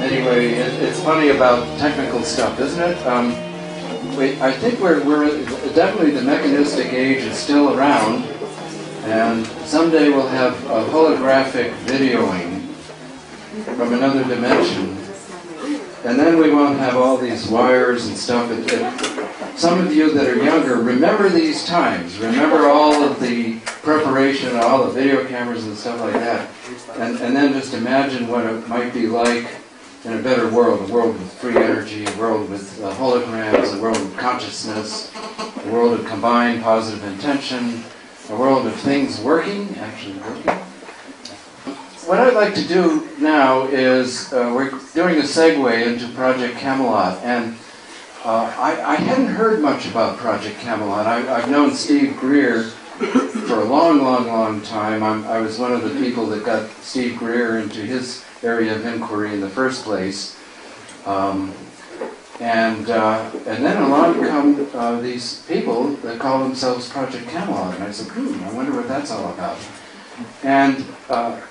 Anyway, it's funny about technical stuff, isn't it? I think we're definitely, the mechanistic age is still around, and someday we'll have a holographic videoing from another dimension, and then we won't have all these wires and stuff. Some of you that are younger, remember these times. Remember all of the preparation, all the video cameras and stuff like that. And then just imagine what it might be like in a better world, a world with free energy, a world with holograms, a world of consciousness, a world of combined positive intention, a world of things working, actually working. What I'd like to do now is, we're doing a segue into Project Camelot, and I hadn't heard much about Project Camelot. I've known Steve Greer for a long, long, long time. I was one of the people that got Steve Greer into his area of inquiry in the first place. And then along come these people that call themselves Project Camelot. And I said, I wonder what that's all about. And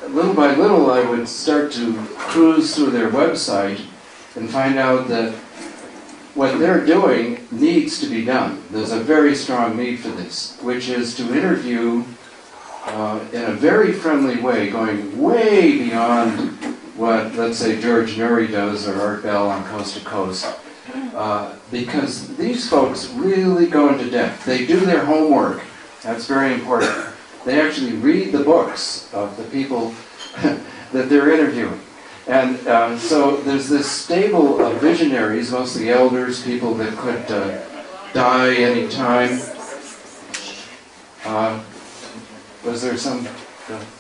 little by little I would start to cruise through their website and find out that what they're doing needs to be done. There's a very strong need for this, which is to interview in a very friendly way, going way beyond what, let's say, George Nuri does or Art Bell on Coast to Coast. Because these folks really go into depth. They do their homework. That's very important. They actually read the books of the people that they're interviewing. And so there's this stable of visionaries, mostly elders, people that could die any time. Was there some?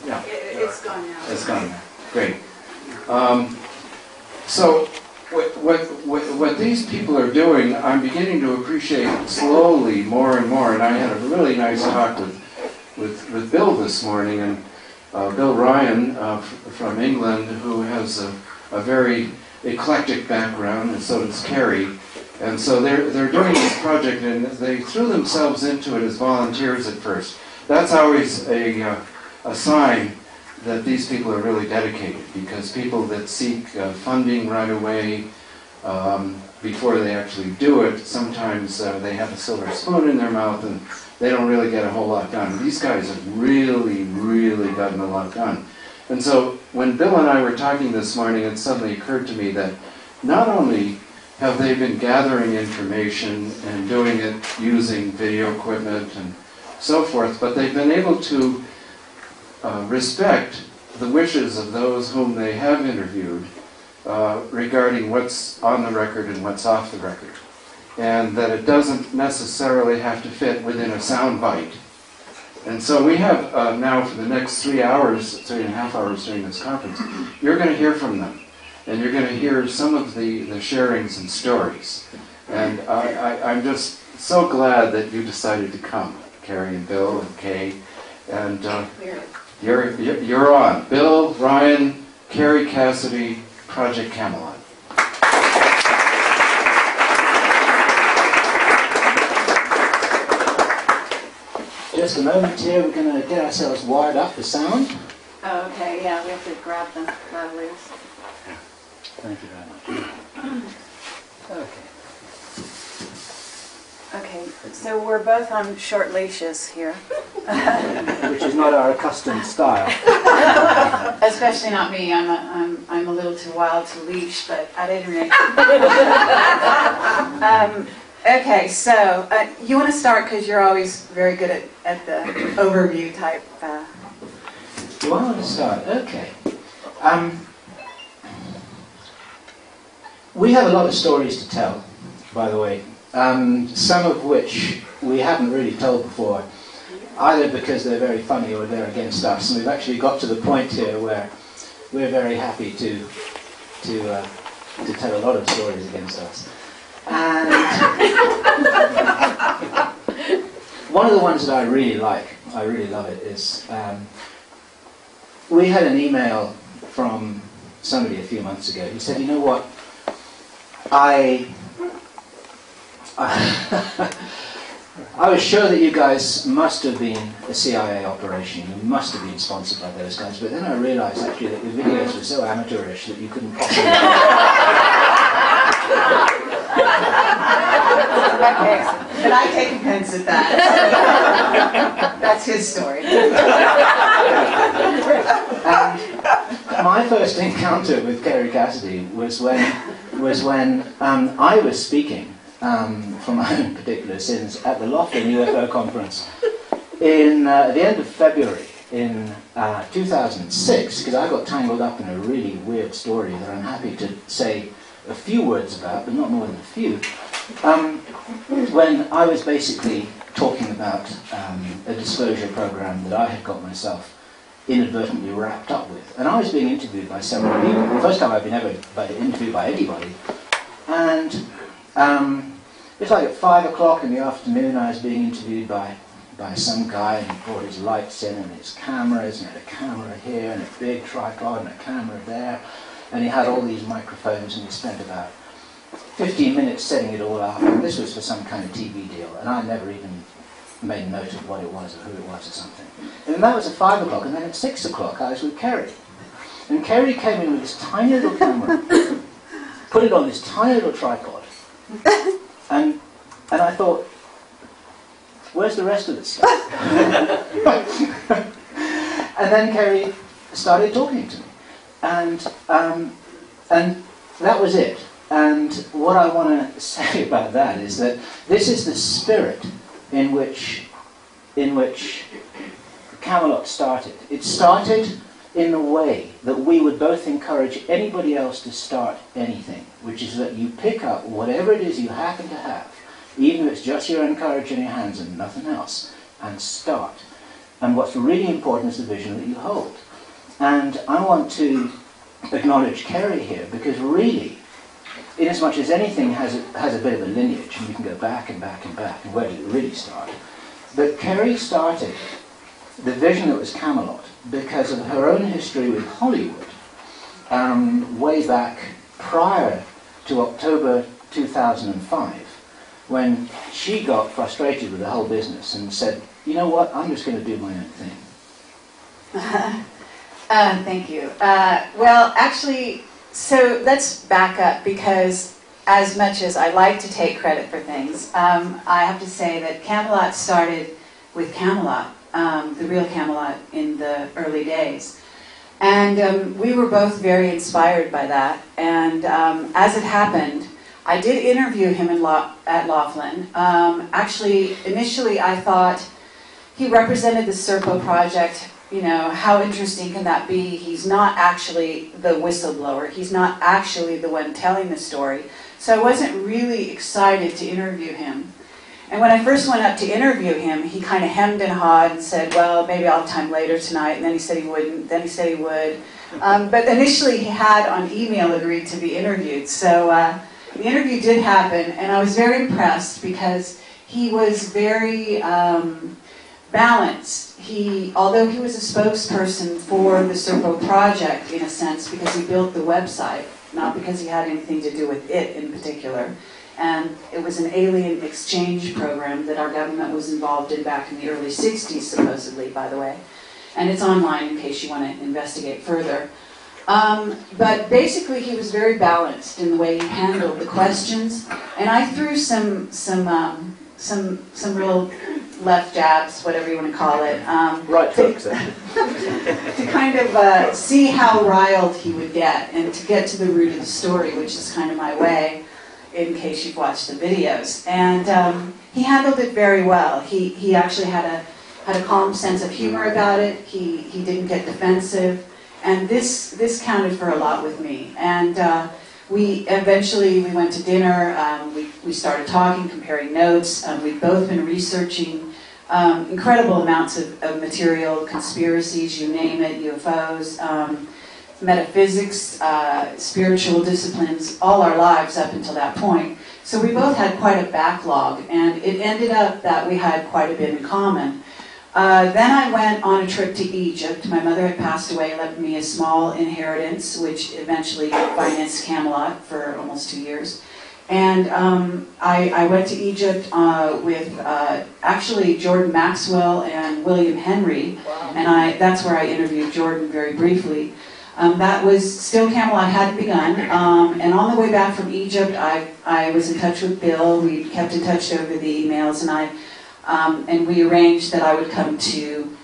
Yeah. It's gone now. It's gone now. Great. So what these people are doing, I'm beginning to appreciate slowly more and more. And I had a really nice talk with Bill this morning, and Bill Ryan from England, who has a very eclectic background, and so does Carrie. And so they're doing this project, and they threw themselves into it as volunteers at first. That's always a sign that these people are really dedicated, because people that seek funding right away before they actually do it, sometimes they have a silver spoon in their mouth and they don't really get a whole lot done. These guys have really, really gotten a lot done. And so when Bill and I were talking this morning, it suddenly occurred to me that not only have they been gathering information and doing it using video equipment and so forth, but they've been able to respect the wishes of those whom they have interviewed regarding what's on the record and what's off the record. And that it doesn't necessarily have to fit within a sound bite. And so we have now for the next 3 hours, 3.5 hours during this conference, you're going to hear from them. And you're going to hear some of the sharings and stories. And I'm just so glad that you decided to come, Carrie and Bill and Kay. And you're on. Bill, Ryan, Carrie Cassidy, Project Camelot. Just a moment here, we're going to get ourselves wired up for sound. Oh, okay, yeah, we have to grab the lavaliers. Thank you very much. Okay. Okay, so we're both on short leashes here. Which is not our accustomed style. Especially not me. I'm a little too wild to leash, but at any rate. Okay, so you want to start because you're always very good at the overview type. Do I want to start? Okay. We have a lot of stories to tell, by the way. Some of which we haven't really told before, either because they're very funny or they're against us. And we've actually got to the point here where we're very happy to tell a lot of stories against us. And one of the ones that I really like, I really love it, is we had an email from somebody a few months ago who said, you know what, I was sure that you guys must have been a CIA operation. You must have been sponsored by those guys. But then I realised actually that the videos were so amateurish that you couldn't possibly. Okay, but I take offense at that. That's his story. My first encounter with Kerry Cassidy was when I was speaking from my own particular sins at the Laughlin UFO conference in at the end of February in 2006, because I got tangled up in a really weird story that I'm happy to say a few words about, but not more than a few. When I was basically talking about a disclosure program that I had got myself inadvertently wrapped up with. And I was being interviewed by several people. The first time I've been ever interviewed by anybody. And it's like at 5 o'clock in the afternoon I was being interviewed by some guy, and he brought his lights in and his cameras, and he had a camera here and a big tripod and a camera there. And he had all these microphones, and he spent about 15 minutes setting it all up. And this was for some kind of TV deal. And I never even made note of what it was or who it was or something. And that was at 5 o'clock, and then at 6 o'clock I was with Kerry. And Kerry came in with this tiny little camera, put it on this tiny little tripod, and I thought, where's the rest of this stuff? And then Kerry started talking to me. And that was it. And what I want to say about that is that this is the spirit in which Camelot started. It started in the way that we would both encourage anybody else to start anything, which is that you pick up whatever it is you happen to have, even if it's just your own courage in your hands and nothing else, and start. And what's really important is the vision that you hold. And I want to acknowledge Kerry here, because really, in as much as anything has a bit of a lineage, and you can go back and back and back, and where did it really start? But Kerry started the vision that was Camelot because of her own history with Hollywood, way back prior to October 2005, when she got frustrated with the whole business and said, you know what, I'm just going to do my own thing. Thank you. Well, actually, so let's back up, because as much as I like to take credit for things, I have to say that Camelot started with Camelot, the real Camelot, in the early days. And we were both very inspired by that. And as it happened, I did interview him at Laughlin. Actually, initially I thought he represented the Serpo project. You know, how interesting can that be? He's not actually the whistleblower. He's not actually the one telling the story. So I wasn't really excited to interview him. And when I first went up to interview him, he kind of hemmed and hawed and said, well, maybe I'll have time later tonight. And then he said he wouldn't. Then he said he would. But initially he had on email agreed to be interviewed. So the interview did happen, and I was very impressed because he was very balanced. Although he was a spokesperson for the Serpo project, in a sense, because he built the website, not because he had anything to do with it in particular. And it was an alien exchange program that our government was involved in back in the early 60s, supposedly, by the way. And it's online in case you want to investigate further. But basically, he was very balanced in the way he handled the questions. And I threw some real left jabs, whatever you want to call it. Right hooks, to kind of see how riled he would get, and to get to the root of the story, which is kind of my way, in case you've watched the videos. And he handled it very well. He actually had a calm sense of humor about it. He didn't get defensive. And this counted for a lot with me. And we went to dinner. We started talking, comparing notes. We've both been researching incredible amounts of material, conspiracies, you name it, UFOs, metaphysics, spiritual disciplines, all our lives up until that point. So we both had quite a backlog, and it ended up that we had quite a bit in common. Then I went on a trip to Egypt. My mother had passed away, left me a small inheritance, which eventually financed Camelot for almost 2 years. And I went to Egypt with actually Jordan Maxwell and William Henry, and that's where I interviewed Jordan very briefly. That was still Camelot hadn't begun, and on the way back from Egypt, I was in touch with Bill. We kept in touch over the emails, and we arranged that I would come to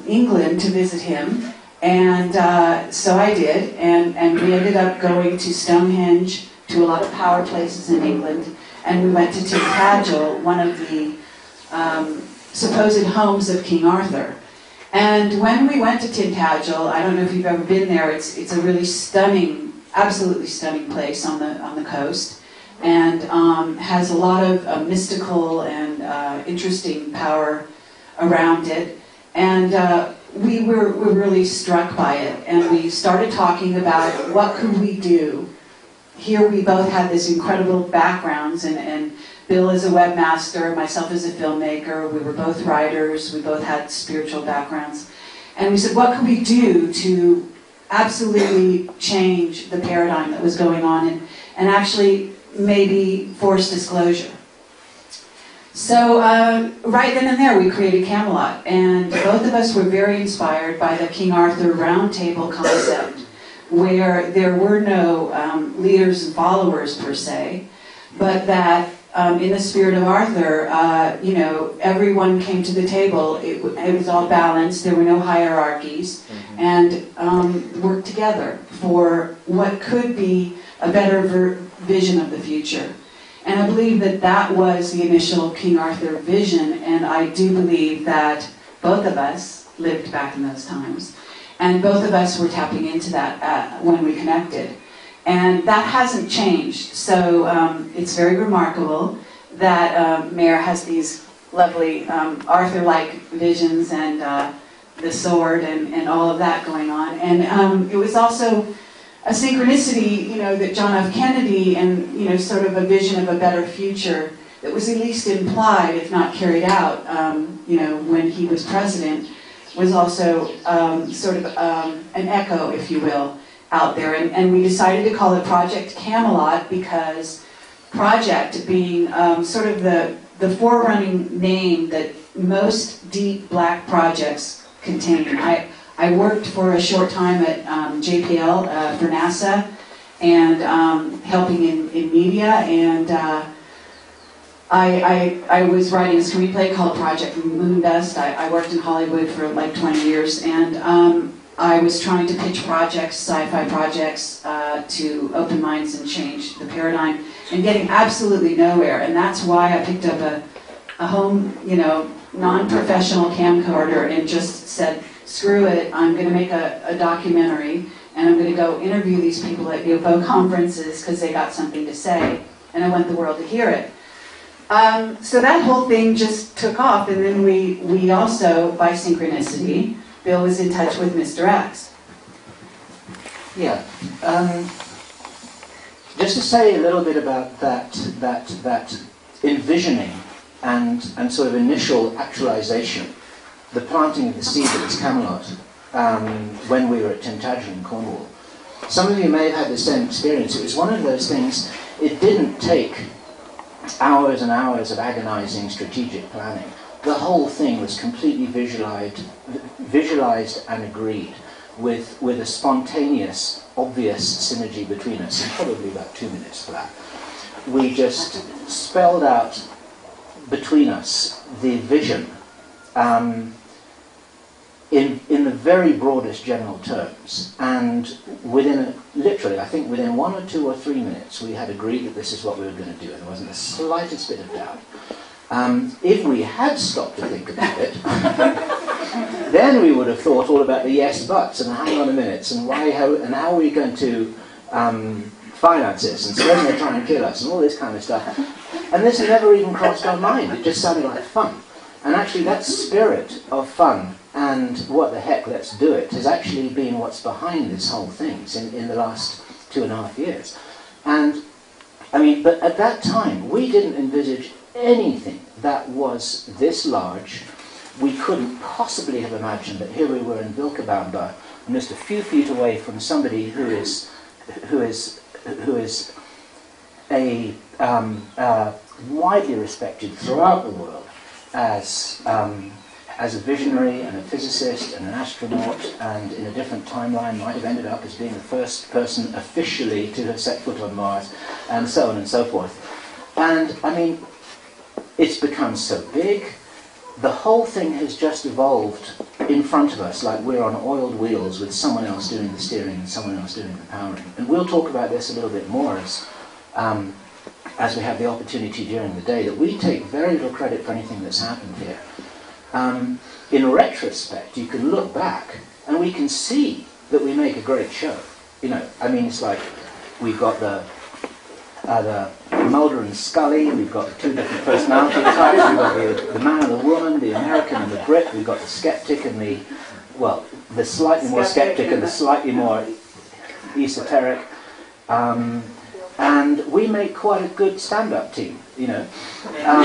England to visit him, and so I did, and we ended up going to Stonehenge, to a lot of power places in England, and we went to Tintagel, one of the supposed homes of King Arthur. And when we went to Tintagel, I don't know if you've ever been there, it's a really stunning, absolutely stunning place on the coast, and has a lot of mystical and interesting power around it. And we were really struck by it, and we started talking about what could we do. Here we both had this incredible backgrounds, and Bill is a webmaster, myself as a filmmaker, we were both writers, we both had spiritual backgrounds. And we said, what could we do to absolutely change the paradigm that was going on and actually maybe force disclosure? So right then and there we created Camelot, and both of us were very inspired by the King Arthur Round Table concept, where there were no leaders and followers per se, but that in the spirit of Arthur, everyone came to the table. It was all balanced. There were no hierarchies, and worked together for what could be a better vision of the future. And I believe that that was the initial King Arthur vision, and I do believe that both of us lived back in those times. And both of us were tapping into that when we connected. And that hasn't changed. So it's very remarkable that Mayor has these lovely Arthur-like visions and the sword and all of that going on. And it was also a synchronicity, that John F. Kennedy and, sort of a vision of a better future that was at least implied, if not carried out, when he was president, was also sort of an echo, if you will, out there. And we decided to call it Project Camelot because project being sort of the forerunning name that most deep black projects contain. I worked for a short time at JPL for NASA and helping in media, and I was writing a screenplay called Project Moondust. I worked in Hollywood for like 20 years, and I was trying to pitch projects, sci-fi projects, to open minds and change the paradigm, and getting absolutely nowhere. And that's why I picked up a home, non-professional camcorder and just said, screw it, I'm going to make a documentary, and I'm going to go interview these people at UFO conferences because they got something to say, and I want the world to hear it. So that whole thing just took off, and then we also, by synchronicity, Bill was in touch with Mr. X. Yeah. Just to say a little bit about that envisioning and sort of initial actualization, the planting of the seed that is Camelot, when we were at Tintagel in Cornwall. Some of you may have had the same experience. It was one of those things, it didn't take hours and hours of agonizing strategic planning. The whole thing was completely visualized and agreed with a spontaneous, obvious synergy between us, and probably about 2 minutes for that. We just spelled out between us the vision in the very broadest general terms, and literally, I think within 1 or 2 or 3 minutes, we had agreed that this is what we were going to do, and there wasn't the slightest bit of doubt. If we had stopped to think about it, then we would have thought all about the yes buts and hang on a minute and how are we going to finance this, and suppose they try and kill us and all this kind of stuff. And this never even crossed our mind. It just sounded like fun. And actually that spirit of fun and what the heck, let's do it, has actually been what's behind this whole thing in the last 2.5 years. And I mean, but at that time, we didn't envisage anything that was this large. We couldn't possibly have imagined that here we were in Vilcabamba, and just a few feet away from somebody who is widely respected throughout the world as a visionary and a physicist and an astronaut, and in a different timeline might have ended up as being the first person officially to have set foot on Mars, and so on and so forth. And I mean, it's become so big. The whole thing has just evolved in front of us, like we're on oiled wheels with someone else doing the steering and someone else doing the powering. And we'll talk about this a little bit more as we have the opportunity during the day, that we take very little credit for anything that's happened here. In retrospect, you can look back and we can see that we make a great show. You know, I mean, it's like we've got the Mulder and Scully, we've got the two different personality types, we've got the man and the woman, the American and the Brit, we've got the skeptic and the, well, the slightly more skeptic and the slightly more esoteric. And we make quite a good stand-up team, you know. But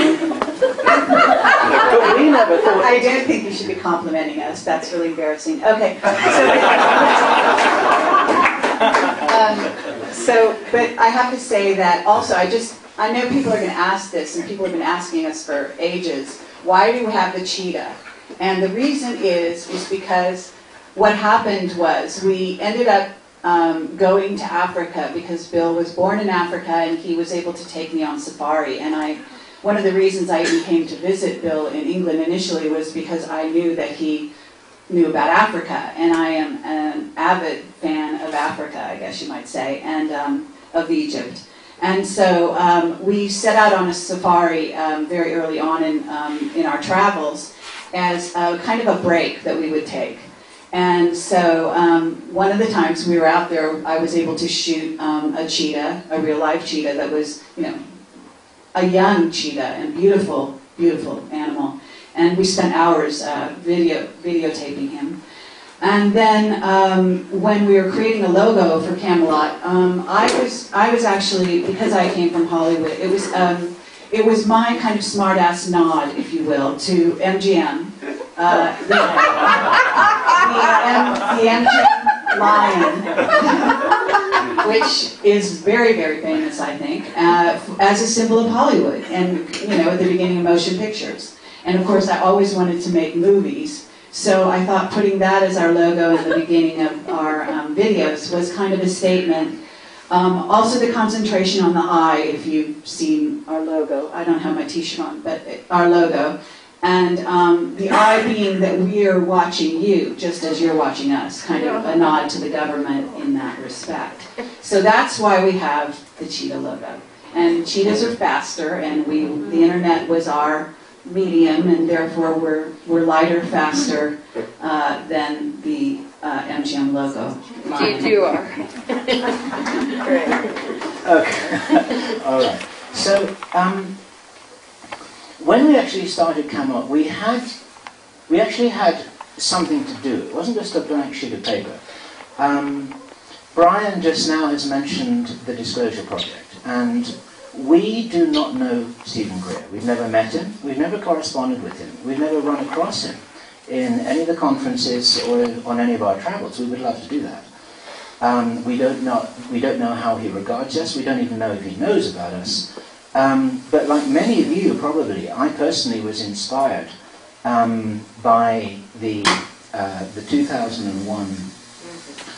we never thought... I don't think you should be complimenting us. That's really embarrassing. Okay. But I have to say that also, I know people are going to ask this, and people have been asking us for ages, why do we have the cheetah? And the reason is because what happened was we ended up going to Africa because Bill was born in Africa and he was able to take me on safari. And one of the reasons I even came to visit Bill in England initially was because I knew that he knew about Africa, and I am an avid fan of Africa, I guess you might say, and of Egypt. And so we set out on a safari very early on in our travels as kind of a break that we would take. And so one of the times we were out there, I was able to shoot a cheetah, a real live cheetah that was, you know, a young cheetah and beautiful, beautiful animal. And we spent hours videotaping him. And then when we were creating a logo for Camelot, I was actually, because I came from Hollywood, it was my kind of smart-ass nod, if you will, to MGM. The MGM lion, which is very, very famous, I think, as a symbol of Hollywood, and, you know, at the beginning of motion pictures. And of course, I always wanted to make movies, so I thought putting that as our logo at the beginning of our videos was kind of a statement. Also the concentration on the eye, if you've seen our logo. I don't have my t-shirt on, but our logo. And the eye being that we're watching you, just as you're watching us, kind of a nod to the government in that respect. So that's why we have the cheetah logo. And cheetahs are faster, and the internet was our medium, and therefore we're lighter, faster than the MGM logo. You are. Great. Okay. All right. So when we actually started Camelot, we actually had something to do. It wasn't just a blank sheet of paper. Brian just now has mentioned the Disclosure Project, and we do not know Stephen Greer. We've never met him. We've never corresponded with him. We've never run across him in any of the conferences or on any of our travels. We would love to do that. We don't know how he regards us. We don't even know if he knows about us. But like many of you, probably, I personally was inspired by the 2001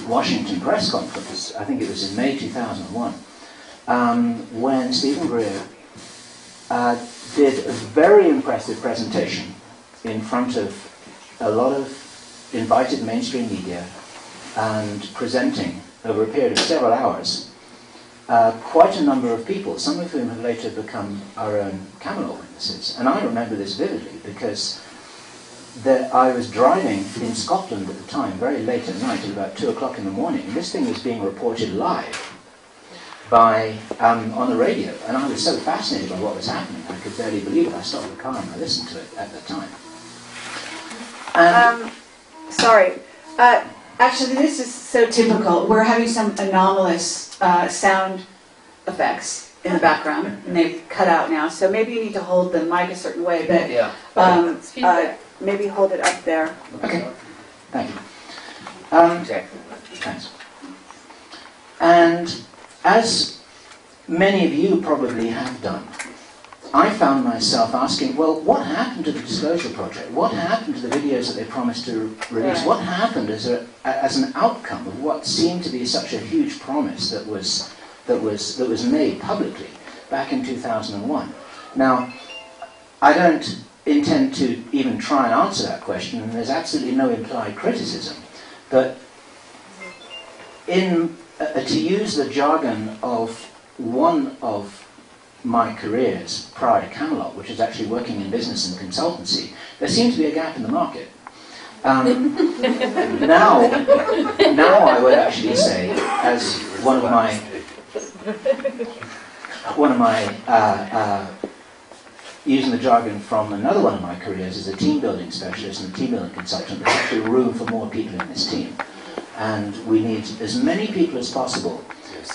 Washington press conference. I think it was in May 2001. When Stephen Greer did a very impressive presentation in front of a lot of invited mainstream media and presenting over a period of several hours quite a number of people, some of whom have later become our own Camelot witnesses. And I remember this vividly because I was driving in Scotland at the time, very late at night, at about 2 o'clock in the morning, and this thing was being reported live on the radio, and I was so fascinated by what was happening, I could barely believe it. I stopped the car and I listened to it at the time. Sorry. Actually, this is so typical. We're having some anomalous sound effects in the background, and they've cut out now, so maybe you need to hold the mic a certain way, but maybe hold it up there. Okay, thank you. Thanks. And as many of you probably have done, I found myself asking, well, what happened to the Disclosure Project? What happened to the videos that they promised to release? Right. What happened as an outcome of what seemed to be such a huge promise that was made publicly back in 2001? Now, I don't intend to even try and answer that question, and there's absolutely no implied criticism. But to use the jargon of one of my careers prior to Camelot, which is actually working in business and consultancy, there seems to be a gap in the market. Now I would actually say, as one of my using the jargon from another one of my careers as a team building specialist and a team building consultant, there's actually room for more people in this team. And we need as many people as possible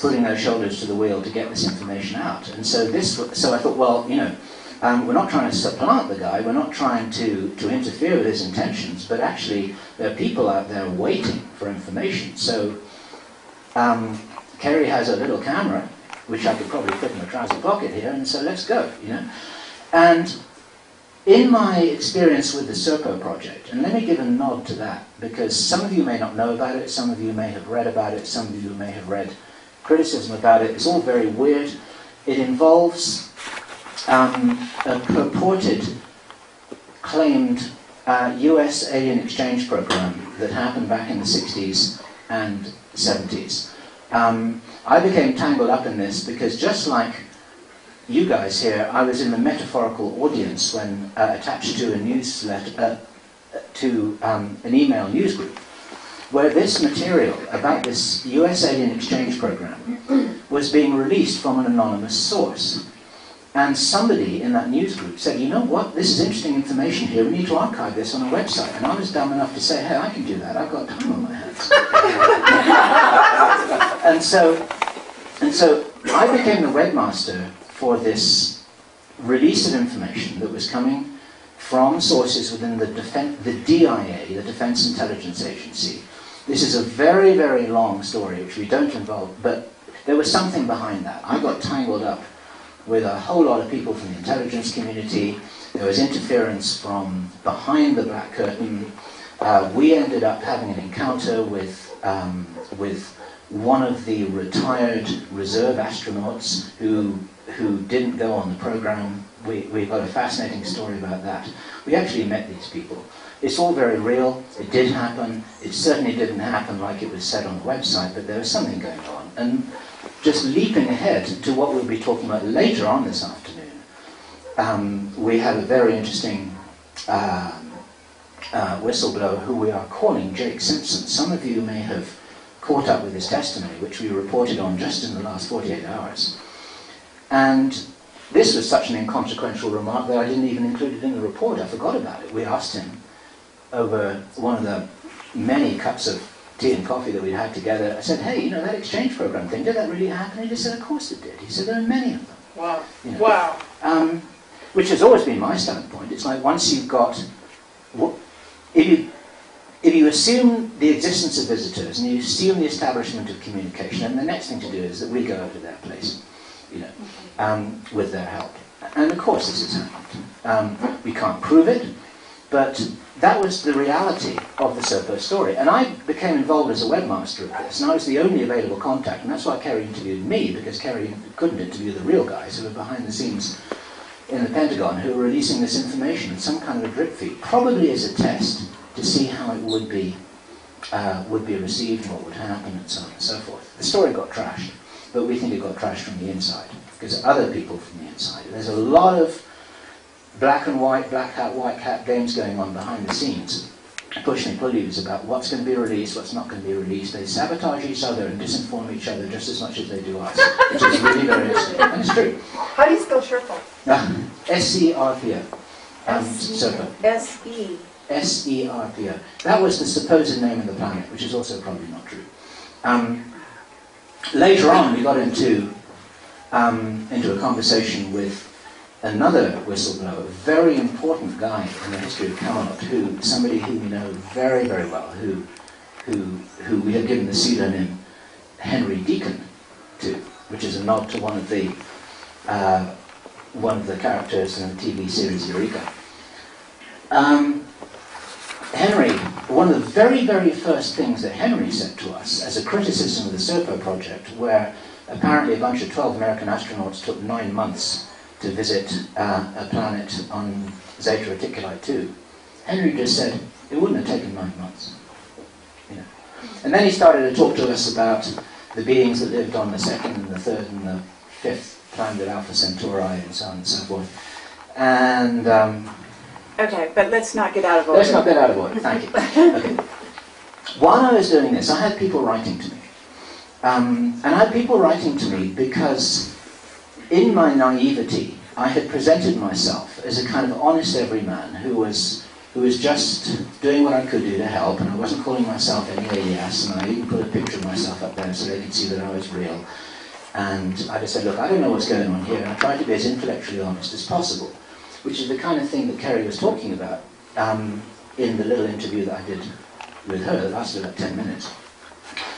putting their shoulders to the wheel to get this information out. And so I thought, well, we're not trying to supplant the guy, we're not trying to interfere with his intentions, but actually there are people out there waiting for information. So Kerry has a little camera, which I could probably fit in my trouser pocket here, and so let's go, And in my experience with the Serpo project, and let me give a nod to that, because some of you may not know about it, some of you may have read about it, some of you may have read criticism about it. It's all very weird. It involves a purported, claimed US alien exchange program that happened back in the 60s and 70s. I became tangled up in this because, just like you guys here, I was in the metaphorical audience when attached to a newsletter, an email newsgroup, where this material about this US alien exchange program was being released from an anonymous source. And somebody in that newsgroup said, you know what, this is interesting information here, we need to archive this on a website. And I was dumb enough to say, hey, I can do that, I've got time on my hands. and so I became the webmaster for this release of information that was coming from sources within the DIA, the Defense Intelligence Agency. This is a very, very long story, which we don't involve, but there was something behind that. I got tangled up with a whole lot of people from the intelligence community. There was interference from behind the black curtain. We ended up having an encounter with one of the retired reserve astronauts who didn't go on the program. We've got a fascinating story about that. We actually met these people. It's all very real. It did happen. It certainly didn't happen like it was said on the website, but there was something going on. And just leaping ahead to what we'll be talking about later on this afternoon, we have a very interesting whistleblower who we are calling Jake Simpson. Some of you may have caught up with his testimony, which we reported on just in the last 48 hours. And this was such an inconsequential remark that I didn't even include it in the report. I forgot about it. We asked him over one of the many cups of tea and coffee that we'd had together. I said, hey, that exchange program thing, did that really happen? He just said, of course it did. He said, there are many of them. Wow. Wow. Which has always been my standpoint. It's like, once you've got, if you assume the existence of visitors and you assume the establishment of communication, then the next thing to do is that we go over to their place, with their help. And of course this has happened. We can't prove it, but that was the reality of the Serpo story. And I became involved as a webmaster of this, and I was the only available contact, and that's why Kerry interviewed me, because Kerry couldn't interview the real guys who were behind the scenes in the Pentagon, who were releasing this information in some kind of a drip feed, probably as a test to see how it would be received and what would happen and so on and so forth. The story got trashed, but we think it got trashed from the inside, because other people from the inside. There's a lot of black and white, black hat, white hat games going on behind the scenes, push and pull yous about what's going to be released, what's not going to be released. They sabotage each other and disinform each other just as much as they do us, which is really very interesting. And it's true. How do you spell Sherpa? S-C-R-P-O. Serpo. S-E. S-E-R-P-O. That was the supposed name of the planet, which is also probably not true. Later on, we got into a conversation with another whistleblower, a very important guy in the history of Camelot, somebody who we know very, very well, who we have given the pseudonym Henry Deacon to. which is a nod to one of the characters in the TV series Eureka. Henry, one of the very, very first things that Henry said to us as a criticism of the SERPO project, where apparently a bunch of 12 American astronauts took 9 months to visit a planet on Zeta Reticuli 2, Henry just said, it wouldn't have taken 9 months. You know. And then he started to talk to us about the beings that lived on the second and the third and the fifth planet Alpha Centauri and so on and so forth. And Okay, but let's not get out of order. let's not get out of order, thank you. Okay. While I was doing this, I had people writing to me. And I had people writing to me because in my naivety, I had presented myself as a kind of honest everyman who was just doing what I could do to help, and I wasn't calling myself any alias, and I even put a picture of myself up there so they could see that I was real. And I just said, look, I don't know what's going on here, and I tried to be as intellectually honest as possible, which is the kind of thing that Kerry was talking about in the little interview that I did with her that lasted about 10 minutes.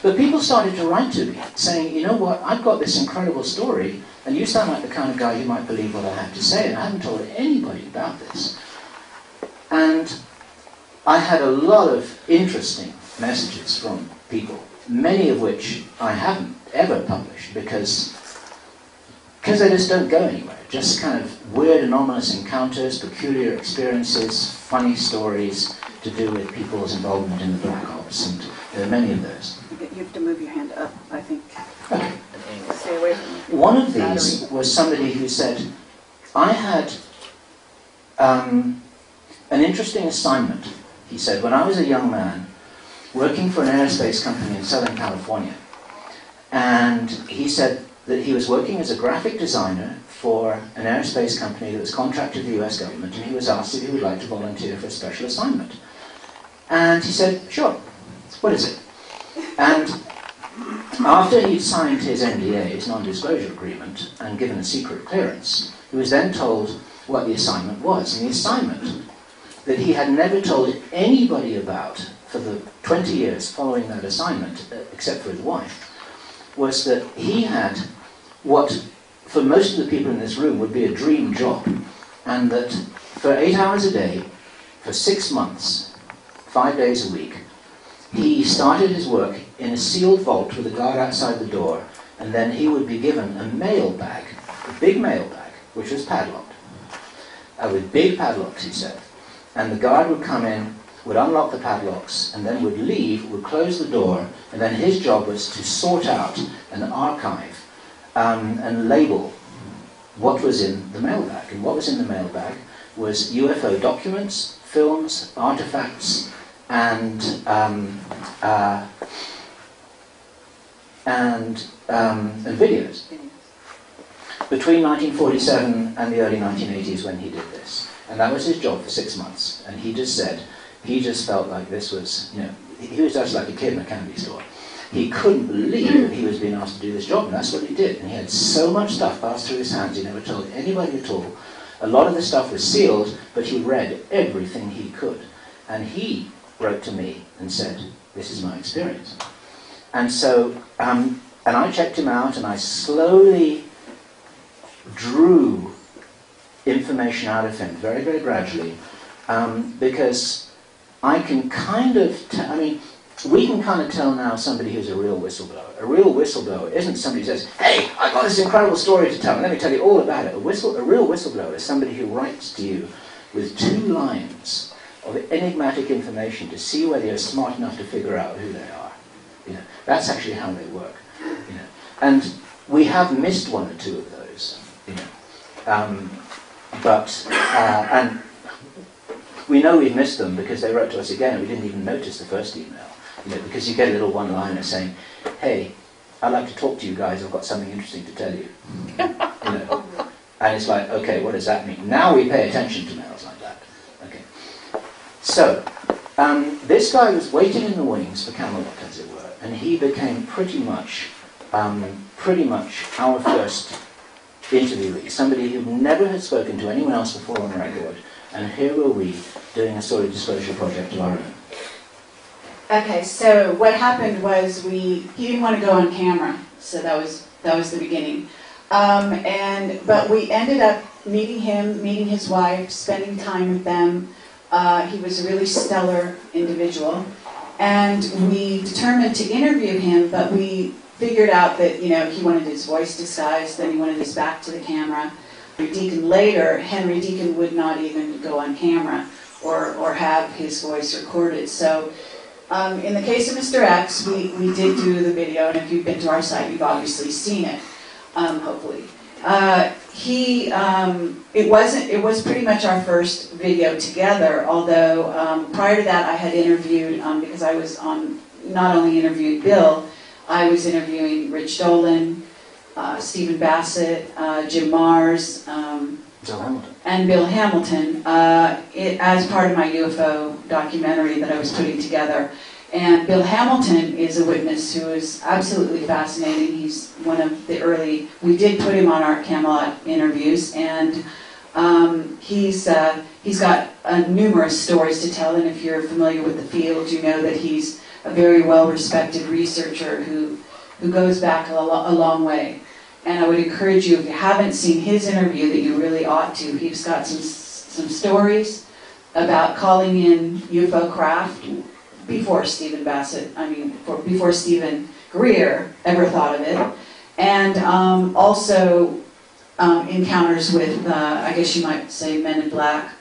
But people started to write to me, saying, you know what, I've got this incredible story, and you sound like the kind of guy who might believe what I have to say, and I haven't told anybody about this. And I had a lot of interesting messages from people, many of which I haven't ever published because they just don't go anywhere. Just kind of weird, anomalous encounters, peculiar experiences, funny stories to do with people's involvement in the black ops, and there are many of those. You have to move your hand up, I think. Okay. Stay away from me. One of these was somebody who said, I had an interesting assignment, he said, when I was a young man working for an aerospace company in Southern California. And he said that he was working as a graphic designer for an aerospace company that was contracted to the US government, and he was asked if he would like to volunteer for a special assignment. And he said, sure, what is it? And after he'd signed his NDA, his non-disclosure agreement, and given a secret clearance, he was then told what the assignment was. And the assignment that he had never told anybody about for the 20 years following that assignment, except for his wife, was that he had what, for most of the people in this room, would be a dream job, and that for 8 hours a day, for 6 months, 5 days a week, he started his work in a sealed vault with a guard outside the door, and then he would be given a mail bag, a big mail bag, which was padlocked, with big padlocks, he said. And the guard would come in, would unlock the padlocks, and then would leave, would close the door, and then his job was to sort out and archive and label what was in the mailbag. And what was in the mailbag was UFO documents, films, artifacts, and videos. Between 1947 and the early 1980s when he did this. And that was his job for 6 months. And he just said, he just felt like this was, you know, he was just like a kid in a candy store. He couldn't believe that he was being asked to do this job, and that's what he did. And he had so much stuff passed through his hands, he never told anybody at all. A lot of the stuff was sealed, but he read everything he could. And he wrote to me and said, this is my experience. And so, and I checked him out, and I slowly drew information out of him, very, very gradually, because I can kind of, we can kind of tell now somebody who's a real whistleblower. A real whistleblower isn't somebody who says, hey, I've got this incredible story to tell, and let me tell you all about it. A real whistleblower is somebody who writes to you with 2 lines of enigmatic information to see whether you're smart enough to figure out who they are. You know, that's actually how they work. You know. And we have missed 1 or 2 of those. You know. And we know we've missed them because they wrote to us again and we didn't even notice the first email. You know, because you get a little one-liner saying, hey, I'd like to talk to you guys, I've got something interesting to tell you. You know. And it's like, okay, what does that mean? Now we pay attention to mails like that. Okay. So, this guy was waiting in the wings for Camelot, as it were, and he became pretty much our first interviewee, somebody who never had spoken to anyone else before on record, and here were we doing a sort of disclosure project of our own. Okay, so what happened was he didn't want to go on camera, so that was the beginning. But we ended up meeting him, meeting his wife, spending time with them. He was a really stellar individual, and we determined to interview him, but we figured out that he wanted his voice disguised, then he wanted his back to the camera. Henry Deacon would not even go on camera or have his voice recorded. So in the case of Mr. X, we did do the video, and if you've been to our site, you've obviously seen it, hopefully. It was pretty much our first video together, although prior to that I had interviewed, because I was not only interviewing Bill, I was interviewing Rich Dolan, Stephen Bassett, Jim Mars, Bill Hamilton. And Bill Hamilton, as part of my UFO documentary that I was putting together. And Bill Hamilton is a witness who is absolutely fascinating. He's one of the early, we did put him on our Camelot interviews, and he's got numerous stories to tell, and if you're familiar with the field, you know that he's a very well-respected researcher who goes back a long way. And I would encourage you, if you haven't seen his interview, that you really ought to. He's got some stories about calling in UFO craft before Stephen Bassett, before Stephen Greer ever thought of it. And also encounters with, I guess you might say, men in black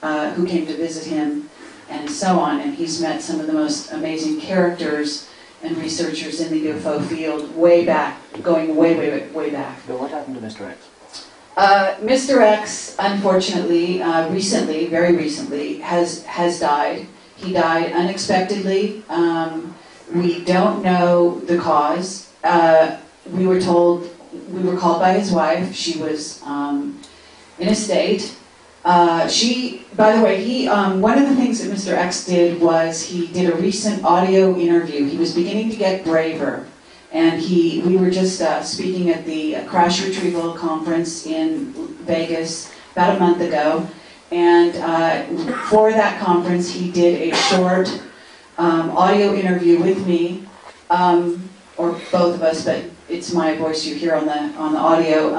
who came to visit him and so on. And he's met some of the most amazing characters and researchers in the UFO field way back, going way back. But what happened to Mr. X? Mr. X, unfortunately, very recently, has died. He died unexpectedly. We don't know the cause. We were called by his wife. She was in a state. By the way, one of the things that Mr. X did was he did a recent audio interview. He was beginning to get braver, and we were just speaking at the Crash Retrieval Conference in Vegas about a month ago, and for that conference he did a short audio interview with me, or both of us, but it's my voice you hear on the audio,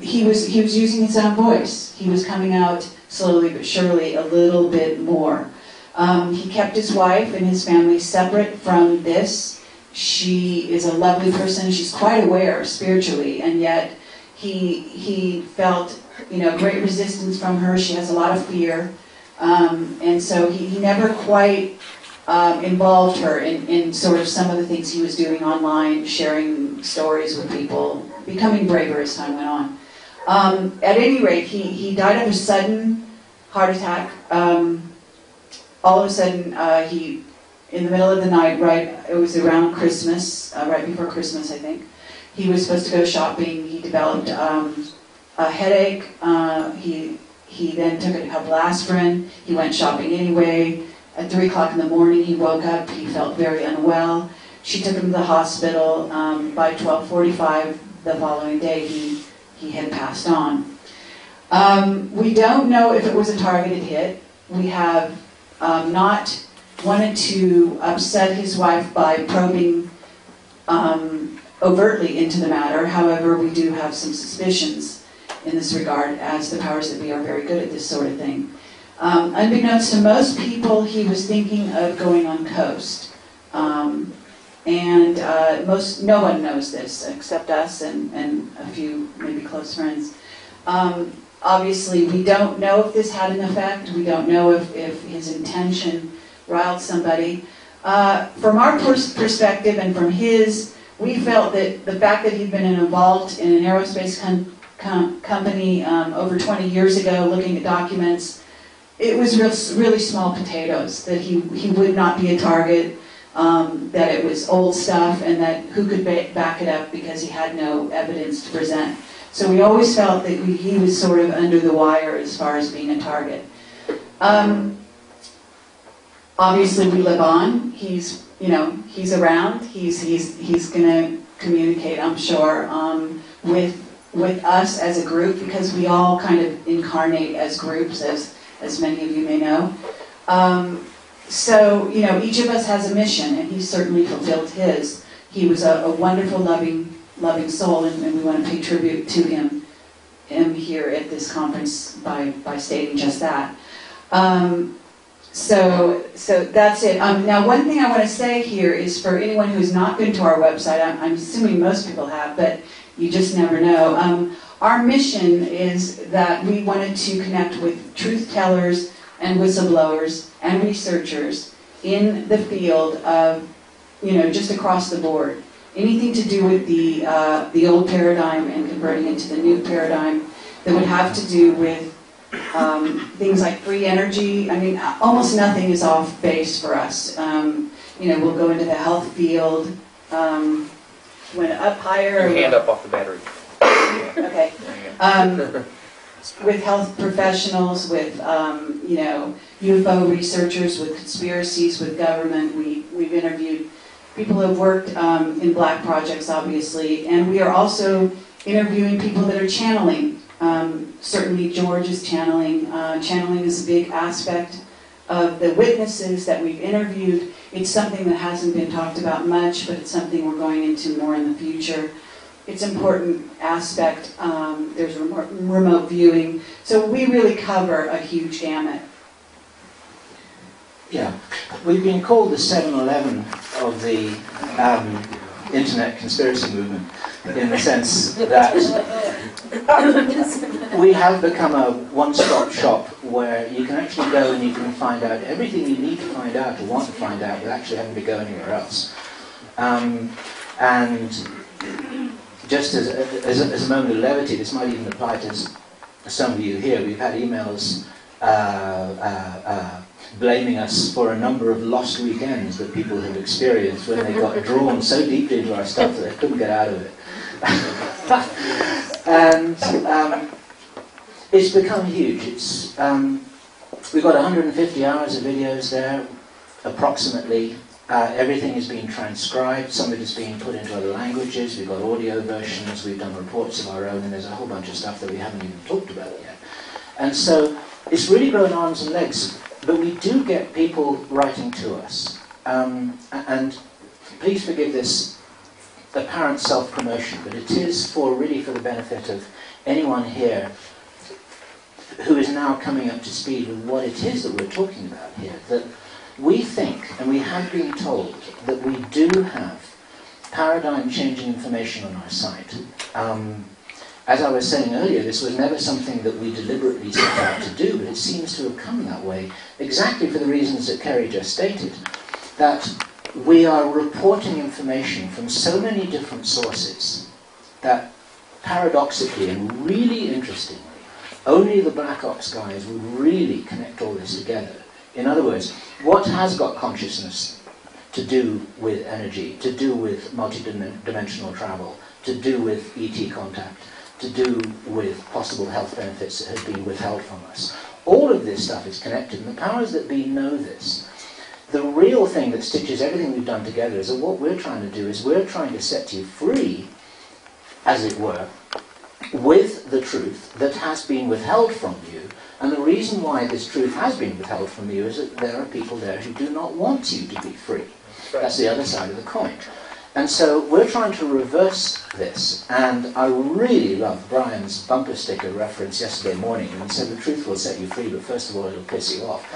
He was using his own voice. He was coming out slowly but surely a little bit more. He kept his wife and his family separate from this. She is a lovely person. She's quite aware spiritually, and yet he felt great resistance from her. She has a lot of fear, and so he never quite involved her in sort of some of the things he was doing online, sharing stories with people, becoming braver as time went on. At any rate, he died of a sudden heart attack. All of a sudden, in the middle of the night, it was around Christmas, right before Christmas, I think, he was supposed to go shopping. He developed a headache. He then took a couple aspirin. He went shopping anyway. At 3 o'clock in the morning, he woke up. He felt very unwell. She took him to the hospital. By 12:45 the following day, he had passed on. We don't know if it was a targeted hit. We have not wanted to upset his wife by probing overtly into the matter. However, we do have some suspicions in this regard, as the powers that be are very good at this sort of thing. Unbeknownst to most people, he was thinking of going on coast. No one knows this except us and a few maybe close friends. Obviously, we don't know if this had an effect. We don't know if his intention riled somebody. From our perspective and from his, we felt that the fact that he'd been involved in an aerospace company over 20 years ago, looking at documents, it was really small potatoes, that he would not be a target, that it was old stuff, and that who could back it up because he had no evidence to present. So we always felt that he was sort of under the wire as far as being a target. Obviously, we live on. He's around. He's going to communicate, I'm sure, with us as a group, because we all kind of incarnate as groups, as many of you may know. So, you know, each of us has a mission, and he certainly fulfilled his. He was a wonderful, loving soul, and we want to pay tribute to him here at this conference by stating just that. So that's it. Now, one thing I want to say here is for anyone who's not been to our website, I'm assuming most people have, but you just never know. Our mission is that we wanted to connect with truth tellers and whistleblowers and researchers in the field of, you know, just across the board. Anything to do with the old paradigm and converting into the new paradigm that would have to do with things like free energy. I mean, almost nothing is off base for us. You know, we'll go into the health field. Went up higher. Your hand up off the battery. Okay. With health professionals, with you know, UFO researchers, with conspiracies, with government. We've interviewed people who have worked in black projects, obviously, and we are also interviewing people that are channeling. Certainly George is channeling. Channeling is a big aspect of the witnesses that we've interviewed. It's something that hasn't been talked about much, but it's something we're going into more in the future. It's an important aspect. There's remote viewing. So we really cover a huge gamut. Yeah, we've been called the 7-Eleven of the internet conspiracy movement, in the sense that we have become a one-stop shop where you can actually go and you can find out everything you need to find out or want to find out without actually having to go anywhere else. And just as a moment of levity, this might even apply to some of you here. We've had emails blaming us for a number of lost weekends that people have experienced when they got drawn so deeply into our stuff that they couldn't get out of it. And it's become huge. It's we've got 150 hours of videos there, approximately. Everything is being transcribed. Some of it is being put into other languages. We've got audio versions. We've done reports of our own, and there's a whole bunch of stuff that we haven't even talked about yet. And so it's really grown arms and legs. But we do get people writing to us. And please forgive this apparent self-promotion, but it is really for the benefit of anyone here who is now coming up to speed with what it is that we're talking about here. That we think, and we have been told, that we do have paradigm-changing information on our site. As I was saying earlier, this was never something that we deliberately set out to do, but it seems to have come that way, exactly for the reasons that Kerry just stated, that we are reporting information from so many different sources that, paradoxically and really interestingly, only the Black Ops guys would really connect all this together. In other words, what has got consciousness to do with energy, to do with multidimensional travel, to do with ET contact, to do with possible health benefits that have been withheld from us. All of this stuff is connected, and the powers that be know this. The real thing that stitches everything we've done together is that what we're trying to do is we're trying to set you free, as it were, with the truth that has been withheld from you. And the reason why this truth has been withheld from you is that there are people there who do not want you to be free. That's the other side of the coin. And so we're trying to reverse this, and I really love Brian's bumper sticker reference yesterday morning when he said the truth will set you free, but first of all it'll piss you off.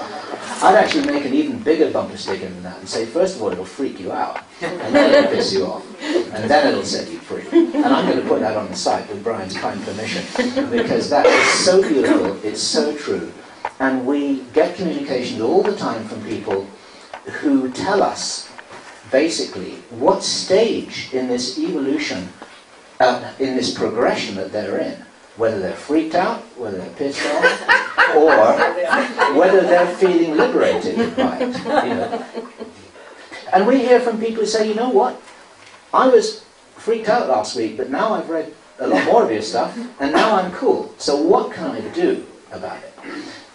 I'd actually make an even bigger bumper sticker than that and say first of all it'll freak you out, and then it'll piss you off, and then it'll set you free. And I'm going to put that on the site with Brian's kind permission, because that is so beautiful, it's so true, and we get communications all the time from people who tell us basically what stage in this evolution, in this progression that they're in, whether they're freaked out, whether they're pissed off, or whether they're feeling liberated by it. You know. And we hear from people who say, you know what, I was freaked out last week, but now I've read a lot more of your stuff, and now I'm cool. So what can I do about it?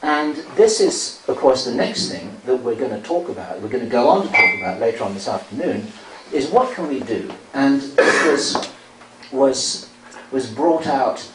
And this is, of course, the next thing that we're going to talk about, we're going to go on to talk about later on this afternoon, is what can we do? And this was brought out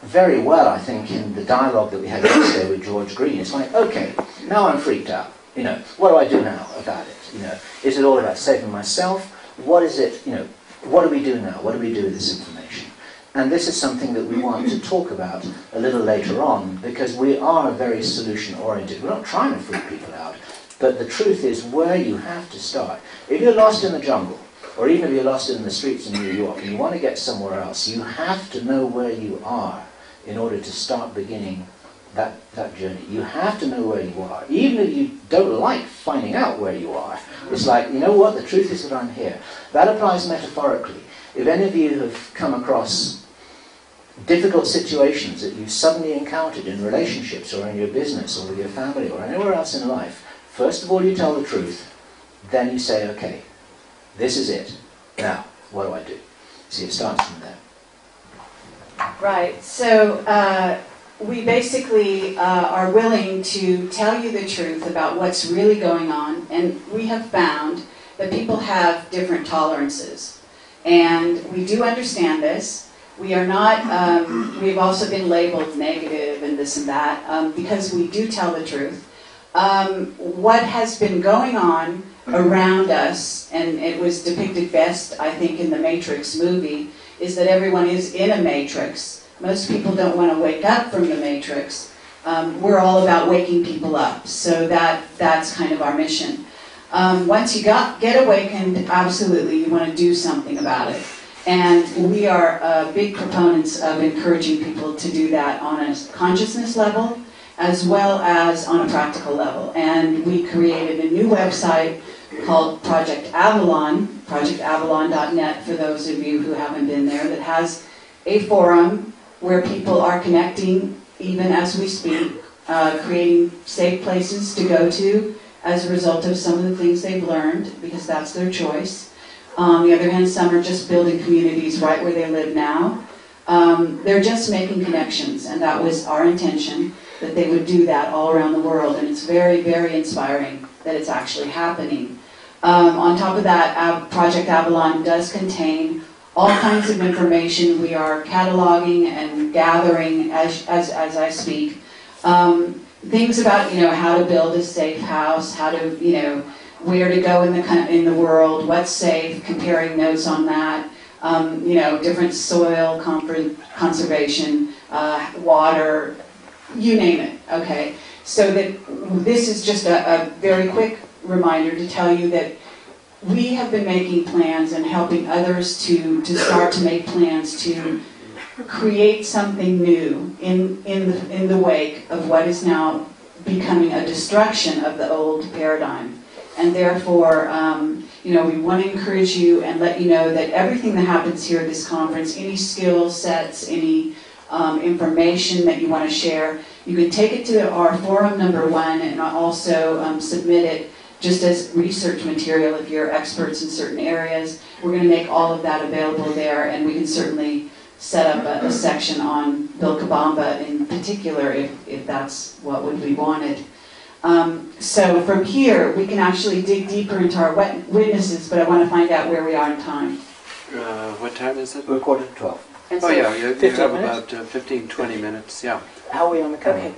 very well, I think, in the dialogue that we had yesterday with George Green. It's like, okay, now I'm freaked out. You know, what do I do now about it? You know, is it all about saving myself? What is it, you know, what do we do now? What do we do with this information? And this is something that we want to talk about a little later on, because we are very solution-oriented. We're not trying to freak people out, but the truth is where you have to start. If you're lost in the jungle, or even if you're lost in the streets of New York and you want to get somewhere else, you have to know where you are in order to start beginning that journey. You have to know where you are. Even if you don't like finding out where you are, it's like, you know what, the truth is that I'm here. That applies metaphorically. If any of you have come across difficult situations that you've suddenly encountered in relationships or in your business or with your family or anywhere else in life, first of all you tell the truth, then you say, okay, this is it. Now, what do I do? See, it starts from there. Right. So we basically are willing to tell you the truth about what's really going on, and we have found that people have different tolerances. And we do understand this. We are not, we've also been labeled negative and this and that, because we do tell the truth. What has been going on around us, and it was depicted best, I think, in the Matrix movie, is that everyone is in a matrix. Most people don't want to wake up from the matrix. We're all about waking people up, so that's kind of our mission. Once you get awakened, absolutely, you want to do something about it. And we are big proponents of encouraging people to do that on a consciousness level, as well as on a practical level. And we created a new website called Project Avalon, projectavalon.net for those of you who haven't been there, that has a forum where people are connecting even as we speak, creating safe places to go to as a result of some of the things they've learned, because that's their choice. On the other hand, some are just building communities right where they live now. They're just making connections, and that was our intention, that they would do that all around the world, and it's very, very inspiring that it's actually happening. On top of that, Project Avalon does contain all kinds of information. We are cataloging and gathering as I speak. Things about, you know, how to build a safe house, how to, you know, where to go in the world, what's safe, comparing notes on that, you know, different soil conservation, water, you name it, okay? So that this is just a very quick reminder to tell you that we have been making plans and helping others to start to make plans to create something new in the wake of what is now becoming a destruction of the old paradigm. And therefore, you know, we want to encourage you and let you know that everything that happens here at this conference, any skill sets, any information that you want to share, you can take it to our forum number 1 and also submit it just as research material if you're experts in certain areas. We're going to make all of that available there, and we can certainly set up a section on Vilcabamba in particular if that's what would be wanted. So from here, we can actually dig deeper into our witnesses, but I want to find out where we are in time. What time is it? We're 11:45. And Oh so, yeah, you 15 have minutes? about 15-20 minutes, yeah. How are we on the camera? okay.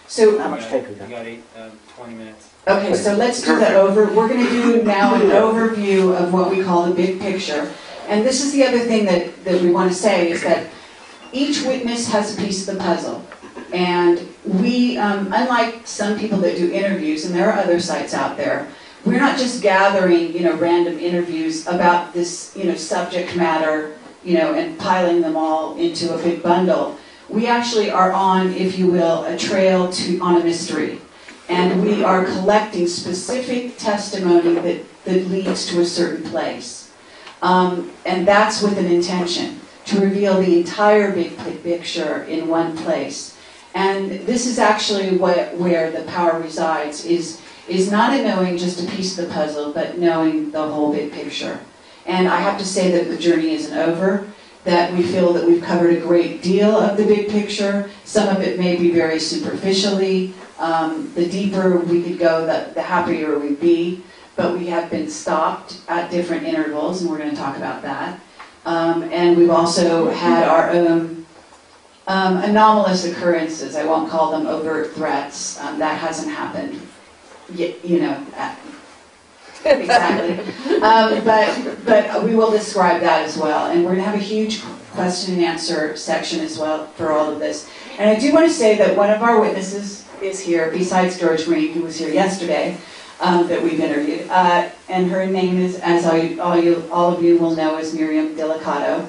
So, How much tape we got? You got 20 minutes. okay, so let's do the we're going to do now an overview of what we call the big picture. And this is the other thing that we want to say is that each witness has a piece of the puzzle. And we, unlike some people that do interviews, and there are other sites out there, we're not just gathering, you know, random interviews about this, you know, subject matter, you know, and piling them all into a big bundle. We actually are on, if you will, a trail on a mystery. And we are collecting specific testimony that leads to a certain place. And that's with an intention, to reveal the entire big picture in one place. And this is actually where the power resides, is not in knowing just a piece of the puzzle, but knowing the whole big picture. And I have to say that the journey isn't over, that we feel that we've covered a great deal of the big picture. Some of it may be very superficially. The deeper we could go, the happier we'd be. But we have been stopped at different intervals, and we're going to talk about that. And we've also had our own anomalous occurrences. I won't call them overt threats. That hasn't happened. you know, exactly. But we will describe that as well. And we're going to have a huge question and answer section as well for all of this. And I do want to say that one of our witnesses is here, besides George Green, who was here yesterday, that we've interviewed. And her name is, as all of you will know, is Miriam Delicato.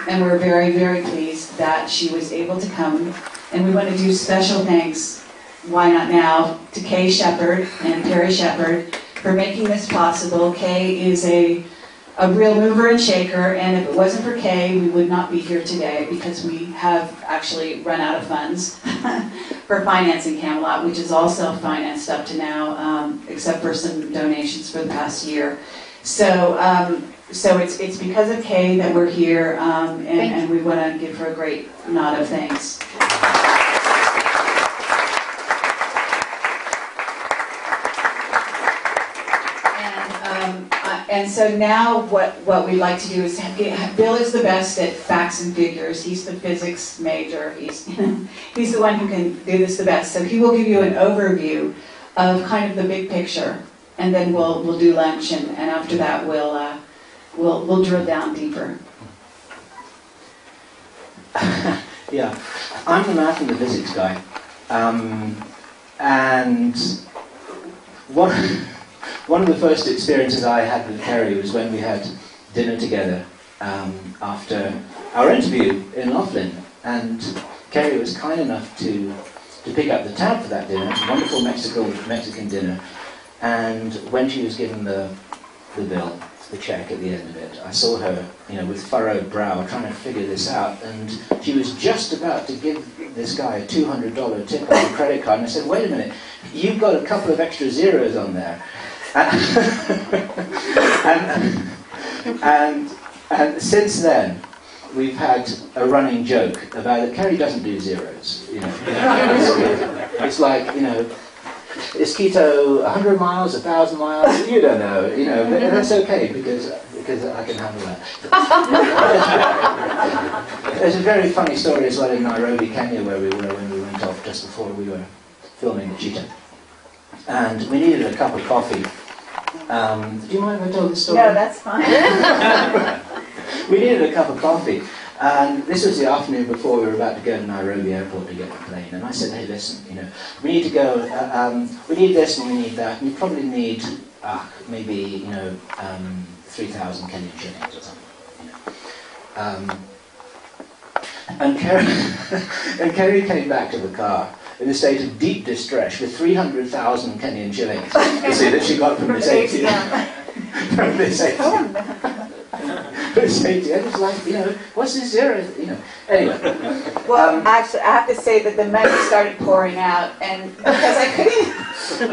And we're very, very pleased that she was able to come. And we want to do special thanks, why not now, to Kay Shepard and Perry Shepard for making this possible. Kay is a real mover and shaker, and if it wasn't for Kay, we would not be here today because we have actually run out of funds for financing Camelot, which is all self-financed up to now, except for some donations for the past year. So it's because of Kay that we're here, and we want to give her a great nod of thanks. And so now what we like to do is Bill is the best at facts and figures. He's the physics major. He's the one who can do this the best. So he will give you an overview of kind of the big picture, and then we'll do lunch, and after that we'll drill down deeper. Yeah, I'm the math and the physics guy, and one of the first experiences I had with Kerry was when we had dinner together after our interview in Laughlin, and Kerry was kind enough to pick up the tab for that dinner. It was a wonderful Mexican dinner, and when she was given the bill, the check at the end of it, I saw her, with furrowed brow, trying to figure this out, and she was just about to give this guy a $200 tip on the credit card, and I said, wait a minute, you've got a couple of extra zeros on there. And since then, we've had a running joke about it. Kerry doesn't do zeros. It's like, is Quito 100 miles, 1,000 miles? You don't know, but that's okay because I can handle that. There's a very funny story as well in Nairobi, Kenya, where we were when we went off just before we were filming the cheetah. And we needed a cup of coffee. Do you mind if I tell this story? No, that's fine. We needed a cup of coffee. And this was the afternoon before we were about to go to Nairobi airport to get the plane. And I said, hey, listen, we need to go, we need this and we need that. And we probably need, maybe, 3,000 Kenyan shillings or something. And Kerry came back to the car in a state of deep distress with 300,000 Kenyan shillings. You see that she got from this ATM. From this ATM. This ATM was like, what's this zero? Anyway. Well, actually, I have to say that the money started pouring out, and because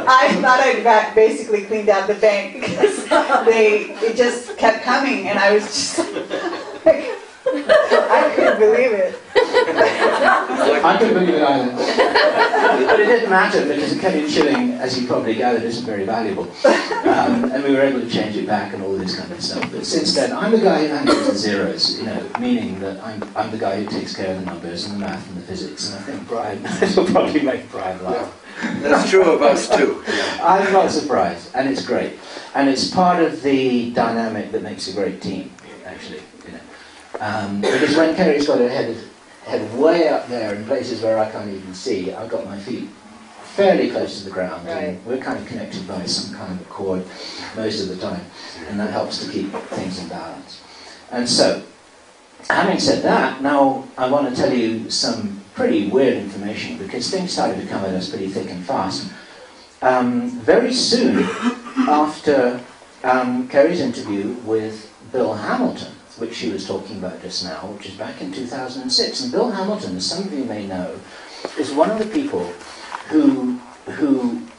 I thought I'd basically cleaned out the bank because it just kept coming, and I was just like, I couldn't believe it. I couldn't believe it either. But it didn't matter because a Kenyan shilling, as you probably gathered, isn't very valuable. And we were able to change it back and all this kind of stuff. But since then, I'm the guy who handles the zeros, meaning that I'm the guy who takes care of the numbers and the math and the physics. And I think Brian, this will probably make Brian laugh. That's true of us too. I'm not surprised, and it's great. And it's part of the dynamic that makes a great team, actually. Because when Kerry's got her head way up there in places where I can't even see, I've got my feet fairly close to the ground, right. And we're kind of connected by some kind of a cord most of the time, and that helps to keep things in balance. And so, having said that, now I want to tell you some pretty weird information, because things started to come at us pretty thick and fast. Very soon after Kerry's interview with Bill Hamilton, which she was talking about just now, which is back in 2006. And Bill Hamilton, as some of you may know, is one of the people who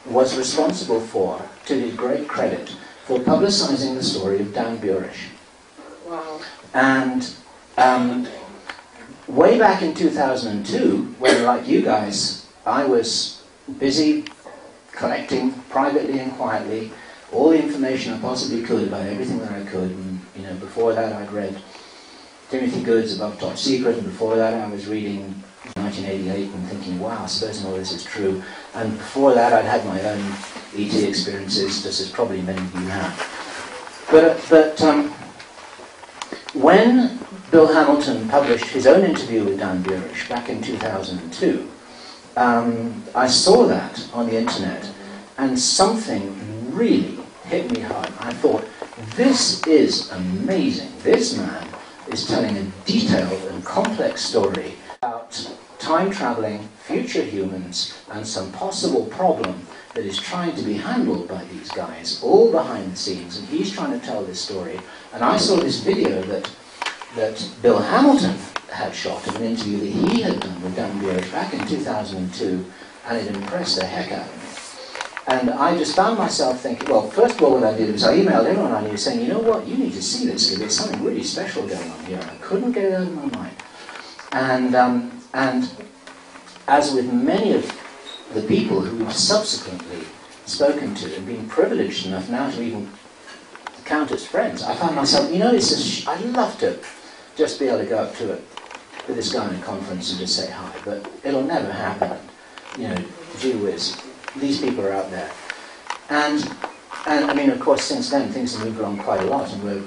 was responsible for, to his great credit, for publicizing the story of Dan Burish. Wow. And way back in 2002, when, like you guys, I was busy collecting privately and quietly all the information I possibly could about everything that I could. And, before that I'd read Timothy Good's Above Top Secret, and before that I was reading 1988 and thinking, wow, supposing all this is true. And before that, I'd had my own ET experiences, just as probably many of you have. But when Bill Hamilton published his own interview with Dan Burisch back in 2002, I saw that on the internet, and something really hit me hard. I thought, this is amazing. This man is telling a detailed and complex story about time-traveling future humans and some possible problem that is trying to be handled by these guys, all behind the scenes, and he's trying to tell this story. And I saw this video that Bill Hamilton had shot of an interview that he had done with Dan Burisch back in 2002, and it impressed the heck out of me. And I just found myself thinking, well, first of all, what I did was I emailed everyone I knew saying, you know what, you need to see this, because there's something really special going on here. And I couldn't get it out of my mind. And as with many of the people who we've subsequently spoken to and been privileged enough now to even count as friends, I found myself, you know, I'd love to just be able to go up to this guy in a conference and just say hi, but it'll never happen. You know, gee whiz, these people are out there. And I mean, of course, since then, things have moved along quite a lot, and we're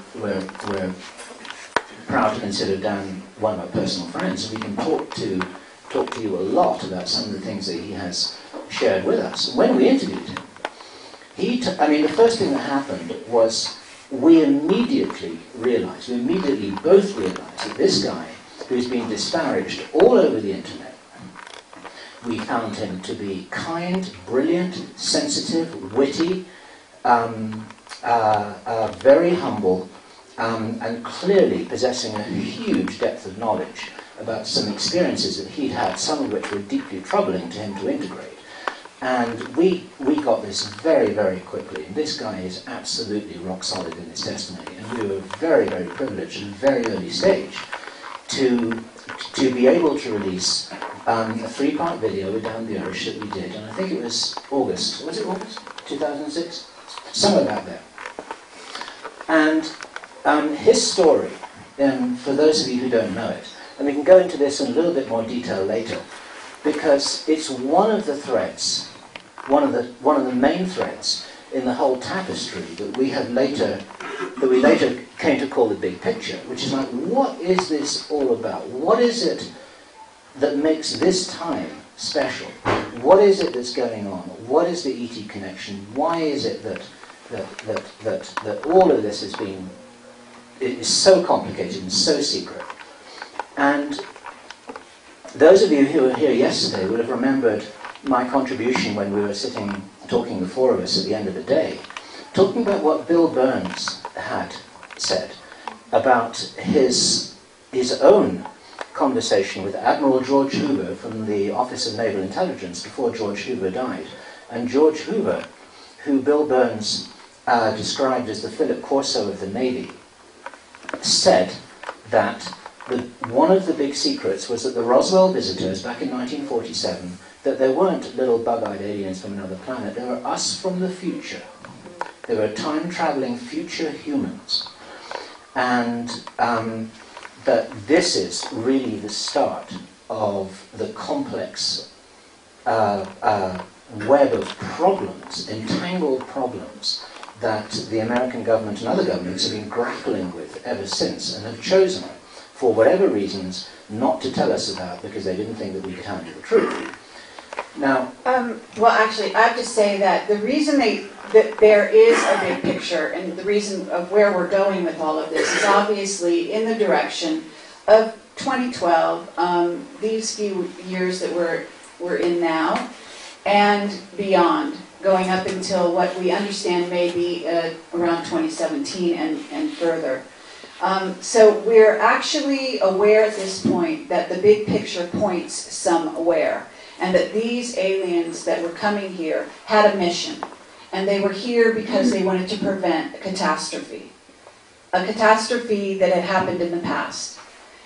proud to consider Dan one of our personal friends, and we can talk to you a lot about some of the things that he has shared with us. When we interviewed him, I mean, the first thing that happened was we immediately both realized that this guy, who's been disparaged all over the internet, we found him to be kind, brilliant, sensitive, witty, very humble, and clearly possessing a huge depth of knowledge about some experiences that he'd had, some of which were deeply troubling to him to integrate. And we got this very, very quickly. And this guy is absolutely rock solid in his testimony. And we were very, very privileged at a very early stage to be able to release a 3-part video with Dan Burisch that we did. And I think it was August. Was it August 2006? Somewhere back there. And his story, for those of you who don't know it, and we can go into this in a little bit more detail later, because it's one of the threads, one of the main threads in the whole tapestry that we later came to call the big picture, which is like, what is this all about? What is it that makes this time special? What is it that's going on? What is the ET connection? Why is it that all of this is so complicated and so secret? And those of you who were here yesterday would have remembered my contribution when we were sitting talking, the four of us, at the end of the day, talking about what Bill Burns had said about his own conversation with Admiral George Hoover from the Office of Naval Intelligence before George Hoover died. And George Hoover, who Bill Burns described as the Philip Corso of the Navy, said that one of the big secrets was that the Roswell visitors back in 1947, that there weren't little bug-eyed aliens from another planet, they were us from the future. They were time-traveling future humans. And that this is really the start of the complex web of problems, entangled problems, that the American government and other governments have been grappling with ever since, and have chosen, for whatever reasons, not to tell us about, because they didn't think that we could handle the truth. Now, well, actually, I have to say that the reason that there is a big picture, and the reason of where we're going with all of this, is obviously in the direction of 2012, these few years that we're in now, and beyond, going up until what we understand may be around 2017 and further. So we're actually aware at this point that the big picture points somewhere, and that these aliens that were coming here had a mission, and they were here because they wanted to prevent a catastrophe that had happened in the past,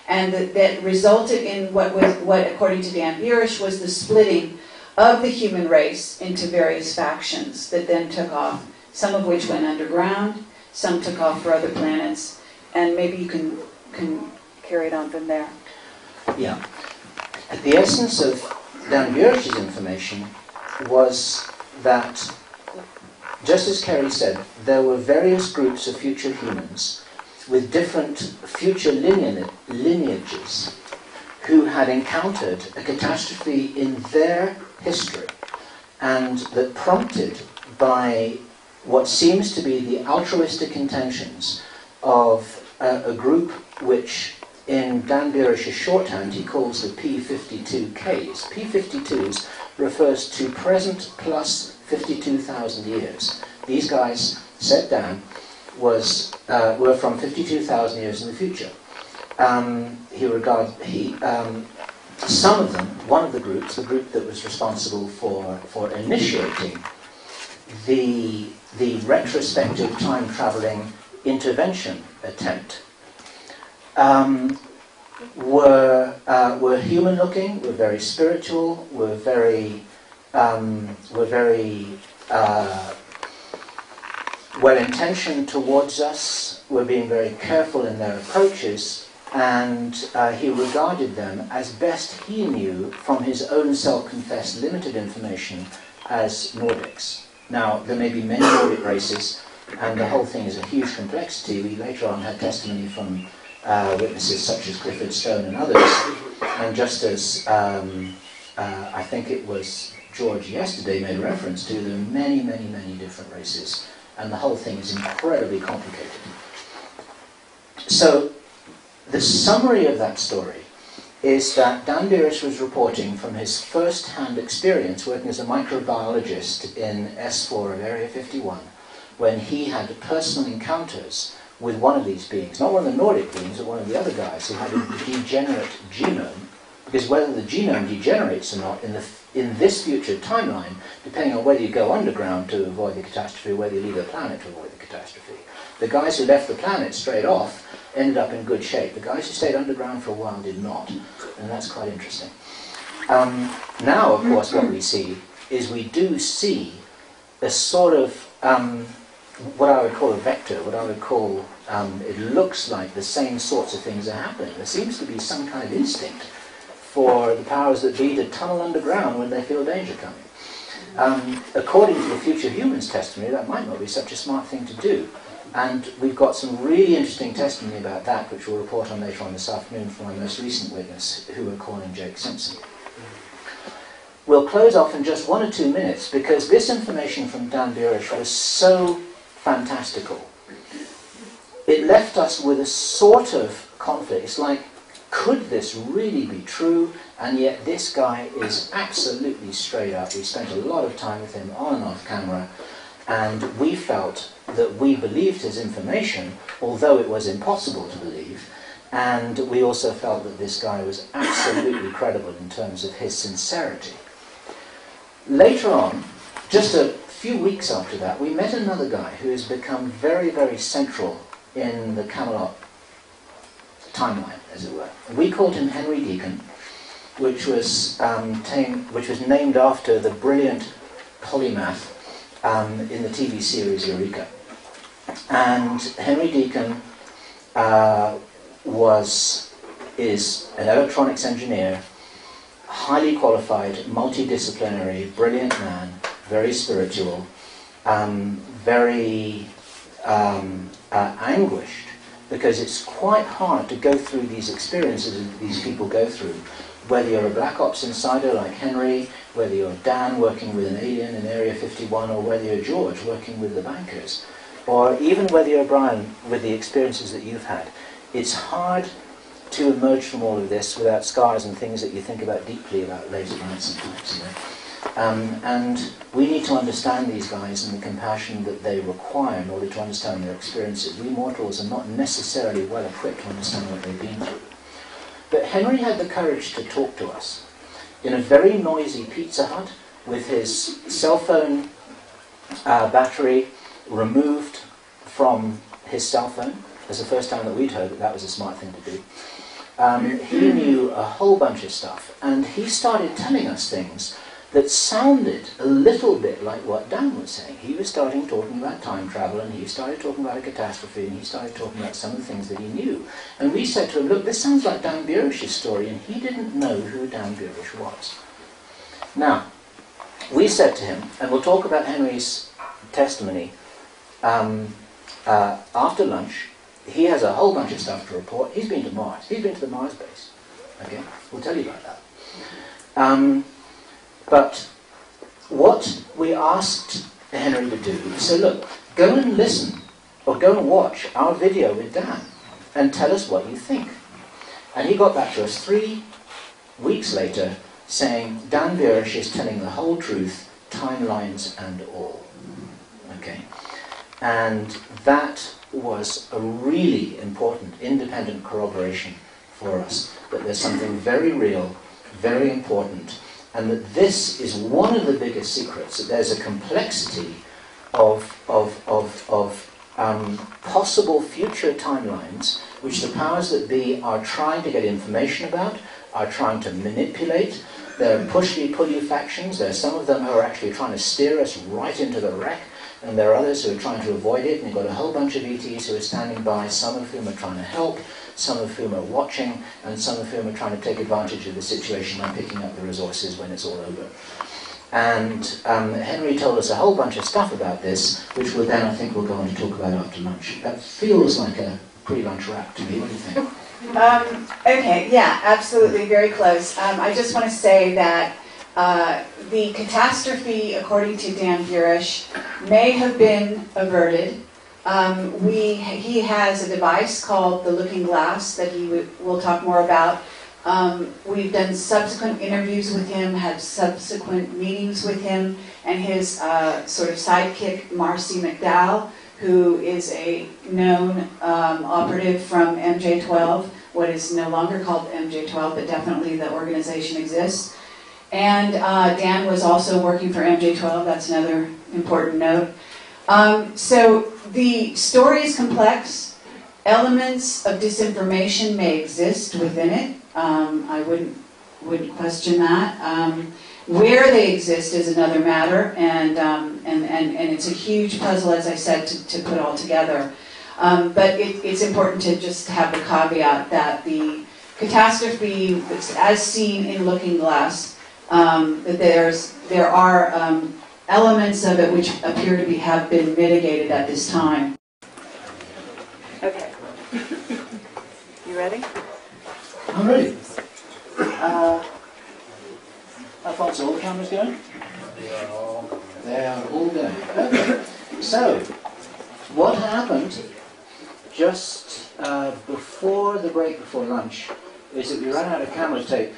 and that resulted in what according to Dan Burisch, was the splitting of the human race into various factions that then took off, some of which went underground, some took off for other planets, and maybe you can carry it on from there. Yeah. The essence of Dan Burish's information was that, just as Kerry said, there were various groups of future humans with different future lineages who had encountered a catastrophe in their history, and that prompted by what seems to be the altruistic intentions of a group which in Dan Burish's shorthand he calls the P52Ks. P52s refers to present plus 52,000 years. These guys, said Dan, were from 52,000 years in the future. Some of them, one of the groups, the group that was responsible for initiating the retrospective time-traveling intervention attempt, were human-looking, were very spiritual, were very well-intentioned towards us, were being very careful in their approaches, and he regarded them as best he knew from his own self-confessed limited information as Nordics. Now, there may be many Nordic races, and the whole thing is a huge complexity. We later on had testimony from witnesses such as Clifford Stone and others, and just as I think it was George yesterday made reference to, there are many, many, many different races, and the whole thing is incredibly complicated. So, the summary of that story is that Dan Burish was reporting from his first-hand experience working as a microbiologist in S4 of Area 51, when he had personal encounters with one of these beings, not one of the Nordic beings, but one of the other guys who had a degenerate genome, because whether the genome degenerates or not in this future timeline, depending on whether you go underground to avoid the catastrophe or whether you leave the planet to avoid the catastrophe. The guys who left the planet straight off ended up in good shape. The guys who stayed underground for a while did not, and that's quite interesting. Now, of course, what we see is we do see a sort of what I would call a vector, what I would call, it looks like the same sorts of things are happening. There seems to be some kind of instinct for the powers that be to tunnel underground when they feel danger coming. According to the future humans testimony, that might not be such a smart thing to do. And we've got some really interesting testimony about that, which we'll report on later on this afternoon from our most recent witness, who we're calling Jake Simpson. We'll close off in just 1 or 2 minutes, because this information from Dan Burish was so fantastical. It left us with a sort of conflict. It's like, could this really be true? And yet this guy is absolutely straight up. We spent a lot of time with him on and off camera, and we felt that we believed his information, although it was impossible to believe, and we also felt that this guy was absolutely credible in terms of his sincerity. Later on, just a few weeks after that, we met another guy who has become very, very central in the Camelot timeline, as it were. We called him Henry Deacon, which was named after the brilliant polymath in the TV series Eureka. And Henry Deacon is an electronics engineer, highly qualified, multidisciplinary, brilliant man, very spiritual, very anguished, because it's quite hard to go through these experiences that these people go through, whether you're a Black Ops insider like Henry, whether you're Dan working with an alien in Area 51, or whether you're George working with the bankers, or even whether you're Brian with the experiences that you've had. It's hard to emerge from all of this without scars and things that you think about deeply about later on sometimes, you know. And we need to understand these guys and the compassion that they require in order to understand their experiences. We mortals are not necessarily well equipped to understand what they've been through. But Henry had the courage to talk to us in a very noisy Pizza Hut with his cell phone battery removed from his cell phone. It's the first time that we'd heard that that was a smart thing to do. He knew a whole bunch of stuff, and he started telling us things that sounded a little bit like what Dan was saying. He was starting talking about time travel, and he started talking about a catastrophe, and he started talking about some of the things that he knew. And we said to him, look, this sounds like Dan Burish's story, and he didn't know who Dan Burish was. Now, we said to him, and we'll talk about Henry's testimony after lunch. He has a whole bunch of stuff to report. He's been to Mars. He's been to the Mars base. Okay, we'll tell you about that. But what we asked Henry to do, so look, go and listen, or go and watch our video with Dan, and tell us what you think. And he got back to us 3 weeks later, saying, Dan Burish is telling the whole truth, timelines and all. Okay? And that was a really important independent corroboration for us, that there's something very real, very important, and that this is one of the biggest secrets, that there's a complexity of possible future timelines which the powers that be are trying to get information about, are trying to manipulate. There are pushy-pulley factions. There are some of them who are actually trying to steer us right into the wreck, and there are others who are trying to avoid it, and you've got a whole bunch of ETs who are standing by, some of whom are trying to help, some of whom are watching, and some of whom are trying to take advantage of the situation by picking up the resources when it's all over. And Henry told us a whole bunch of stuff about this, which we'll then, I think, we'll go on to talk about after lunch. That feels like a pre-lunch wrap to me. What do you think? Okay, yeah, absolutely, very close. I just want to say that the catastrophe, according to Dan Burish, may have been averted. He has a device called the looking glass that we'll talk more about. We've done subsequent interviews with him, had subsequent meetings with him, and his sort of sidekick, Merci McDowell, who is a known operative from MJ-12, what is no longer called MJ-12, but definitely the organization exists. And Dan was also working for MJ-12, that's another important note. So the story is complex. Elements of disinformation may exist within it. I wouldn't question that. Where they exist is another matter, and it's a huge puzzle, as I said, to put all together. But it's important to just have the caveat that the catastrophe, as seen in Looking Glass, that there are elements of it which appear to have been mitigated at this time. Okay. You ready? I'm ready. Alfonso, all the cameras going? They are all going. Okay. So, what happened just before the break, before lunch, is that we ran out of camera tape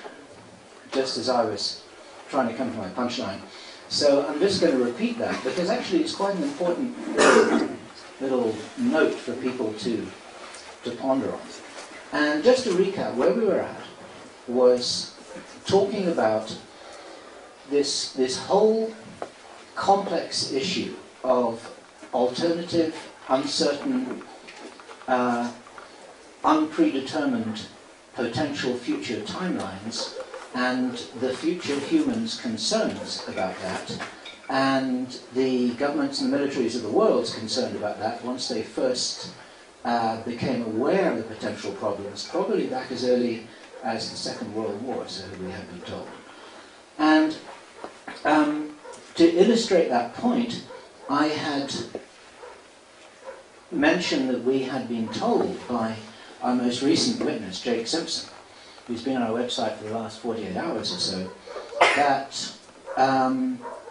just as I was trying to come to my punchline. So I'm just going to repeat that, because actually it's quite an important little note for people to ponder on. And just to recap, where we were at was talking about this whole complex issue of alternative, uncertain, unpredetermined potential future timelines, and the future humans' concerns about that, and the governments and the militaries of the world's concerned about that once they first became aware of the potential problems, probably back as early as the Second World War, so we have been told. And to illustrate that point, I had mentioned that we had been told by our most recent witness, Jake Simpson, who's been on our website for the last 48 hours or so, that,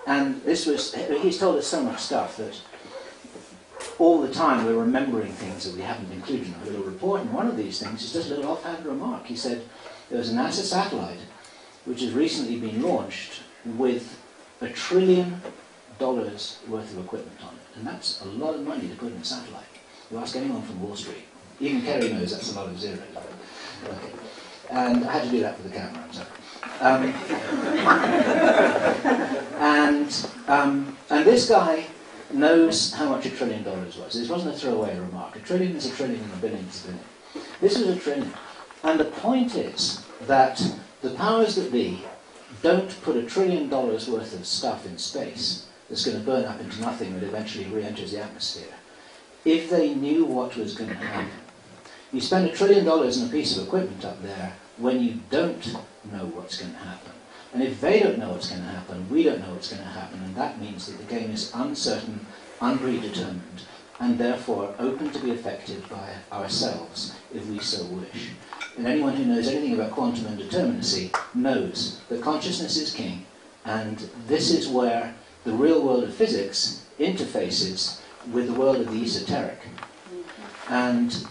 and this was, he's told us so much stuff that all the time we're remembering things that we haven't included in our little report, and one of these things is just a little offhand remark. He said there was a NASA satellite which has recently been launched with $1 trillion worth of equipment on it, and that's a lot of money to put in a satellite. You ask anyone from Wall Street, even Kerry knows that's a lot of zeros. Okay. And I had to do that for the camera, I'm sorry. And this guy knows how much $1 trillion was. This wasn't a throwaway remark. $1 trillion is $1 trillion and $1 billion is $1 billion. This was $1 trillion. And the point is that the powers that be don't put $1 trillion worth of stuff in space that's going to burn up into nothing that eventually re-enters the atmosphere, if they knew what was going to happen. You spend $1 trillion on a piece of equipment up there when you don't know what's going to happen. And if they don't know what's going to happen, we don't know what's going to happen, and that means that the game is uncertain, unpredetermined, and therefore open to be affected by ourselves, if we so wish. And anyone who knows anything about quantum indeterminacy knows that consciousness is king, and this is where the real world of physics interfaces with the world of the esoteric. And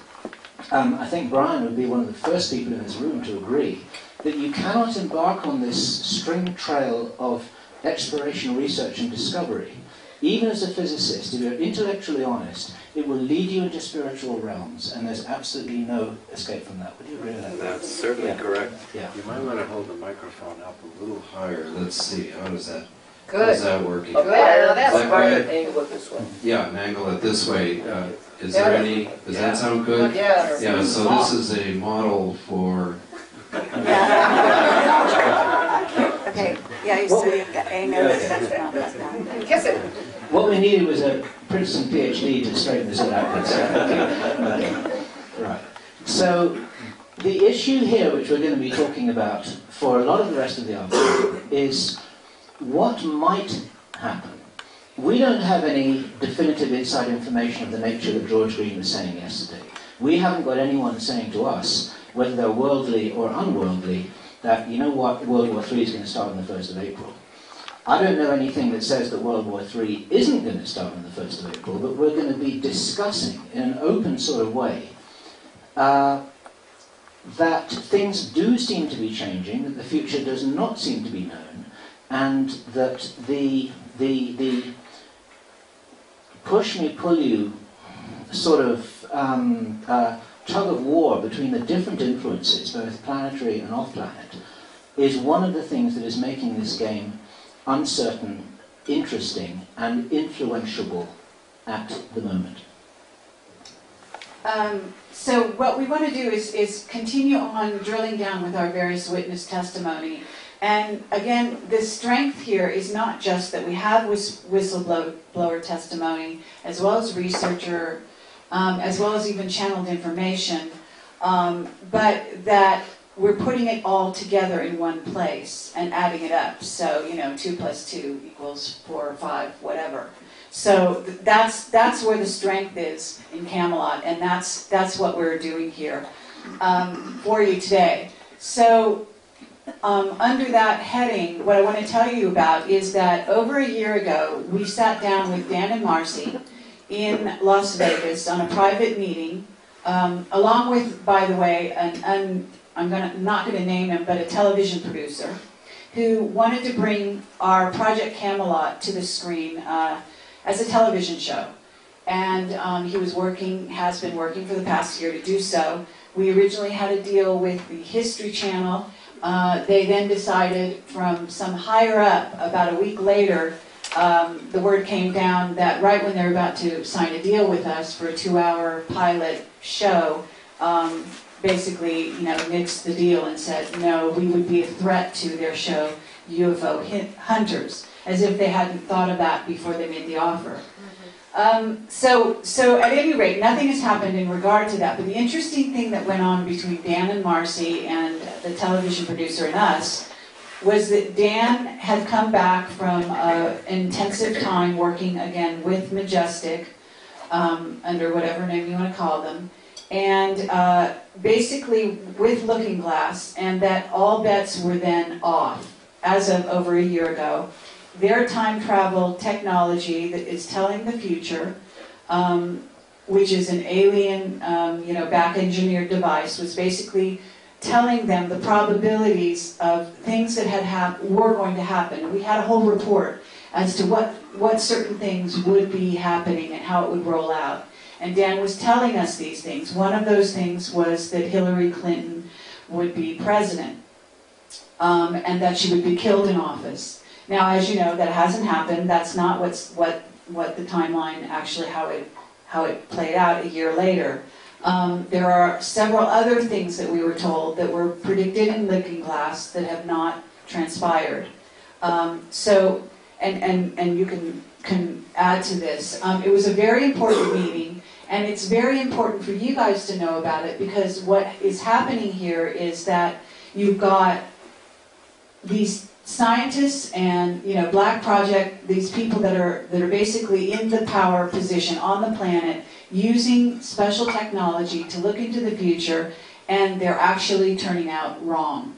I think Brian would be one of the first people in this room to agree that you cannot embark on this string trail of exploration, research and discovery. Even as a physicist, if you're intellectually honest, it will lead you into spiritual realms, and there's absolutely no escape from that. Would you agree with that? That's certainly correct. Yeah. You might want to hold the microphone up a little higher. Let's see, how's that Good. working? Good. That's Like right. that? Angle it this way. Yeah, and angle it this way. Is there any, does that sound good? Yeah. Yeah, so this is a model for... Okay, yeah, so you've got a notice, that's not that. Kiss it. What we needed was a Princeton PhD to straighten this out. Okay. Right. So the issue here, which we're going to be talking about for a lot of the rest of the argument, is what might happen. We don't have any definitive inside information of the nature that George Green was saying yesterday. We haven't got anyone saying to us, whether they're worldly or unworldly, that, you know what, World War III is going to start on the 1st of April. I don't know anything that says that World War III isn't going to start on the 1st of April, but we're going to be discussing in an open sort of way that things do seem to be changing, that the future does not seem to be known, and that the push me, pull you sort of tug of war between the different influences, both planetary and off-planet, is one of the things that is making this game uncertain, interesting, and influential at the moment. So what we want to do is continue on drilling down with our various witness testimony. And again, the strength here is not just that we have whistleblower testimony, as well as researcher, as well as even channeled information, but that we're putting it all together in one place and adding it up. So, 2 + 2 = 4 or 5, whatever. So that's where the strength is in Camelot, and that's what we're doing here for you today. So under that heading, what I want to tell you about is that over a year ago, we sat down with Dan and Merci in Las Vegas on a private meeting, along with, by the way, I'm not going to name him, but a television producer who wanted to bring our Project Camelot to the screen as a television show. And he has been working for the past year to do so. We originally had a deal with the History Channel. They then decided from some higher up, about a week later, the word came down that right when they were about to sign a deal with us for a 2-hour pilot show, basically, nixed the deal and said, no, we would be a threat to their show, UFO Hunters, as if they hadn't thought of that before they made the offer. So at any rate, nothing has happened in regard to that. But the interesting thing that went on between Dan and Merci and the television producer and us was that Dan had come back from an intensive time working again with Majestic, under whatever name you want to call them, and basically with Looking Glass, and that all bets were then off as of over a year ago. Their time travel technology that is telling the future, which is an alien, back-engineered device, was basically telling them the probabilities of things that were going to happen. We had a whole report as to what certain things would be happening and how it would roll out. And Dan was telling us these things. One of those things was that Hillary Clinton would be president, and that she would be killed in office. Now, as you know, that hasn't happened. That's not what the timeline actually how it played out a year later. There are several other things that we were told that were predicted in Looking Glass that have not transpired. So, and you can add to this. It was a very important meeting, and it's very important for you guys to know about it, because what is happening here is that you've got these scientists and, you know, Black Project, these people that are basically in the power position on the planet, using special technology to look into the future, and they're actually turning out wrong,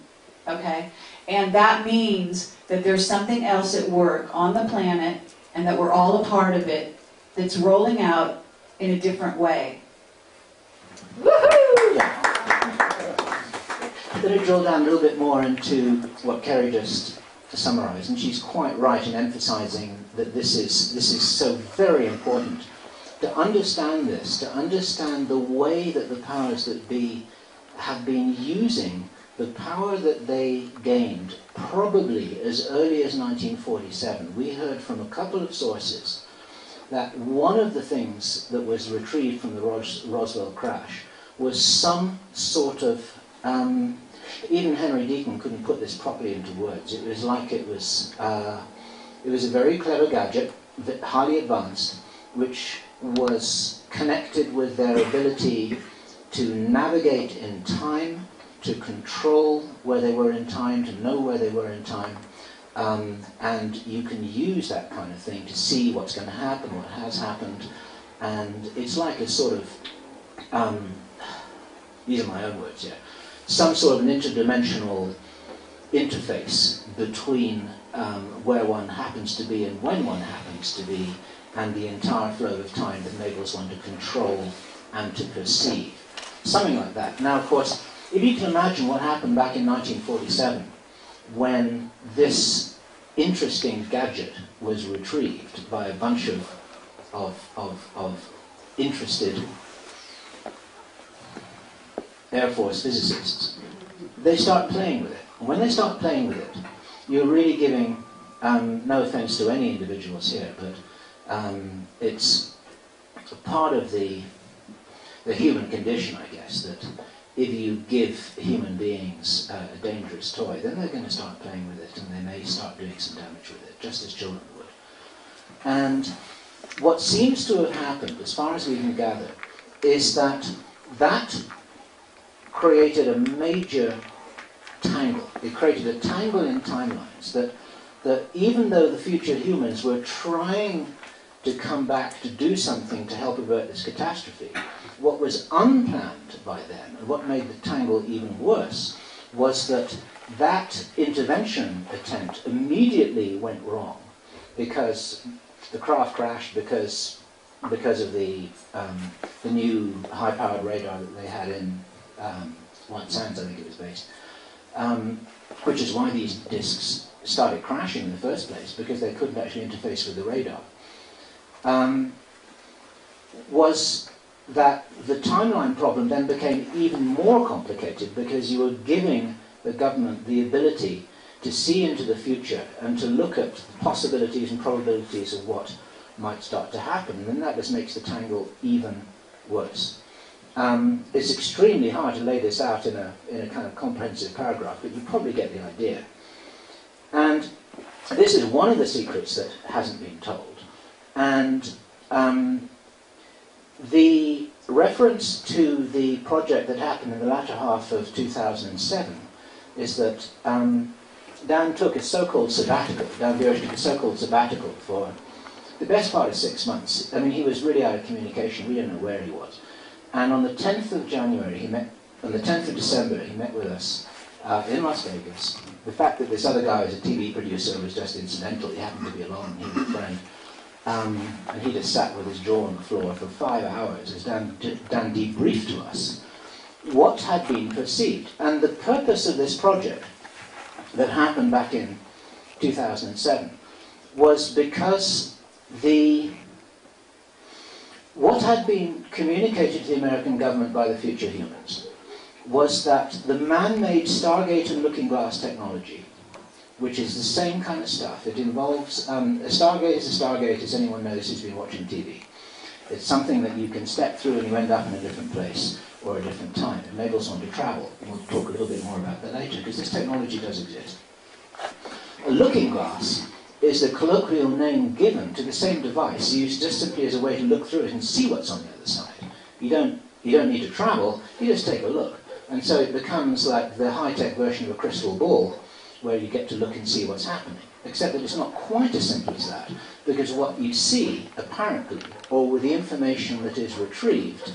okay? And that means that there's something else at work on the planet, and that we're all a part of it, that's rolling out in a different way. Woohoo! Yeah. I'm going to drill down a little bit more into what Kerry just summarised, and she's quite right in emphasising that this is so very important to understand this, to understand the way that the powers that be have been using the power that they gained probably as early as 1947. We heard from a couple of sources that one of the things that was retrieved from the Roswell crash was some sort of, even Henry Deacon couldn't put this properly into words. It was like it was a very clever gadget, highly advanced, which was connected with their ability to navigate in time, to control where they were in time, to know where they were in time, and you can use that kind of thing to see what's going to happen, what has happened, and it's like a sort of, these are my own words here, some sort of an interdimensional interface between where one happens to be and when one happens to be, and the entire flow of time that enables one to control and to perceive. Something like that. Now, of course, if you can imagine what happened back in 1947 when this interesting gadget was retrieved by a bunch of interested Air Force physicists, they start playing with it. And when they start playing with it, you're really giving, no offense to any individuals here, but it's a part of the human condition, I guess, that if you give human beings a dangerous toy, then they're going to start playing with it, and they may start doing some damage with it, just as children would. And what seems to have happened, as far as we can gather, is that created a major tangle. It created a tangle in timelines that even though the future humans were trying to come back to do something to help avert this catastrophe, what was unplanned by them, and what made the tangle even worse, was that intervention attempt immediately went wrong, because the craft crashed because of the new high-powered radar that they had in White Sands, I think it was based, which is why these disks started crashing in the first place, because they couldn't actually interface with the radar. Was that the timeline problem then became even more complicated, because you were giving the government the ability to see into the future and to look at possibilities and probabilities of what might start to happen, and then that just makes the tangle even worse. It's extremely hard to lay this out in a kind of comprehensive paragraph, but you probably get the idea. And this is one of the secrets that hasn't been told. And the reference to the project that happened in the latter half of 2007 is that Dan took a so-called sabbatical, Dan Biersch took a so-called sabbatical for the best part of 6 months. I mean, he was really out of communication. We didn't know where he was. And on the 10th of January, on the 10th of December, he met with us in Las Vegas. The fact that this other guy was a TV producer was just incidental. He happened to be along, he was a friend. And he just sat with his jaw on the floor for 5 hours as Dan debriefed to us what had been perceived. And the purpose of this project that happened back in 2007 was because what had been communicated to the American government by the future humans was that the man-made Stargate and Looking Glass technology, which is the same kind of stuff, it involves, a Stargate is a Stargate, as anyone knows who's been watching TV. It's something that you can step through and you end up in a different place or a different time. It enables one to travel. And we'll talk a little bit more about that later, because this technology does exist. A looking glass is the colloquial name given to the same device used just simply as a way to look through it and see what's on the other side. You don't need to travel, you just take a look. And so it becomes like the high-tech version of a crystal ball where you get to look and see what's happening. Except that it's not quite as simple as that, because what you see, apparently, or with the information that is retrieved,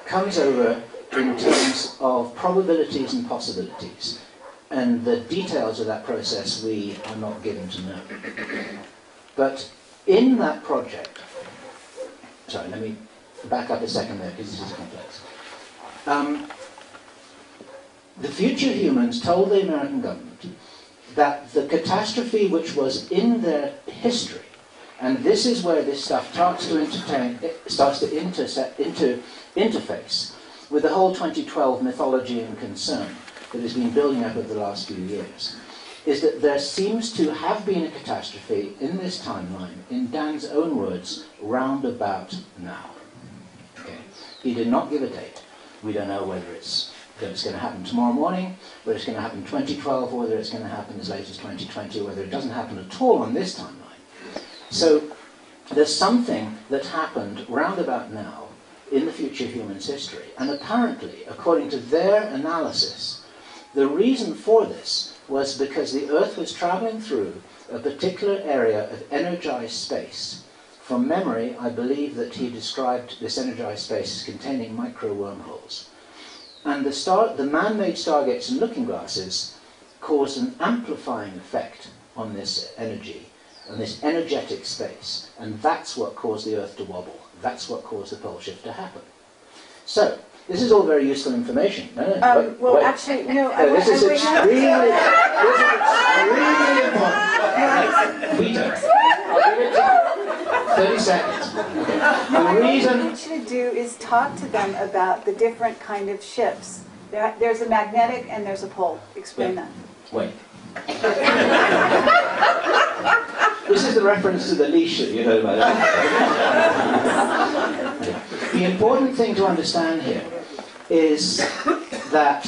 comes over in terms of probabilities and possibilities. And the details of that process we are not given to know. But in that project, sorry, let me back up a second there because this is complex. The future humans told the American government that the catastrophe which was in their history, and this is where this stuff starts to interface with the whole 2012 mythology and concern that has been building up over the last few years, is that there seems to have been a catastrophe in this timeline, in Dan's own words, round about now. Okay. He did not give a date. We don't know whether it's going to happen tomorrow morning, whether it's going to happen in 2012, or whether it's going to happen as late as 2020, or whether it doesn't happen at all on this timeline. So there's something that happened round about now in the future human's history. And apparently, according to their analysis, the reason for this was because the Earth was traveling through a particular area of energized space. From memory, I believe that he described this energized space as containing micro wormholes. And the man-made stargates and looking glasses caused an amplifying effect on this energy, on this energetic space. And that's what caused the Earth to wobble. That's what caused the pole shift to happen. So, this is all very useful information. Well, actually, no. This is extremely important. We don't. I'll give it 30 seconds. No, The reason... what I want you to do is talk to them about the different kind of shifts. There's a magnetic and there's a pole. Explain that. Wait. This is the reference to the leash that you heard about. The important thing to understand here is that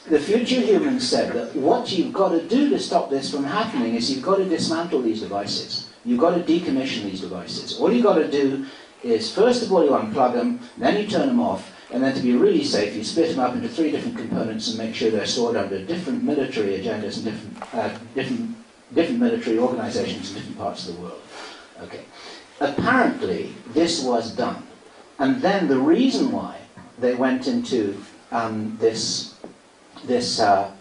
the future humans said that what you've got to do to stop this from happening is you've got to dismantle these devices. You've got to decommission these devices. All you've got to do is, first of all, you unplug them, then you turn them off, and then to be really safe, you split them up into 3 different components and make sure they're stored under different military agendas and different military organizations in different parts of the world. Okay. Apparently, this was done. And then the reason why they went into this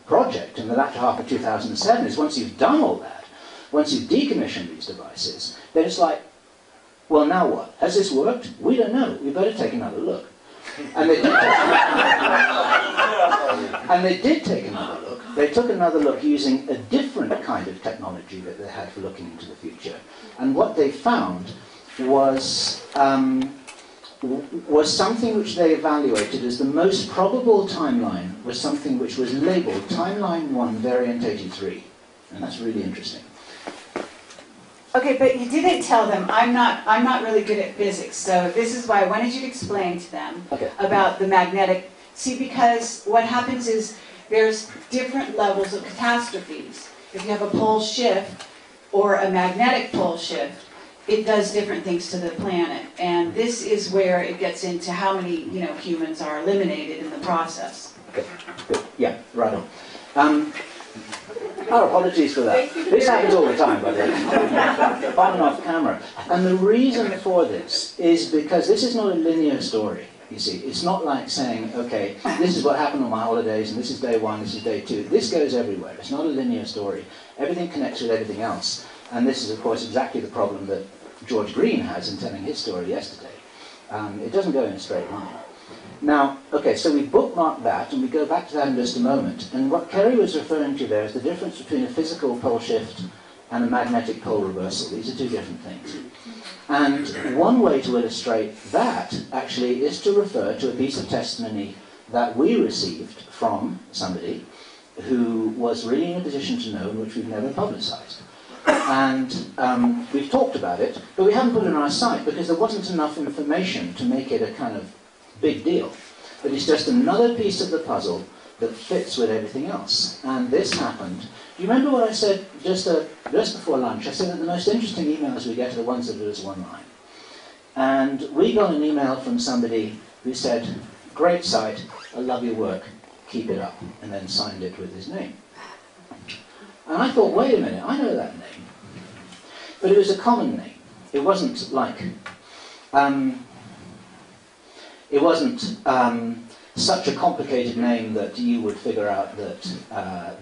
project in the latter half of 2007 is once you've done all that, once you've decommissioned these devices, then it's like, well, now what? Has this worked? We don't know. We better take another look. And they did take another look. They took another look using a different kind of technology that they had for looking into the future. And what they found was something which they evaluated as the most probable timeline was something which was labeled Timeline 1, Variant 83. And that's really interesting. Okay, but you didn't tell them, I'm not really good at physics, so this is why I wanted you to explain to them about the magnetic. See, because what happens is there's different levels of catastrophes. If you have a pole shift or a magnetic pole shift, it does different things to the planet. And this is where it gets into how many humans are eliminated in the process. Okay, good. Yeah, right on. Our apologies for that. This happens all the time, by the way. On and off camera. And the reason for this is because this is not a linear story, you see. It's not like saying, okay, this is what happened on my holidays, and this is day 1, this is day 2. This goes everywhere. It's not a linear story. Everything connects with everything else. And this is, of course, exactly the problem that George Green has in telling his story yesterday. It doesn't go in a straight line. Now, okay, so we bookmarked that, and we go back to that in just a moment. And what Kerry was referring to there is the difference between a physical pole shift and a magnetic pole reversal. These are 2 different things. And one way to illustrate that, actually, is to refer to a piece of testimony that we received from somebody who was really in a position to know, and which we've never publicized. And we've talked about it, but we haven't put it on our site because there wasn't enough information to make it a kind of big deal. But it's just another piece of the puzzle that fits with everything else. And this happened. Do you remember what I said just before lunch? I said that the most interesting emails we get are the ones that are just one line. And we got an email from somebody who said, "Great site, I love your work, keep it up," and then signed it with his name. And I thought, wait a minute, I know that name. But it was a common name. It wasn't like, such a complicated name that you would figure out that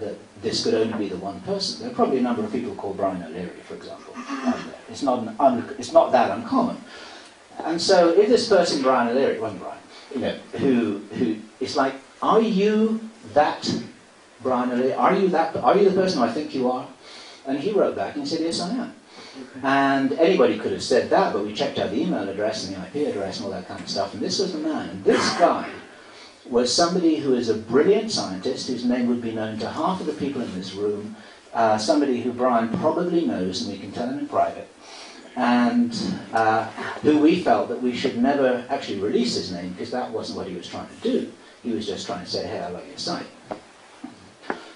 that this could only be the one person. There are probably a number of people called Brian O'Leary, for example, out there. It's not that uncommon. And so if this person, Brian O'Leary, wasn't Brian, you know, who it's like, are you that Brian O'Leary? Are you the person I think you are? And he wrote back and he said, yes, I am. And anybody could have said that, but we checked out the email address and the IP address and all that kind of stuff, and this was the man. And this guy was somebody who is a brilliant scientist, whose name would be known to half of the people in this room, somebody who Brian probably knows, and we can tell him in private, and who we felt that we should never actually release his name, because that wasn't what he was trying to do. He was just trying to say, hey, I love your site.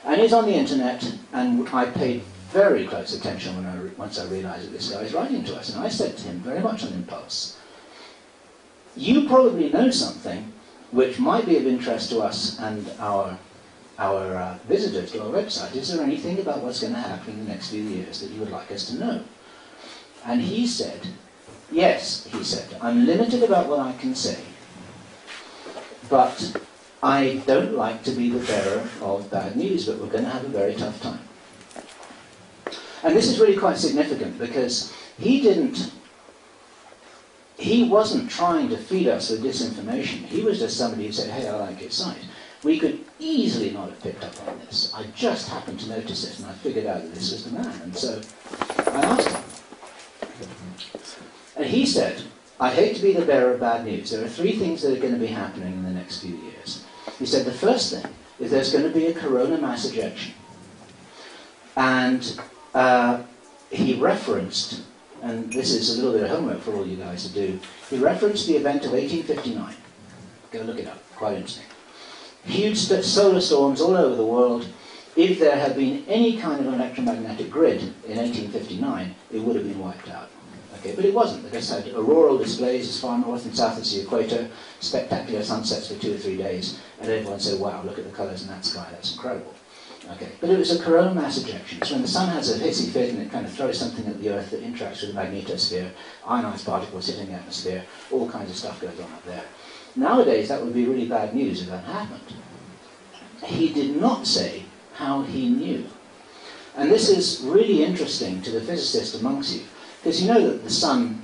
And he's on the internet, and I paid very close attention once I realized that this guy was writing to us, and I said to him, very much on impulse, you probably know something which might be of interest to us and our visitors to our website. Is there anything about what's going to happen in the next few years that you would like us to know? And he said, yes, he said, I'm limited about what I can say, but I don't like to be the bearer of bad news, but we're going to have a very tough time. And this is really quite significant, because he wasn't trying to feed us with disinformation. He was just somebody who said, hey, I like your site. We could easily not have picked up on this. I just happened to notice it, and I figured out that this was the man. And so I asked him. And he said, I hate to be the bearer of bad news. There are three things that are going to be happening in the next few years. He said, the first thing is there's going to be a corona mass ejection. And he referenced, and this is a little bit of homework for all you guys to do, he referenced the event of 1859. Go look it up, quite interesting. Huge solar storms all over the world. If there had been any kind of electromagnetic grid in 1859, it would have been wiped out. Okay, but it wasn't. They just had auroral displays as far north and south as the equator, spectacular sunsets for 2 or 3 days, and everyone said, wow, look at the colours in that sky, that's incredible. Okay, but it was a coronal mass ejection. So when the sun has a hissy fit and it kind of throws something at the Earth that interacts with the magnetosphere, ionized particles hitting the atmosphere, all kinds of stuff goes on up there. Nowadays, that would be really bad news if that happened. He did not say how he knew. And this is really interesting to the physicist amongst you, because you know that the sun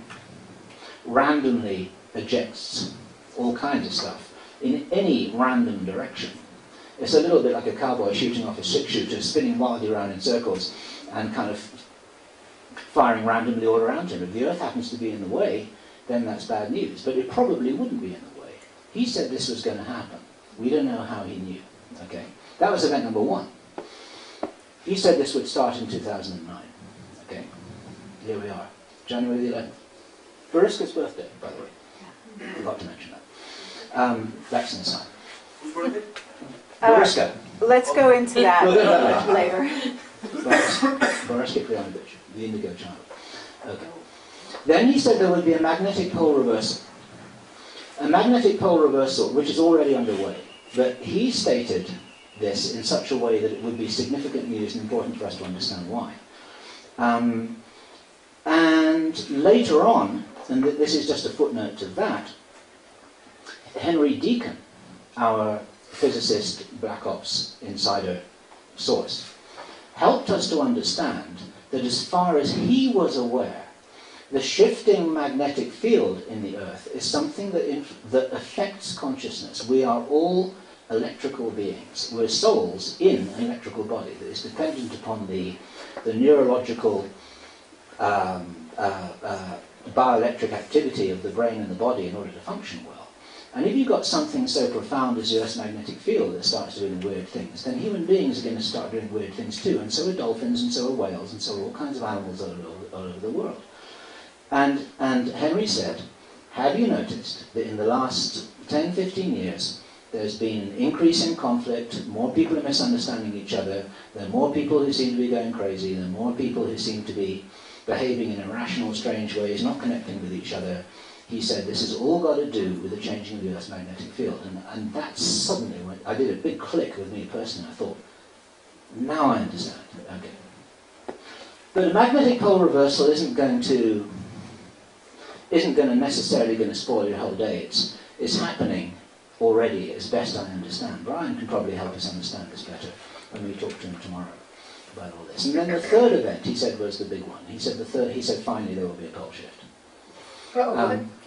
randomly ejects all kinds of stuff in any random direction. It's a little bit like a cowboy shooting off a six-shooter, spinning wildly around in circles and kind of firing randomly all around him. If the Earth happens to be in the way, then that's bad news. But it probably wouldn't be in the way. He said this was going to happen. We don't know how he knew. Okay, that was event number one. He said this would start in 2009. Okay, here we are, January the 11th. Bariska's birthday, by the way. Forgot to mention that. That's an aside. Bariska. Let's go into that We'll do that later. Bariska Priyanovich, the indigo child. Okay. Then he said there would be a magnetic pole reversal. A magnetic pole reversal, which is already underway. But he stated this in such a way that it would be significant news and important for us to understand why. And later on, and this is just a footnote to that, Henry Deacon, our physicist, Black Ops insider source, helped us to understand that as far as he was aware, the shifting magnetic field in the Earth is something that affects consciousness. We are all electrical beings. We're souls in an electrical body that is dependent upon the neurological bioelectric activity of the brain and the body in order to function well. And if you've got something so profound as the Earth's magnetic field that starts doing weird things, then human beings are going to start doing weird things too, and so are dolphins, and so are whales, and so are all kinds of animals all over the world. And Henry said, have you noticed that in the last 10, 15 years, there's been an increase in conflict, more people are misunderstanding each other, there are more people who seem to be going crazy, there are more people who seem to be behaving in irrational, strange ways, not connecting with each other. He said this has all got to do with the changing of the Earth's magnetic field. And that suddenly, I did a big click with me personally. I thought, now I understand. Okay. But a magnetic pole reversal isn't going to necessarily going to spoil your whole day. It's happening already, as best I understand. Brian can probably help us understand this better when we talk to him tomorrow about all this. And then the third event, he said, was the big one. He said finally there will be a pole shift.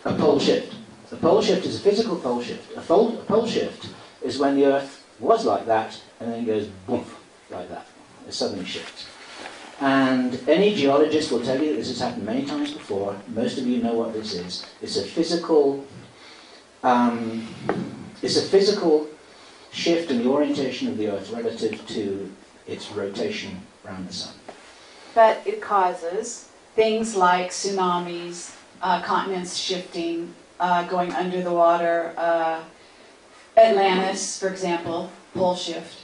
A pole shift. A pole shift is a physical pole shift. A pole shift is when the Earth was like that, and then it goes boom, like that. It suddenly shifts. And any geologist will tell you that this has happened many times before. Most of you know what this is. It's a physical shift in the orientation of the Earth relative to its rotation around the Sun. But it causes things like tsunamis, continents shifting, going under the water, Atlantis, for example, pole shift.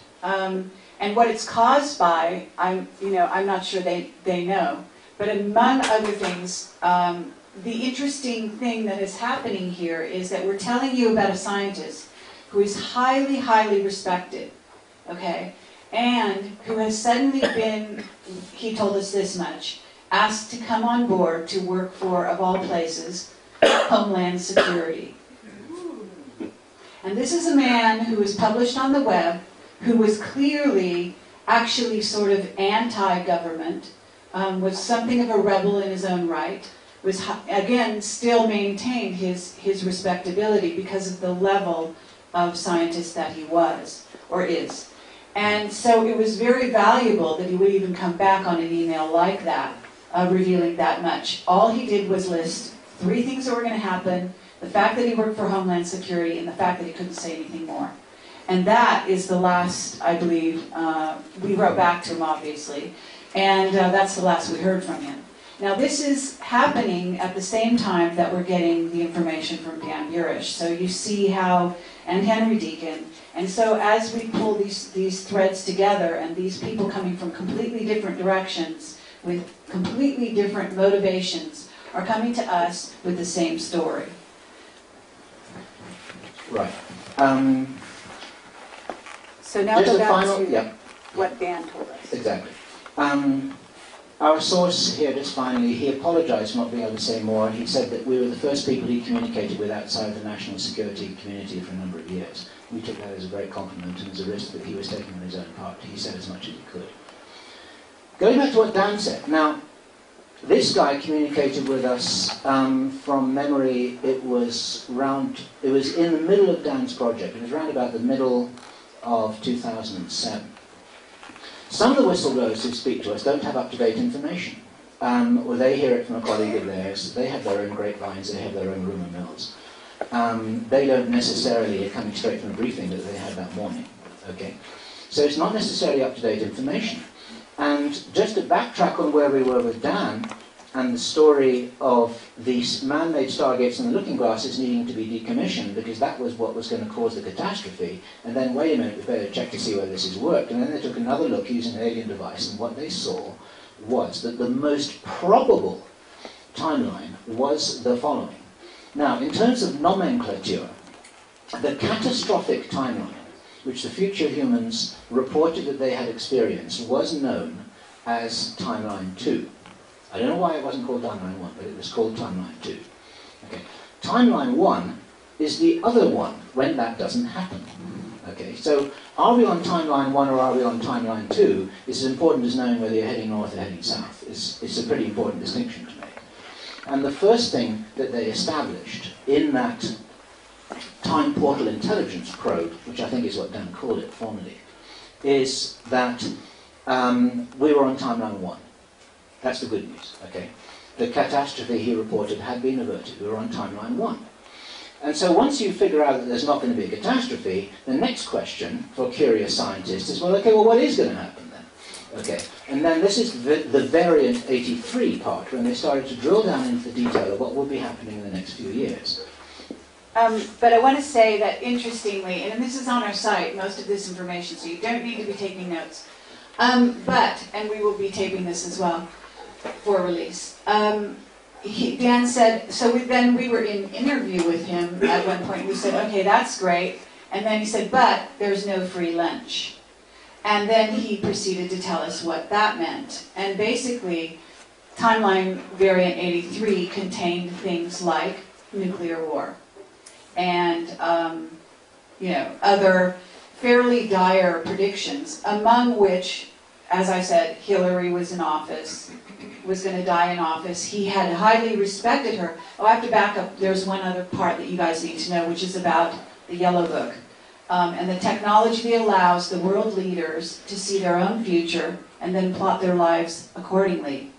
And what it's caused by, I'm not sure they know. But among other things, the interesting thing that is happening here is that we're telling you about a scientist who is highly, highly respected, okay, and who has suddenly been, he told us this much, asked to come on board to work for, of all places, Homeland Security. And this is a man who was published on the web, who was clearly actually sort of anti-government, was something of a rebel in his own right, was, again, still maintained his respectability because of the level of scientist that he was, or is. And so it was very valuable that he would even come back on an email like that, revealing that much. All he did was list 3 things that were going to happen, the fact that he worked for Homeland Security, and the fact that he couldn't say anything more. And that is the last, I believe, we wrote back to him, obviously, and that's the last we heard from him. Now, this is happening at the same time that we're getting the information from Dan Burish. So you see how, and Henry Deacon, and so as we pull these threads together, and these people coming from completely different directions, with completely different motivations, are coming to us with the same story. Right. So now go back to yeah. what Dan told us. Exactly. Our source here, just finally, he apologized for not being able to say more. He said that we were the first people he communicated with outside the national security community for a number of years. We took that as a great compliment and as a risk that he was taking on his own part. He said as much as he could. Going back to what Dan said, now, this guy communicated with us from memory. It was in the middle of Dan's project. It was around about the middle of 2007. Some of the whistleblowers who speak to us don't have up-to-date information. Or they hear it from a colleague of theirs. They have their own grapevines. They have their own rumour mills. They don't necessarily are coming straight from a briefing that they had that morning. Okay, so it's not necessarily up-to-date information. And just to backtrack on where we were with Dan and the story of these man-made stargates and the looking glasses needing to be decommissioned because that was what was going to cause the catastrophe, and then, wait a minute, we better check to see whether this has worked. And then they took another look using an alien device, and what they saw was that the most probable timeline was the following. Now, in terms of nomenclature, the catastrophic timeline, which the future humans reported that they had experienced, was known as Timeline 2. I don't know why it wasn't called Timeline 1, but it was called Timeline 2. Okay. Timeline 1 is the other one when that doesn't happen. Okay, so are we on Timeline 1 or are we on Timeline 2 is as important as knowing whether you're heading north or heading south. It's a pretty important distinction to make. And the first thing that they established in that time portal intelligence probe, which I think is what Dan called it formally, is that we were on Timeline 1. That's the good news, okay? The catastrophe he reported had been averted. We were on Timeline 1. And so once you figure out that there's not going to be a catastrophe, the next question for curious scientists is, well, okay, well, what is going to happen then? Okay, and then this is the variant 83 part, when they started to drill down into the detail of what will be happening in the next few years. But I want to say that interestingly, and this is on our site, most of this information, so you don't need to be taking notes. And we will be taping this as well for release. Dan said, so we were in interview with him at one point. We said, okay, that's great. And then he said, but there's no free lunch. And then he proceeded to tell us what that meant. And basically, timeline variant 83 contained things like nuclear war and other fairly dire predictions, among which, as I said, Hillary was in office, was going to die in office. He had highly respected her. Oh, I have to back up. There's one other part that you guys need to know, which is about the Yellow Book. And the technology that allows the world leaders to see their own future and then plot their lives accordingly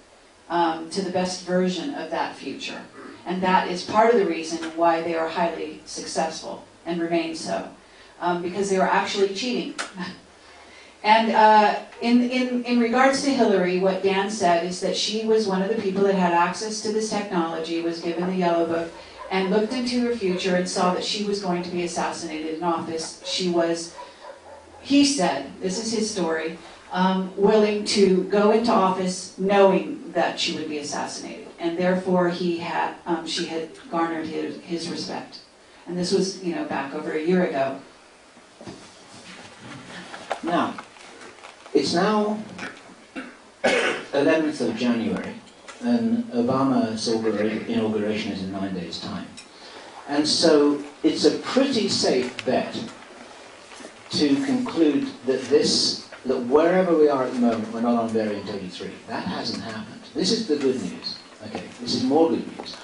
to the best version of that future. And that is part of the reason why they are highly successful and remain so, because they were actually cheating. And in regards to Hillary, what Dan said is that she was one of the people that had access to this technology, was given the Yellow Book, and looked into her future and saw that she was going to be assassinated in office. She was, he said, this is his story, willing to go into office knowing that she would be assassinated. And therefore she had garnered his respect. And this was, back over a year ago. Now, it's now 11th of January, and Obama's inauguration is in 9 days' time. And so it's a pretty safe bet to conclude that wherever we are at the moment, we're not on variant 83. That hasn't happened. This is the good news. Okay, this is more good news.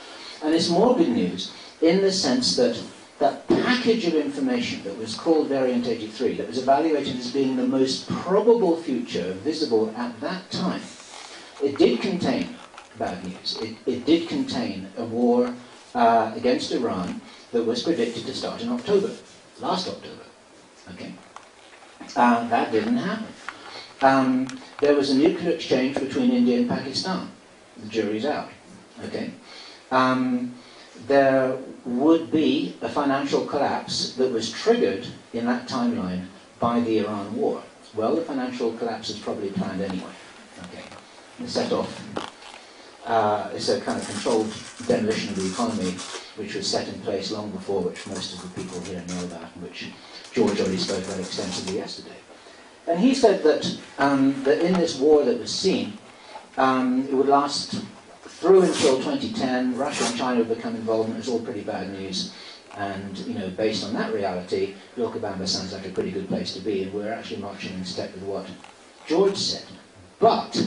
And it's more good news in the sense that that package of information that was called variant 83, that was evaluated as being the most probable future visible at that time, it did contain bad news. It did contain a war against Iran that was predicted to start in October, last October. Okay, that didn't happen. There was a nuclear exchange between India and Pakistan. The jury's out. Okay, there would be a financial collapse that was triggered in that timeline by the Iran war. Well, the financial collapse is probably planned anyway. Okay, it's set off. It's a kind of controlled demolition of the economy, which was set in place long before, which most of the people here know about, and which George already spoke about extensively yesterday. And he said that that in this war that was seen, it would last through until 2010. Russia and China would become involved, and it was all pretty bad news. And based on that reality, Vilcabamba sounds like a pretty good place to be, and we're actually marching in step with what George said. But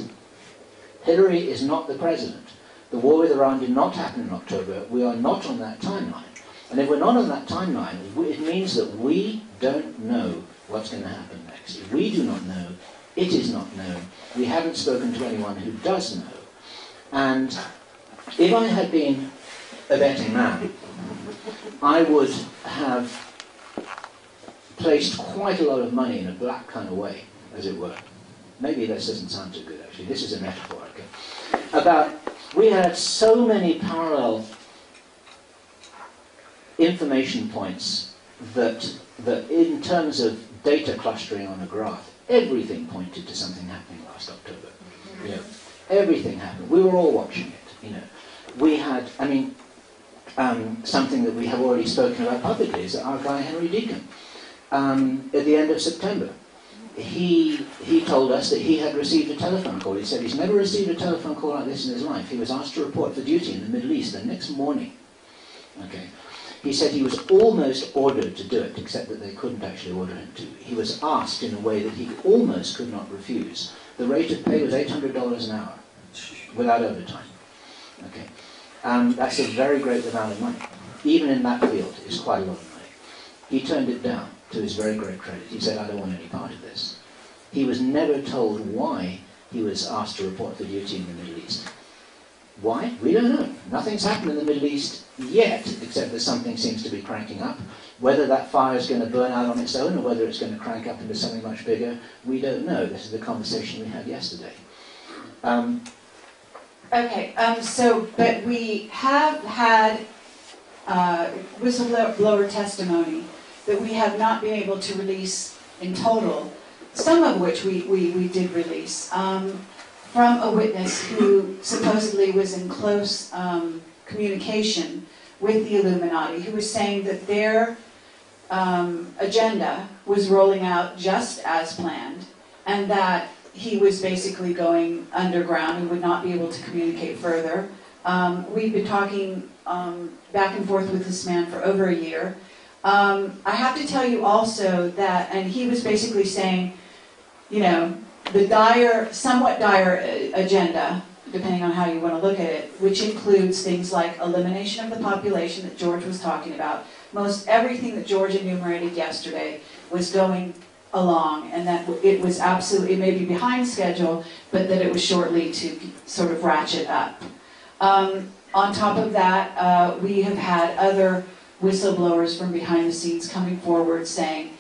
Hillary is not the president. The war with Iran did not happen in October. We are not on that timeline. And if we're not on that timeline, it means that we don't know what's going to happen next. If we do not know, it is not known. We haven't spoken to anyone who does know. And if I had been a betting man, I would have placed quite a lot of money in a black kind of way, as it were. Maybe this doesn't sound too good, actually. This is a metaphor, okay? We had so many parallel information points that in terms of data clustering on a graph, everything pointed to something happening last October. Everything happened. We were all watching it. We had, something that we have already spoken about publicly is that our guy Henry Deacon, at the end of September, he told us that he had received a telephone call. He said he's never received a telephone call like this in his life. He was asked to report for duty in the Middle East the next morning. Okay. He said he was almost ordered to do it, except that they couldn't actually order him to. He was asked in a way that he almost could not refuse. The rate of pay was $800 an hour, without overtime. Okay. That's a very great amount of money. Even in that field, it's quite a lot of money. He turned it down, to his very great credit. He said, I don't want any part of this. He was never told why he was asked to report for duty in the Middle East. Why? We don't know. Nothing's happened in the Middle East yet, except that something seems to be cranking up. Whether that fire is going to burn out on its own or whether it's going to crank up into something much bigger, we don't know. This is the conversation we had yesterday. But we have had whistleblower testimony that we have not been able to release in total, some of which we did release, from a witness who supposedly was in close communication with the Illuminati, who was saying that their agenda was rolling out just as planned, and that he was basically going underground and would not be able to communicate further. We've been talking back and forth with this man for over a year. I have to tell you also that, and he was basically saying, you know, the somewhat dire agenda, depending on how you want to look at it, which includes things like elimination of the population that George was talking about. Most everything that George enumerated yesterday was going along, and that it was absolutely, it may be behind schedule, but that it was shortly to sort of ratchet up. On top of that, we have had other whistleblowers from behind the scenes coming forward saying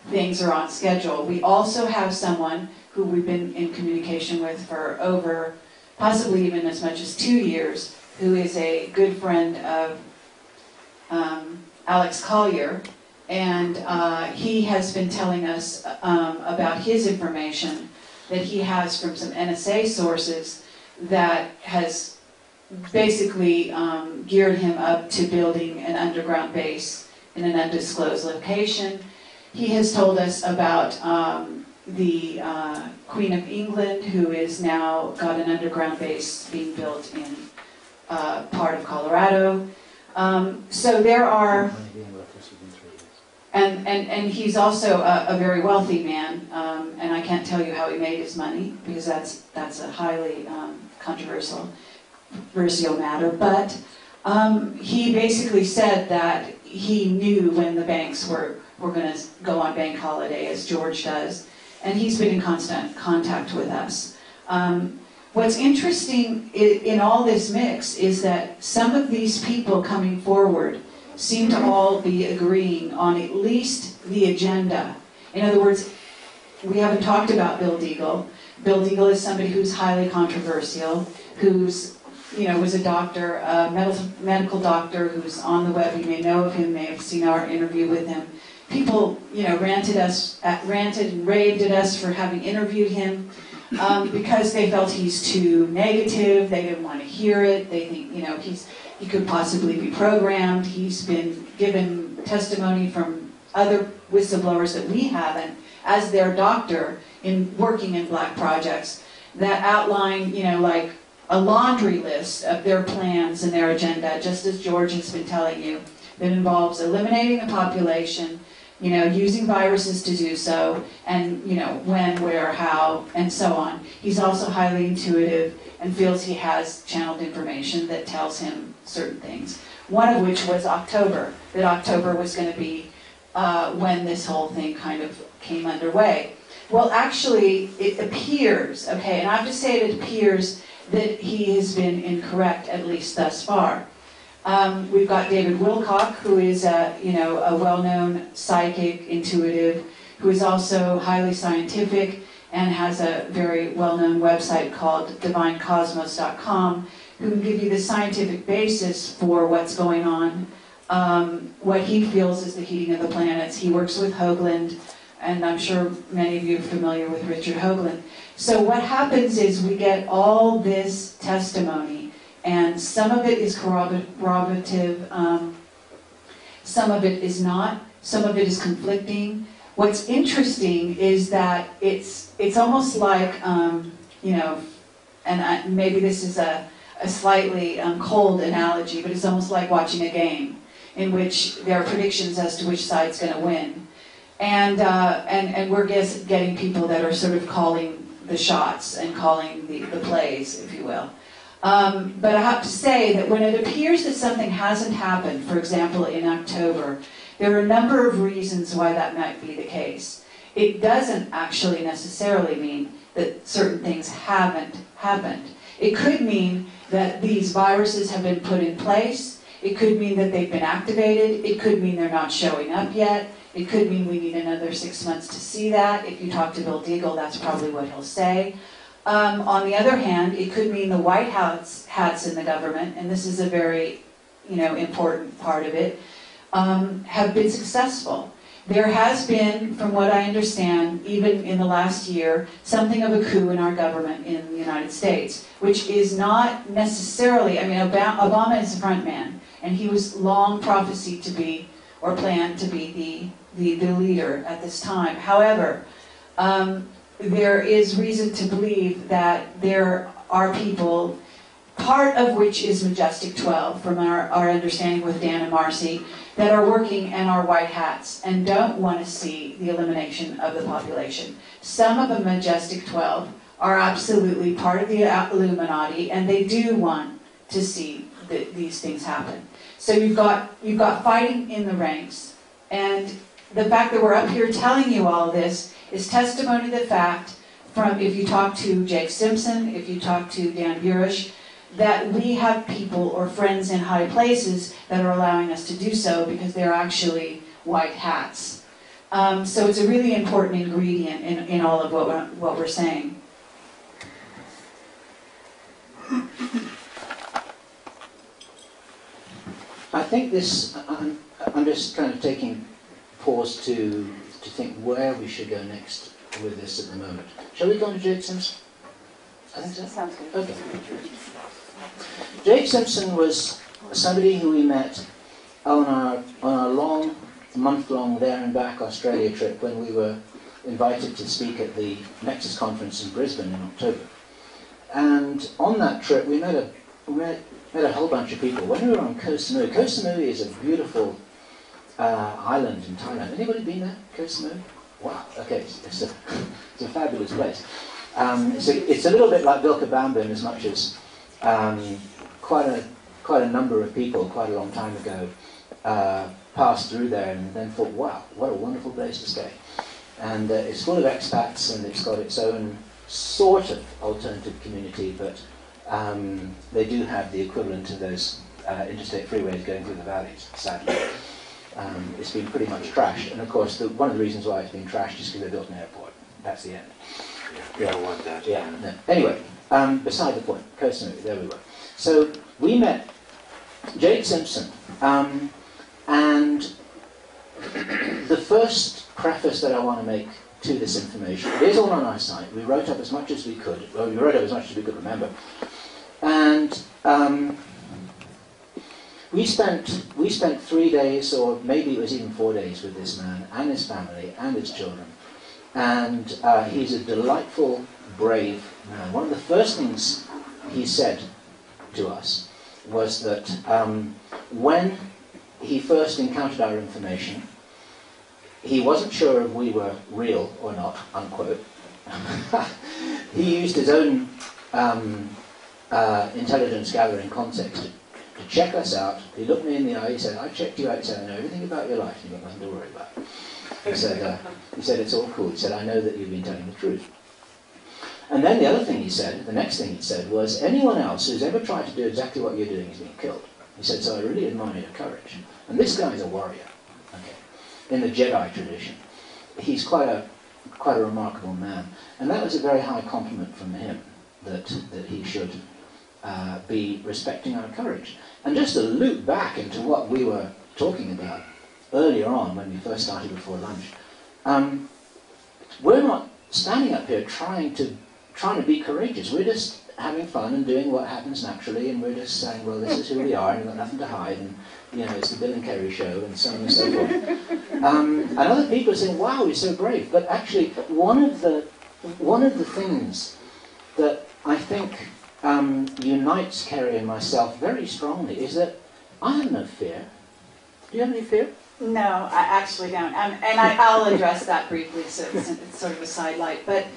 things are on schedule. We also have someone who we've been in communication with for over, possibly even as much as 2 years, who is a good friend of Alex Collier, and he has been telling us about his information that he has from some NSA sources that has basically geared him up to building an underground base in an undisclosed location. He has told us about the Queen of England, who is now got an underground base being built in part of Colorado. So there are, and he's also a very wealthy man, and I can't tell you how he made his money, because that's a highly controversial matter, but he basically said that he knew when the banks were going to go on bank holiday, as George does, and he's been in constant contact with us. What's interesting in all this mix is that some of these people coming forward seem to all be agreeing on at least the agenda. In other words, we haven't talked about Bill Deagle. Bill Deagle is somebody who's highly controversial, who's, you know, was a doctor, a medical doctor who's on the web. You may know of him, may have seen our interview with him. People, you know, ranted and raved at us for having interviewed him because they felt he's too negative. They didn't want to hear it. They think, you know, he could possibly be programmed. He's been given testimony from other whistleblowers that we haven't, as their doctor in working in black projects, that outline, you know, like a laundry list of their plans and their agenda, just as George has been telling you, that involves eliminating the population, you know, using viruses to do so, and, you know, when, where, how, and so on. He's also highly intuitive and feels he has channeled information that tells him certain things. One of which was October, that October was going to be when this whole thing kind of came underway. Well, actually, it appears, okay, and I have to say it appears that he has been incorrect, at least thus far. We've got David Wilcock, who is a well-known psychic, intuitive, who is also highly scientific and has a very well-known website called divinecosmos.com, who can give you the scientific basis for what's going on, what he feels is the heating of the planets. He works with Hoagland, and I'm sure many of you are familiar with Richard Hoagland. So what happens is we get all this testimony, and some of it is corroborative, some of it is not, some of it is conflicting. What's interesting is that it's almost like, you know, and maybe this is a slightly cold analogy, but it's almost like watching a game in which there are predictions as to which side's going to win. And we're getting people that are sort of calling the shots and calling the plays, if you will. But I have to say that when it appears that something hasn't happened, for example, in October, there are a number of reasons why that might be the case. It doesn't actually necessarily mean that certain things haven't happened. It could mean that these viruses have been put in place. It could mean that they've been activated. It could mean they're not showing up yet. It could mean we need another 6 months to see that. If you talk to Bill Deagle, that's probably what he'll say. On the other hand, it could mean the White House hats in the government, and this is a very important part of it, have been successful. There has been, from what I understand, even in the last year, something of a coup in our government in the United States, which is not necessarily, Obama is the front man, and he was long prophesied to be, or planned to be, the leader at this time. However, there is reason to believe that there are people, part of which is Majestic 12, from our understanding with Dan and Marcy, that are working and are white hats and don't want to see the elimination of the population. Some of the Majestic 12 are absolutely part of the Illuminati, and they do want to see these things happen. So you've got fighting in the ranks, and the fact that we're up here telling you all of this is testimony to the fact, from if you talk to Jake Simpson, if you talk to Dan Burish, that we have people or friends in high places that are allowing us to do so because they're actually white hats. So it's a really important ingredient in all of what we're saying. I think this, I'm just kind of taking pause to think where we should go next with this at the moment. Shall we go on to Jake Simpson? I think so. Sounds good. Okay. Jake Simpson was somebody who we met on our long, month-long there and back Australia trip when we were invited to speak at the Nexus conference in Brisbane in October. And on that trip we met a whole bunch of people. When we were on Koh Samui, Koh Samui is a beautiful island in Thailand. Anybody been there, Koh Samui? Wow, okay, it's a fabulous place. It's a little bit like Vilcabamba in as much as quite a number of people quite a long time ago passed through there and then thought, wow, what a wonderful place to stay. And it's full of expats, and it's got its own sort of alternative community, but they do have the equivalent of those interstate freeways going through the valleys, sadly. It's been pretty much trashed, and of course one of the reasons why it's been trashed is because they built an airport. That's the end. You don't want that. Yeah. No. Anyway, beside the point, Koh Samui, there we were. So we met Jake Simpson, and the first preface that I want to make to this information, it is all on our site. We wrote up as much as we could. Well, we wrote up as much as we could remember, and we spent 3 days, or maybe it was even 4 days, with this man and his family and his children. And he's a delightful, brave man. One of the first things he said to us was that when he first encountered our information, he wasn't sure if we were real or not, unquote. He used his own intelligence gathering context to check us out. He looked me in the eye, he said, I checked you out, he said, I know everything about your life, you've got nothing to worry about. He said, it's all cool. He said, I know that you've been telling the truth. And then the other thing he said, the next thing he said was, anyone else who's ever tried to do exactly what you're doing is being killed. He said, so I really admire your courage. And this guy's a warrior, okay, in the Jedi tradition. He's quite a remarkable man. And that was a very high compliment from him, that he should be respecting our courage. And just to loop back into what we were talking about earlier on when we first started before lunch, we're not standing up here trying to be courageous. We're just having fun and doing what happens naturally, and we're just saying, well, this is who we are, and we've got nothing to hide, and it's the Bill and Kerry show, and so on and so forth. And other people are saying, wow, you're so brave. But actually, one of the things that I think unites Kerry and myself very strongly is that I have no fear. Do you have any fear? No, I actually don't. And I'll address that briefly, so it's sort of a sidelight. But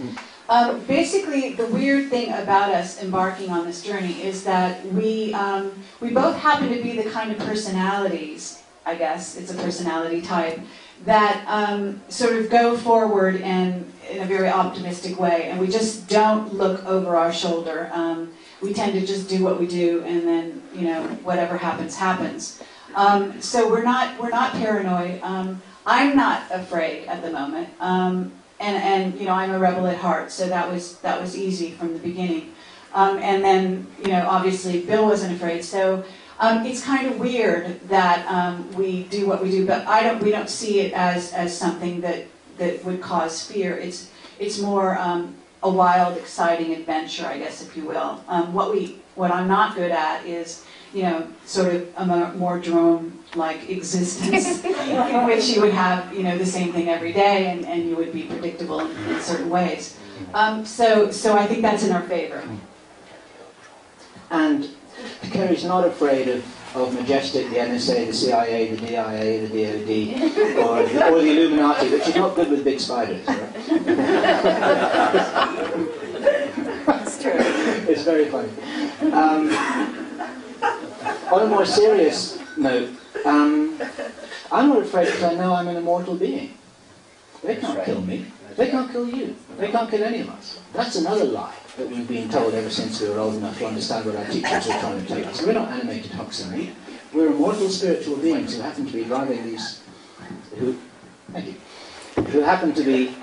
basically, the weird thing about us embarking on this journey is that we both happen to be the kind of personalities, I guess, it's a personality type, that sort of go forward in a very optimistic way, and we just don't look over our shoulder. We tend to just do what we do, and then, whatever happens, happens. So we're not paranoid. I'm not afraid at the moment, and I'm a rebel at heart, so that was easy from the beginning. And then obviously Bill wasn't afraid. So It's kind of weird that we do what we do, but we don't see it as something that would cause fear. It's more a wild, exciting adventure, I guess, if you will. What I'm not good at is, sort of a more drone-like existence in which you would have, the same thing every day, and you would be predictable in certain ways. So I think that's in our favor. And Kerry's not afraid of Majestic, the NSA, the CIA, the DIA, the DOD, or the Illuminati, but she's not good with big spiders, right? That's true. It's very funny. On a more serious note, I'm not afraid because I know I'm an immortal being. They can't kill me. They can't kill you. They can't kill any of us. That's another lie that we've been told ever since we were old enough to understand what our teachers were trying to tell us. We're not animated hunks of meat. We're immortal spiritual beings who happen to be driving these... Who happen to be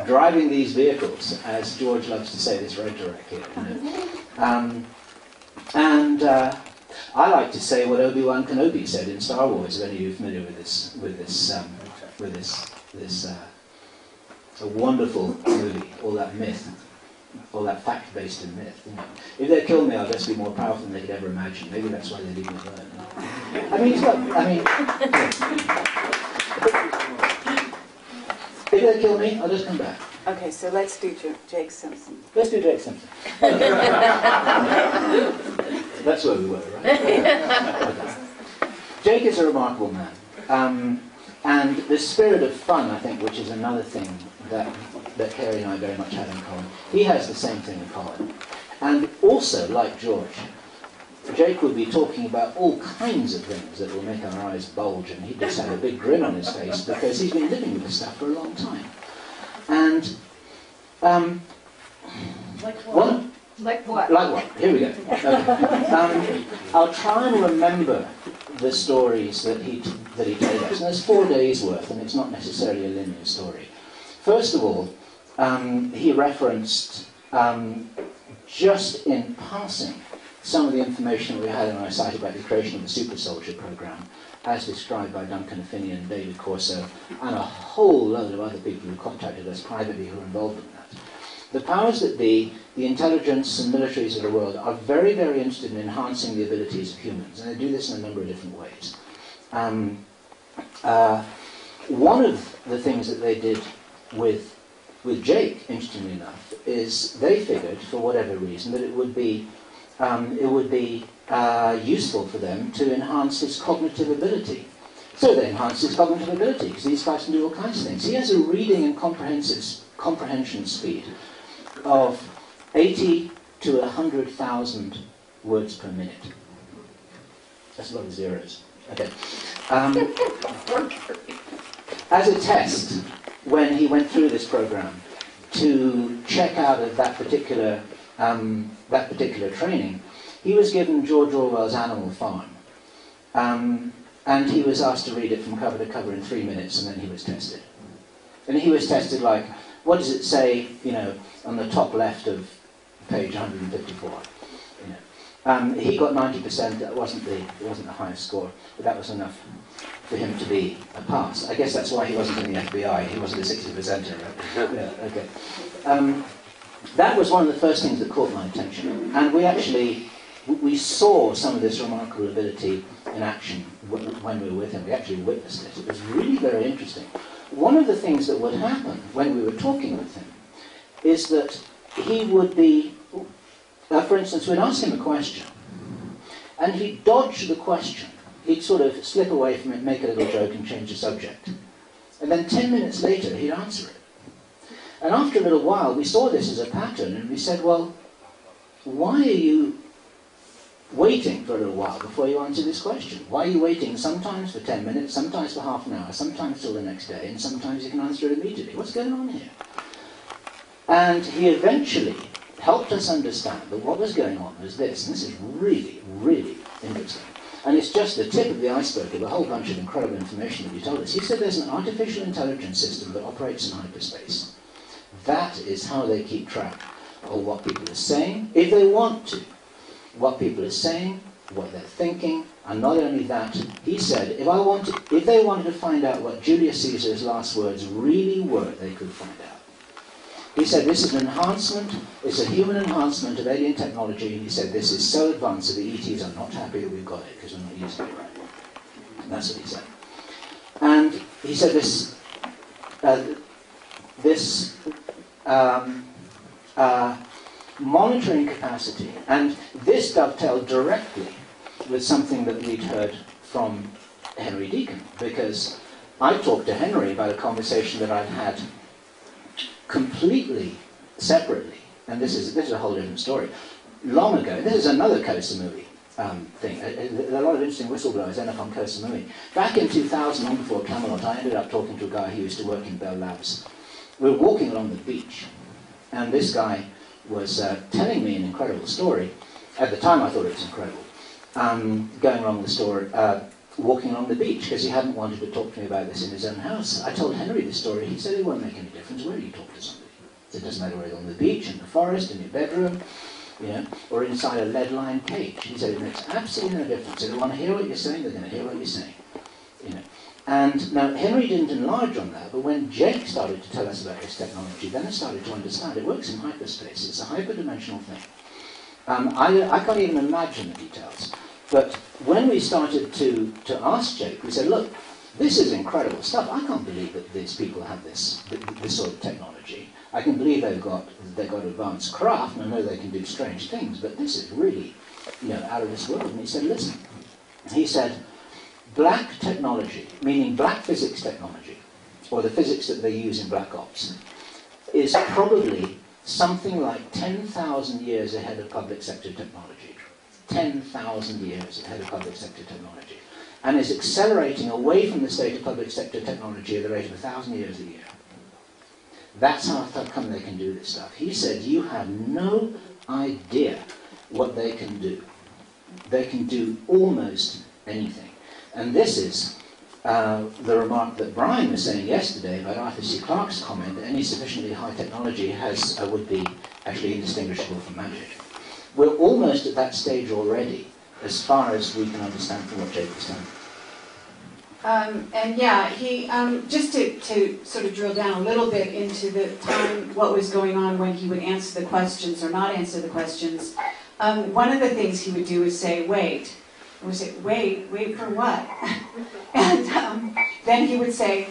driving these vehicles, as George loves to say, this road direct here. I like to say what Obi-Wan Kenobi said in Star Wars. If any of you are familiar with this a wonderful movie, all that myth, all that fact based in myth. If they kill me, I'll just be more powerful than they could ever imagine. Maybe that's why they leave me alone. If they kill me, I'll just come back. Okay, so let's do Jake Simpson. Let's do Jake Simpson. That's where we were, right? Okay. Jake is a remarkable man. And the spirit of fun, I think, which is another thing that Kerry and I very much have in common. He has the same thing in common. And also, like George, Jake would be talking about all kinds of things that will make our eyes bulge, and he'd just have a big grin on his face because he's been living with this stuff for a long time. And like what? Like what? Like what? Here we go. Okay. I'll try and remember the stories that he told us. And there's 4 days worth, and it's not necessarily a linear story. First of all, he referenced just in passing some of the information we had on our site about the creation of the Super Soldier program, as described by Duncan Finian, David Corso, and a whole load of other people who contacted us privately who were involved in that. The powers that be, the intelligence and militaries of the world, are very, very interested in enhancing the abilities of humans, and they do this in a number of different ways. One of the things that they did with Jake, interestingly enough, is they figured, for whatever reason, that it would be useful for them to enhance his cognitive ability. So they enhanced his cognitive ability, because these guys can do all kinds of things. He has a reading and comprehension speed of 80 to 100,000 words per minute. That's a lot of zeros. Okay. As a test, when he went through this program to check out of that particular training, he was given George Orwell's Animal Farm, and he was asked to read it from cover to cover in 3 minutes, and then he was tested. And he was tested like, what does it say, on the top left of page 154? He got 90%. That wasn't the highest score, but that was enough for him to be a pass. I guess that's why he wasn't in the FBI. He wasn't a 60%er, right? Yeah, okay. That was one of the first things that caught my attention, and we saw some of this remarkable ability in action when we were with him. We actually witnessed it. It was really very interesting. One of the things that would happen when we were talking with him is that he would be, for instance, we'd ask him a question, and he'd dodge the question. He'd sort of slip away from it, make a little joke, and change the subject. And then 10 minutes later, he'd answer it. And after a little while, we saw this as a pattern, and we said, well, why are you waiting for a little while before you answer this question? Why are you waiting sometimes for 10 minutes, sometimes for half an hour, sometimes till the next day, and sometimes you can answer it immediately? What's going on here? And he eventually helped us understand that what was going on was this, and this is really, really interesting. And it's just the tip of the iceberg of a whole bunch of incredible information that he told us. He said there's an artificial intelligence system that operates in hyperspace. That is how they keep track of what people are saying, if they want to. What people are saying, what they're thinking, And not only that, he said, if they wanted to find out what Julius Caesar's last words really were, they could find out. He said this is an enhancement, it's a human enhancement of alien technology, and he said this is so advanced that the ETs are not happy that we've got it, because we're not using it right. And that's what he said. And he said monitoring capacity, and this dovetailed directly with something that we'd heard from Henry Deacon, because I talked to Henry about a conversation that I'd had completely separately, and this is a whole different story. Long ago, this is another Kosamui thing. There are a lot of interesting whistleblowers end up on Kosamui. Back in 2000, long before Camelot, I ended up talking to a guy who used to work in Bell Labs. We were walking along the beach, and this guy was telling me an incredible story. At the time, I thought it was incredible. Going along the story, walking along the beach, because he hadn't wanted to talk to me about this in his own house. I told Henry the story. He said it won't make any difference where you talk to somebody. It doesn't matter whether you're on the beach, in the forest, in your bedroom, you know, or inside a lead-lined cage. He said it makes absolutely no difference. If they want to hear what you're saying, they're going to hear what you're saying. You know. And now Henry didn't enlarge on that, but when Jake started to tell us about his technology, then I started to understand it works in hyperspace. It's a hyperdimensional thing. I can't even imagine the details. But when we started to ask Jake, we said, look, this is incredible stuff. I can't believe that these people have this sort of technology. I can believe they've got advanced craft, and I know they can do strange things, but this is really, you know, out of this world. And he said, listen, he said, black technology, meaning black physics technology, or the physics that they use in black ops, is probably something like 10,000 years ahead of public sector technology. 10,000 years ahead of public sector technology. And is accelerating away from the state of public sector technology at the rate of 1,000 years a year. That's how come they can do this stuff. He said, you have no idea what they can do. They can do almost anything. And this is the remark that Brian was saying yesterday about Arthur C. Clarke's comment that any sufficiently high technology would be actually indistinguishable from magic. We're almost at that stage already, as far as we can understand from what Jake was saying. And yeah, he just to sort of drill down a little bit into the time, what was going on when he would answer the questions or not answer the questions. One of the things he would do is say, "Wait," and we say, "Wait for what?" And then he would say,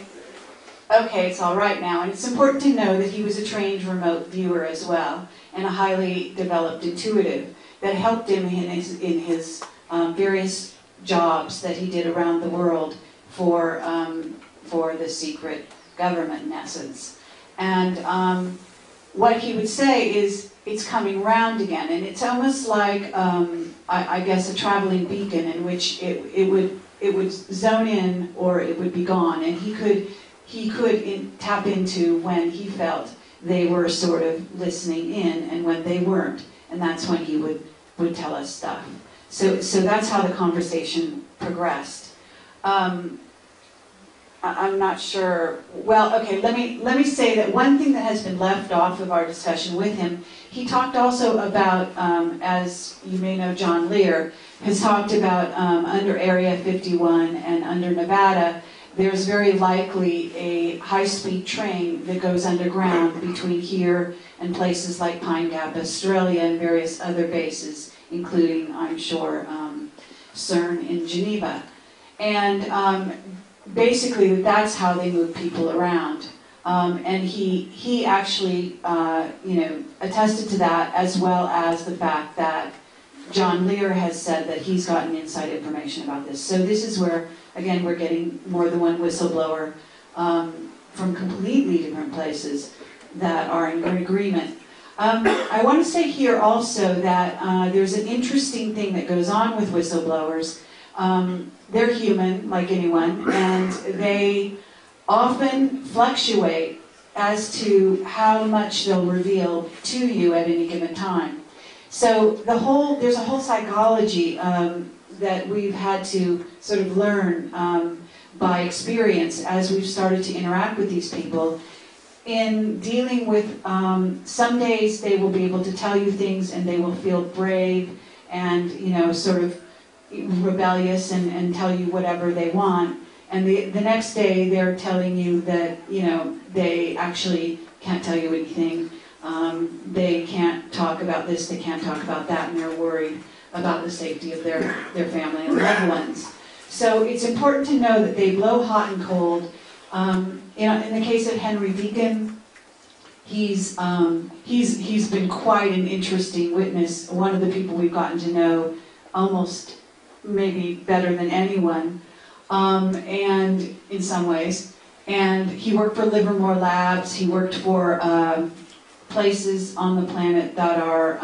"Okay, it's all right now." And it's important to know that he was a trained remote viewer as well, and a highly developed intuitive that helped him in his various jobs that he did around the world for the secret government, in essence. And what he would say is, it's coming round again, and it's almost like I guess a traveling beacon in which it would zone in or it would be gone, and he could tap into when he felt they were sort of listening in and when they weren't, and that's when he would tell us stuff. So that's how the conversation progressed. I'm not sure. Well, okay, let me say that one thing that has been left off of our discussion with him, he talked also about, as you may know, John Lear has talked about under Area 51 and under Nevada, there's very likely a high-speed train that goes underground between here and places like Pine Gap, Australia, and various other bases, including, I'm sure, CERN in Geneva. And basically, that's how they move people around. And he actually, attested to that, as well as the fact that John Lear has said that he's gotten inside information about this. So this is where, again, we're getting more than one whistleblower from completely different places that are in agreement. I want to say here also that there's an interesting thing that goes on with whistleblowers. They're human, like anyone, and they often fluctuate as to how much they'll reveal to you at any given time. So there's a whole psychology that we've had to sort of learn by experience as we've started to interact with these people in dealing with, some days they will be able to tell you things and they will feel brave and, sort of rebellious and tell you whatever they want. And the next day they're telling you that, you know, they actually can't tell you anything. They can't talk about this, they can't talk about that, and they're worried about the safety of their family and loved ones. So it's important to know that they blow hot and cold. In the case of Henry Beacon, he's been quite an interesting witness, one of the people we've gotten to know almost maybe better than anyone, and in some ways. And he worked for Livermore Labs, he worked for places on the planet that are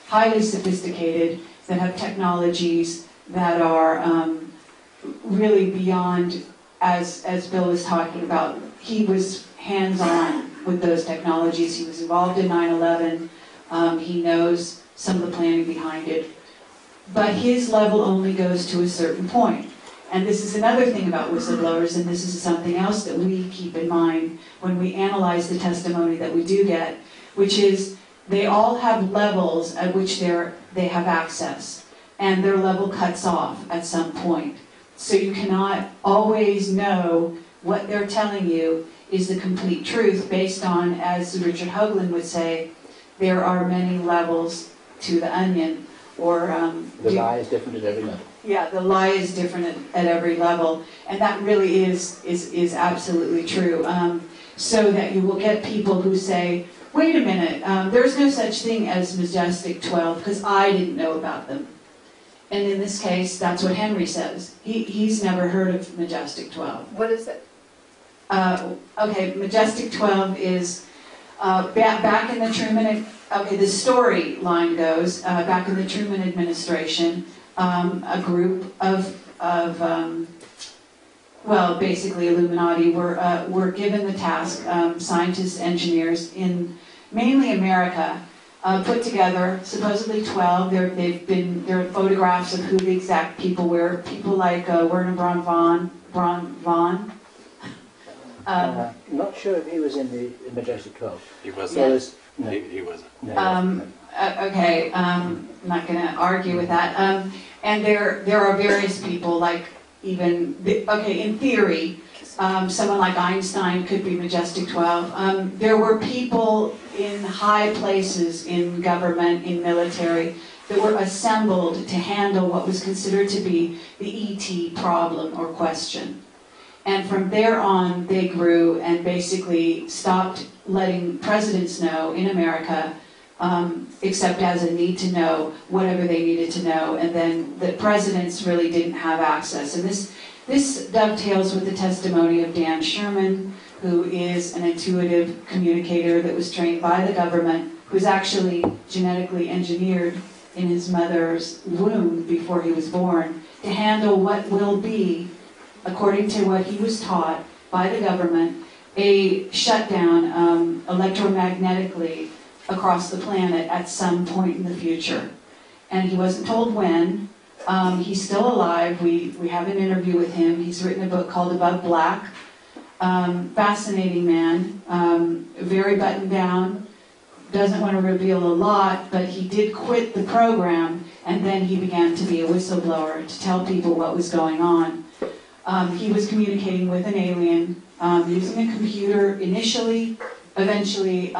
highly sophisticated, that have technologies that are really beyond, as Bill was talking about. He was hands-on with those technologies. He was involved in 9/11. He knows some of the planning behind it. But his level only goes to a certain point. And this is another thing about whistleblowers, and this is something else that we keep in mind when we analyze the testimony that we do get, which is they all have levels at which they have access, and their level cuts off at some point. So you cannot always know what they're telling you is the complete truth based on, as Richard Hoagland would say, there are many levels to the onion. Or the lie is different at every level. Yeah, the lie is different at every level, and that really is absolutely true. So that you will get people who say, wait a minute, there's no such thing as Majestic 12 because I didn't know about them. And in this case, that's what Henry says. He's never heard of Majestic 12. What is it? Okay, Majestic 12 is back in the Truman. Okay, the storyline goes back in the Truman administration, a group of well, basically Illuminati were given the task, scientists, engineers in mainly America, put together supposedly 12. There are photographs of who the exact people were. People like Werner Braun von. Not sure if he was in the Majestic 12. He wasn't. So no. He wasn't. No. Okay, I'm not going to argue with that. And there are various people, like even, in theory, someone like Einstein could be Majestic 12. There were people in high places in government, in military, that were assembled to handle what was considered to be the ET problem or question. And from there on, they grew and basically stopped letting presidents know in America, except as a need to know whatever they needed to know. And then the presidents really didn't have access. And this dovetails with the testimony of Dan Sherman, who is an intuitive communicator that was trained by the government, who's actually genetically engineered in his mother's womb before he was born to handle what will be, according to what he was taught by the government, a shutdown electromagnetically across the planet at some point in the future. And he wasn't told when. He's still alive. We have an interview with him. He's written a book called Above Black. Fascinating man, very buttoned down, doesn't want to reveal a lot, but he did quit the program, and then he began to be a whistleblower to tell people what was going on. He was communicating with an alien, using a computer initially, eventually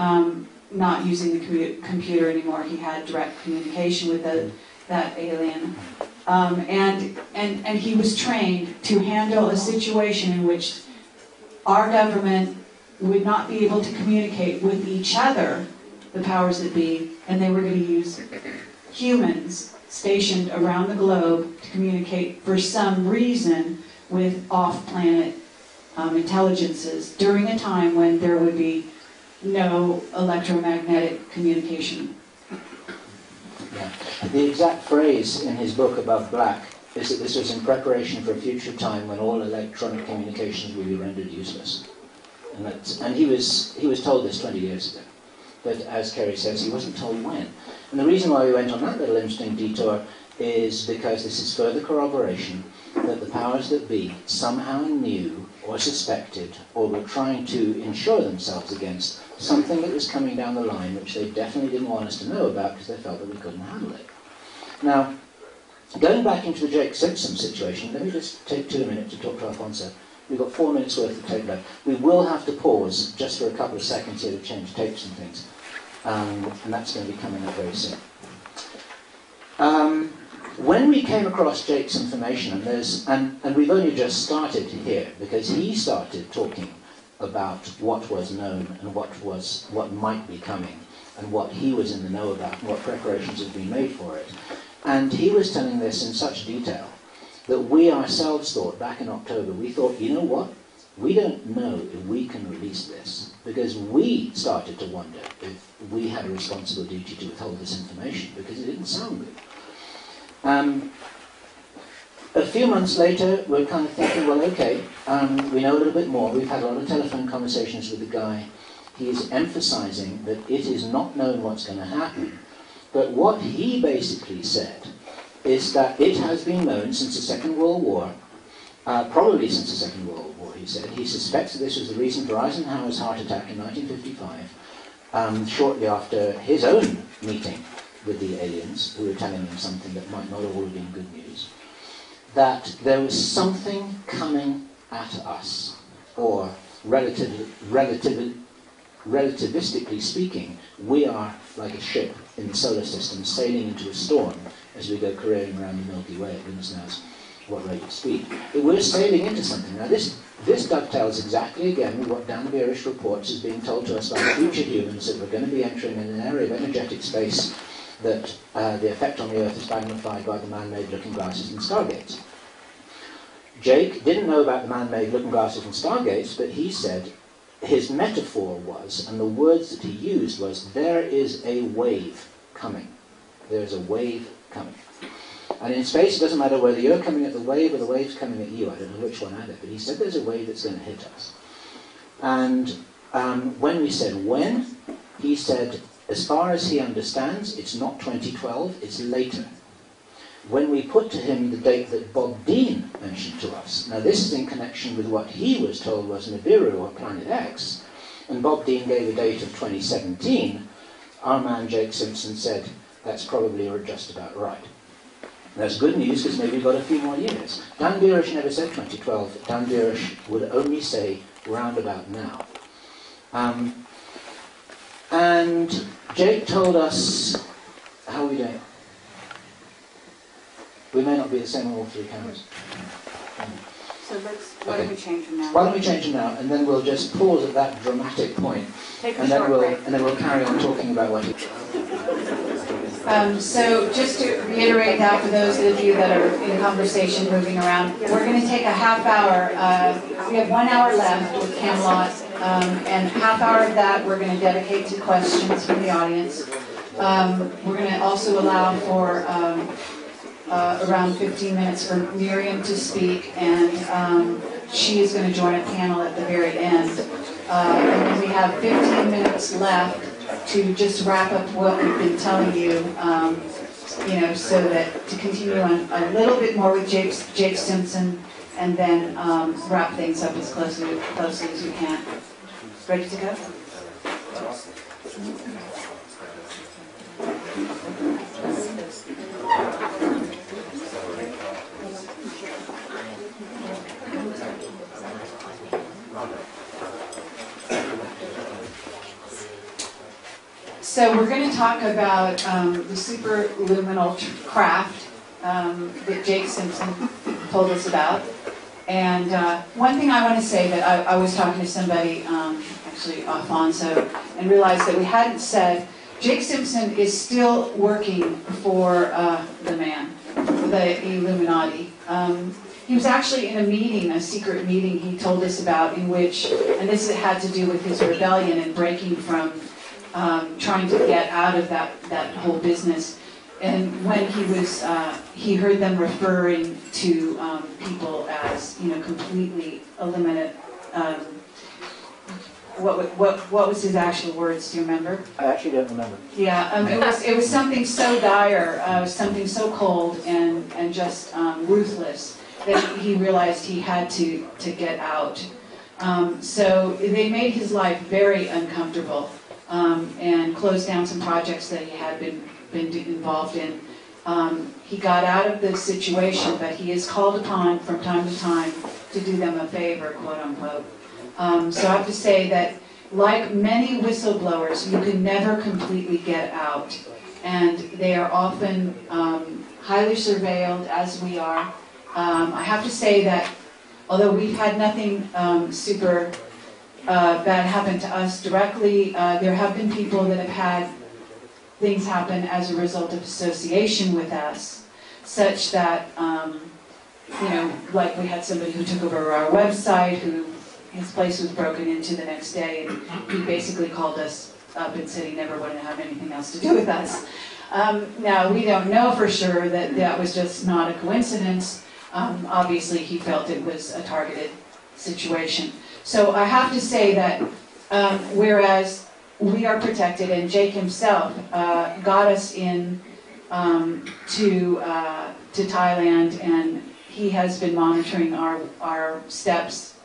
not using the computer anymore. He had direct communication with that alien. And he was trained to handle a situation in which our government would not be able to communicate with each other, the powers that be, and they were going to use humans stationed around the globe to communicate for some reason with off-planet intelligences during a time when there would be no electromagnetic communication. Yeah. The exact phrase in his book Above Black is that this was in preparation for a future time when all electronic communications will be rendered useless. And he was told this 20 years ago. But as Kerry says, he wasn't told when. And the reason why we went on that little interesting detour is because this is further corroboration that the powers that be somehow knew or suspected or were trying to insure themselves against something that was coming down the line which they definitely didn't want us to know about because they felt that we couldn't handle it. Now, Going back into the Jake Simpson situation, let me just take 2 minutes to talk to Alfonso. We've got 4 minutes worth of tape left. We will have to pause just for a couple of seconds here to change tapes and things. And that's going to be coming up very soon. When we came across Jake's information, and we've only just started here, because he started talking about what was known and what might be coming, and what he was in the know about, and what preparations had been made for it. And he was telling this in such detail that we ourselves thought, back in October, we thought, you know what? We don't know if we can release this, because we started to wonder if we had a responsible duty to withhold this information, because it didn't sound good. A few months later, we're kind of thinking, well, okay, we know a little bit more. We've had a lot of telephone conversations with the guy. He is emphasizing that it is not known what's going to happen. But what he basically said is that it has been known since the Second World War, probably since the Second World War, he said. He suspects that this was the reason for Eisenhower's heart attack in 1955, shortly after his own meeting with the aliens, who were telling him something that might not all have been good news, that there was something coming at us, or relativistically speaking, we are like a ship in the solar system sailing into a storm as we go careering around the Milky Way at goodness knows what rate of speed. But we're sailing into something. Now this dovetails exactly again with what Dan Beerish reports as being told to us by future humans, that we're going to be entering an area of energetic space that the effect on the Earth is magnified by the man-made looking glasses and stargates. Jake didn't know about the man-made looking glasses and stargates, but he said his metaphor was, and the words that he used was, there is a wave coming. There is a wave coming. And in space, it doesn't matter whether you're coming at the wave or the wave's coming at you. I don't know which one either, but he said there's a wave that's going to hit us. And when we said when, he said, as far as he understands, it's not 2012, it's later. When we put to him the date that Bob Dean mentioned to us, now this is in connection with what he was told was Nibiru or Planet X, and Bob Dean gave a date of 2017, our man Jake Simpson said, that's probably just about right. That's good news, because maybe we've got a few more years. Dan Beerish never said 2012, Dan Beerish would only say round about now. And Jake told us, how are we doing? We may not be the same on all three cameras. So why don't we change them now? Why don't we change them now, and then we'll just pause at that dramatic point, Take a and then short break. we'll carry on talking about what. So just to reiterate that for those of you that are in conversation moving around, we're going to take a half hour. We have 1 hour left with Camelot, and half hour of that we're going to dedicate to questions from the audience. We're going to also allow for around 15 minutes for Miriam to speak, and she is going to join a panel at the very end. And then we have 15 minutes left to just wrap up what we've been telling you, so that to continue on a little bit more with Jake Simpson, and then wrap things up as closely as we can. Ready to go? So we're going to talk about the superluminal craft that Jake Simpson told us about. And one thing I want to say that I was talking to somebody, actually Alfonso, and realized that we hadn't said, Jake Simpson is still working for the man, the Illuminati. He was actually in a meeting, a secret meeting he told us about, in which, and this had to do with his rebellion and breaking from trying to get out of that whole business. And when he heard them referring to people as, completely eliminate. What was his actual words? Do you remember? I actually don't remember. Yeah, it was something so dire, something so cold and just ruthless that he realized he had to get out. So they made his life very uncomfortable. And closed down some projects that he had been involved in. He got out of the situation, but he is called upon from time to time to do them a favor, quote unquote. So I have to say that, like many whistleblowers, you can never completely get out. And they are often highly surveilled, as we are. I have to say that, although we've had nothing super bad happen to us directly, there have been people that have had things happen as a result of association with us, such that, like we had somebody who took over our website, who his place was broken into the next day, and he basically called us up and said he never wanted to have anything else to do with us. Now, we don't know for sure that that was just not a coincidence. Obviously, he felt it was a targeted situation. So I have to say that whereas we are protected, and Jake himself got us in to Thailand, and he has been monitoring our steps.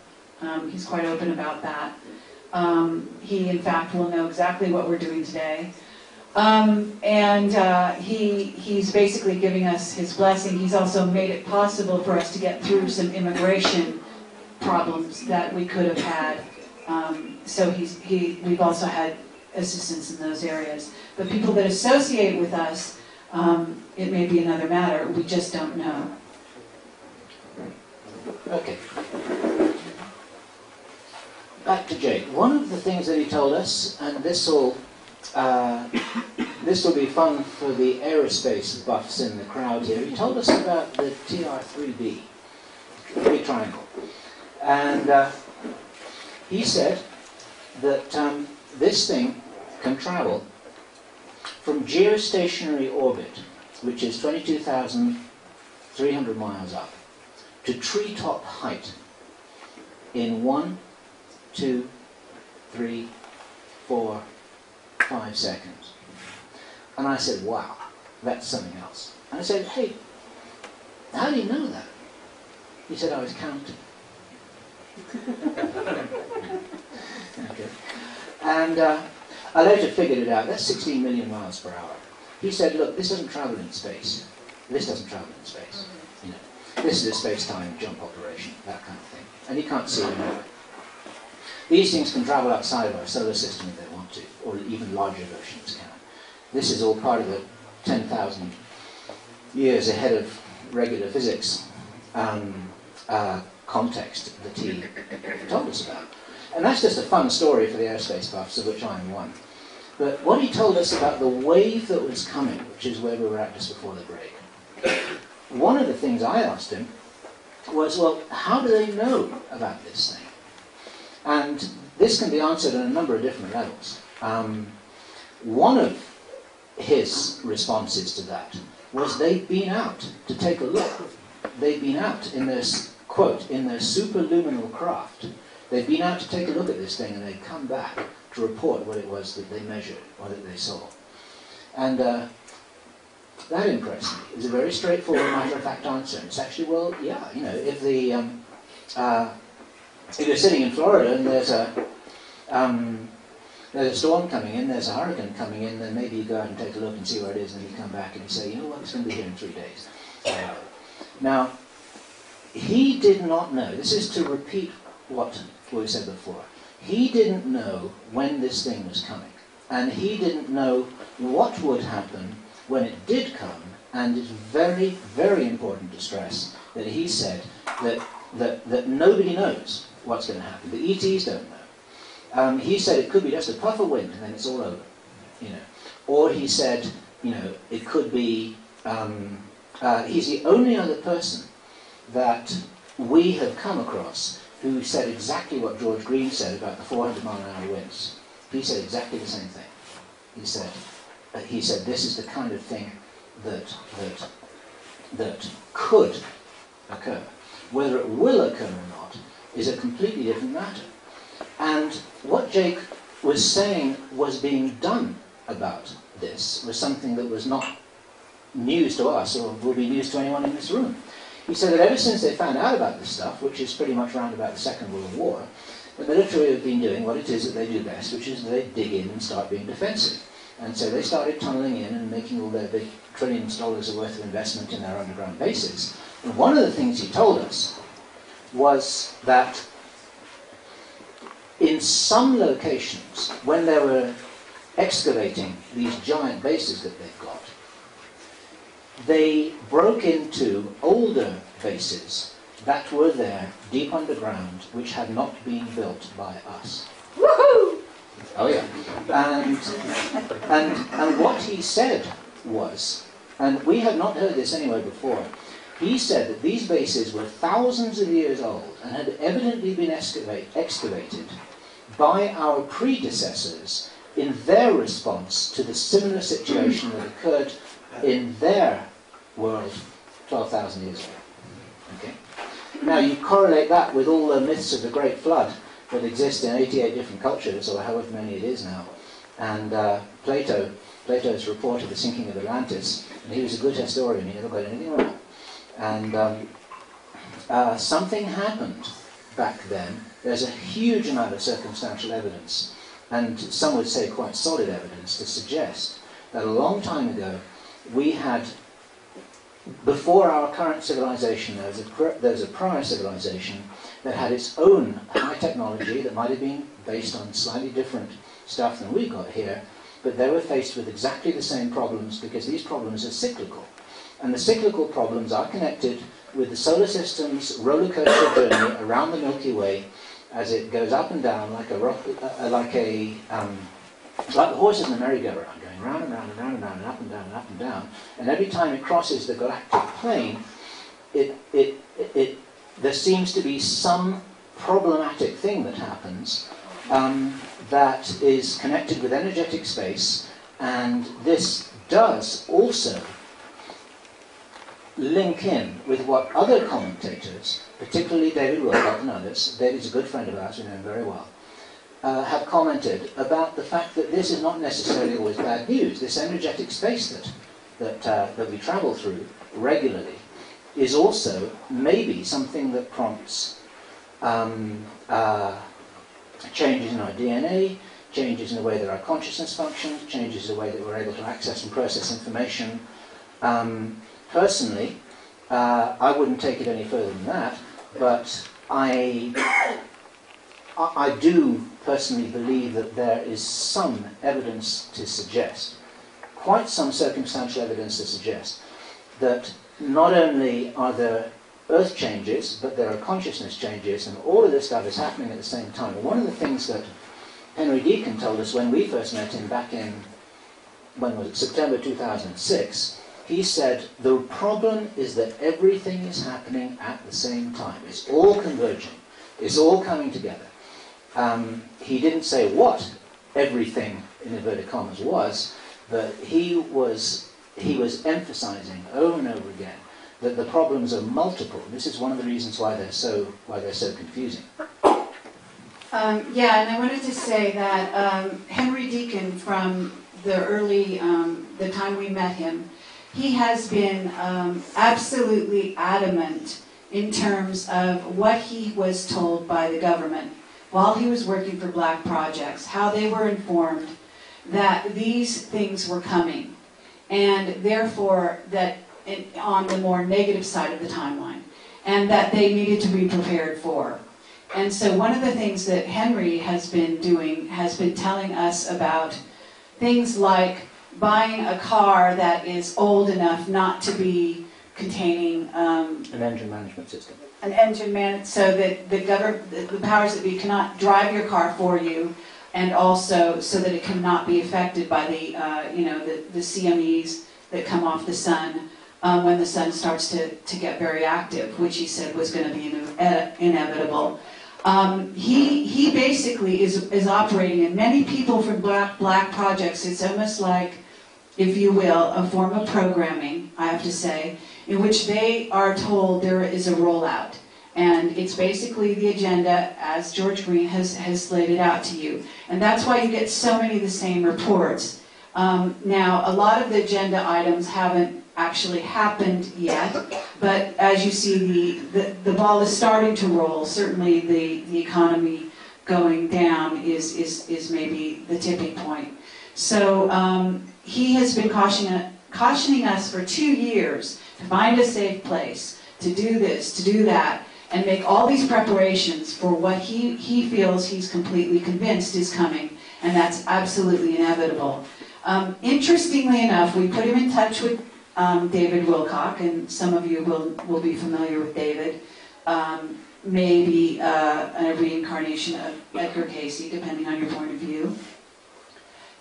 He's quite open about that. He, in fact, will know exactly what we're doing today. He's basically giving us his blessing. He's also made it possible for us to get through some immigration problems that we could have had. So we've also had assistance in those areas. But people that associate with us, it may be another matter. We just don't know. Okay. Back to Jake. One of the things that he told us, and this will be fun for the aerospace buffs in the crowd here. He told us about the TR-3B, Three Triangle, and he said that this thing can travel from geostationary orbit, which is 22,300 miles up, to treetop height in 1, 2, 3, 4, 5 seconds. And I said, wow, that's something else. And I said, hey, how do you know that? He said, I was counting. Okay. And I later figured it out. That's 16 million miles per hour. He said, look, this doesn't travel in space. This doesn't travel in space. You know, this is a space-time jump operation, that kind of thing. And you can't see it anywhere. These things can travel outside of our solar system if they want to, or even larger versions can. This is all part of the 10,000 years ahead of regular physics context that he told us about. And that's just a fun story for the aerospace buffs, of which I am one. But what he told us about the wave that was coming, which is where we were at just before the break, one of the things I asked him was, well, how do they know about this thing? And this can be answered on a number of different levels. One of his responses to that was they've been out to take a look. They've been out in their, quote, in their superluminal craft. They've been out to take a look at this thing, and they've come back to report what it was that they measured or that they saw. And that impressed me. It's a very straightforward, matter-of-fact answer. It's actually, well, yeah, you know, if you're sitting in Florida and there's a storm coming in, there's a hurricane coming in, then maybe you go out and take a look and see where it is, and then you come back and you say, you know what, it's going to be here in 3 days. Now, he did not know, this is to repeat what we said before, he didn't know when this thing was coming, and he didn't know what would happen when it did come, and it's very, very important to stress that he said that nobody knows what's going to happen. The ETs don't know. He said it could be just a puff of wind and then it's all over, you know. Or he said, you know, it could be, he's the only other person that we have come across who said exactly what George Green said about the 400-mile-an-hour winds. He said exactly the same thing. He said this is the kind of thing that could occur. Whether it will occur or not is a completely different matter. And what Jake was saying was being done about this was something that was not news to us or will be news to anyone in this room. He said that ever since they found out about this stuff, which is pretty much around about the Second World War, the military have been doing what it is that they do best, which is they dig in and start being defensive. And so they started tunneling in and making all their big trillions of dollars worth of investment in their underground bases. And one of the things he told us was that in some locations, when they were excavating these giant bases that they've got, they broke into older bases that were there deep underground, which had not been built by us. Woohoo! Oh yeah. And what he said was, and we had not heard this anywhere before, he said that these bases were thousands of years old and had evidently been excavated by our predecessors in their response to the similar situation that occurred in their world 12,000 years ago. Okay? Now you correlate that with all the myths of the Great Flood that exist in 88 different cultures, or however many it is now, and Plato's report of the sinking of Atlantis, and he was a good historian, he never got anything wrong. And something happened back then. There's a huge amount of circumstantial evidence, and some would say quite solid evidence, to suggest that a long time ago we had, before our current civilization, there was a prior civilization that had its own high technology that might have been based on slightly different stuff than we've got here, but they were faced with exactly the same problems because these problems are cyclical. And the cyclical problems are connected with the solar system's roller coaster journey around the Milky Way as it goes up and down like the horses in a merry-go-round, going round and round and round and round and up and down and up and down. And every time it crosses the galactic plane, there seems to be some problematic thing that happens that is connected with energetic space, and this does also link in with what other commentators, particularly David Wilcott and others, David's a good friend of ours, we know him very well, have commented about the fact that this is not necessarily always bad news. This energetic space that we travel through regularly is also maybe something that prompts changes in our DNA, changes in the way that our consciousness functions, changes in the way that we're able to access and process information. Personally, I wouldn't take it any further than that, but I do personally believe that there is some evidence to suggest, quite some circumstantial evidence to suggest, that not only are there earth changes, but there are consciousness changes, and all of this stuff is happening at the same time. And one of the things that Henry Deacon told us when we first met him back in, when was it, September 2006, he said, the problem is that everything is happening at the same time. It's all converging. It's all coming together. He didn't say what everything, in inverted commas, was, but he was emphasizing over and over again that the problems are multiple. This is one of the reasons why they're so confusing. Yeah, and I wanted to say that Henry Deacon, from the early, the time we met him, he has been absolutely adamant in terms of what he was told by the government while he was working for Black Projects, how they were informed that these things were coming, and therefore that on the more negative side of the timeline, and that they needed to be prepared for. And so one of the things that Henry has been doing has been telling us about things like buying a car that is old enough not to be containing an engine management system. An engine so that the powers that be cannot drive your car for you, and also so that it cannot be affected by the CMEs that come off the sun when the sun starts to get very active, which he said was going to be inevitable. He basically is operating, and many people from Black Projects, it's almost like, if you will, a form of programming, I have to say, in which they are told there is a rollout. And it's basically the agenda as George Green has laid it out to you. And that's why you get so many of the same reports. Now, a lot of the agenda items haven't actually happened yet, but as you see, the ball is starting to roll. Certainly the economy going down is maybe the tipping point. So he has been cautioning us for 2 years to find a safe place, to do this, to do that, and make all these preparations for what he feels he's completely convinced is coming, and that's absolutely inevitable. Interestingly enough, we put him in touch with David Wilcock, and some of you will be familiar with David, maybe a reincarnation of Edgar Cayce, depending on your point of view.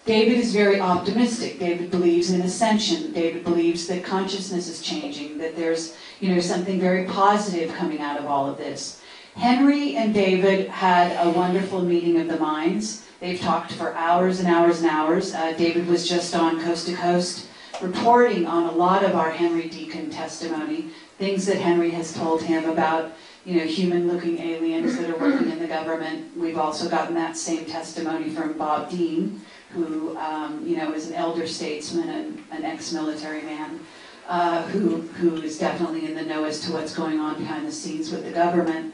David is very optimistic. David believes in ascension. David believes that consciousness is changing, that there's something very positive coming out of all of this. Henry and David had a wonderful meeting of the minds. They've talked for hours and hours and hours. David was just on Coast to Coast reporting on a lot of our Henry Deacon testimony, things that Henry has told him about human-looking aliens that are working in the government. We've also gotten that same testimony from Bob Dean, who is an elder statesman and an ex-military man, who is definitely in the know as to what's going on behind the scenes with the government.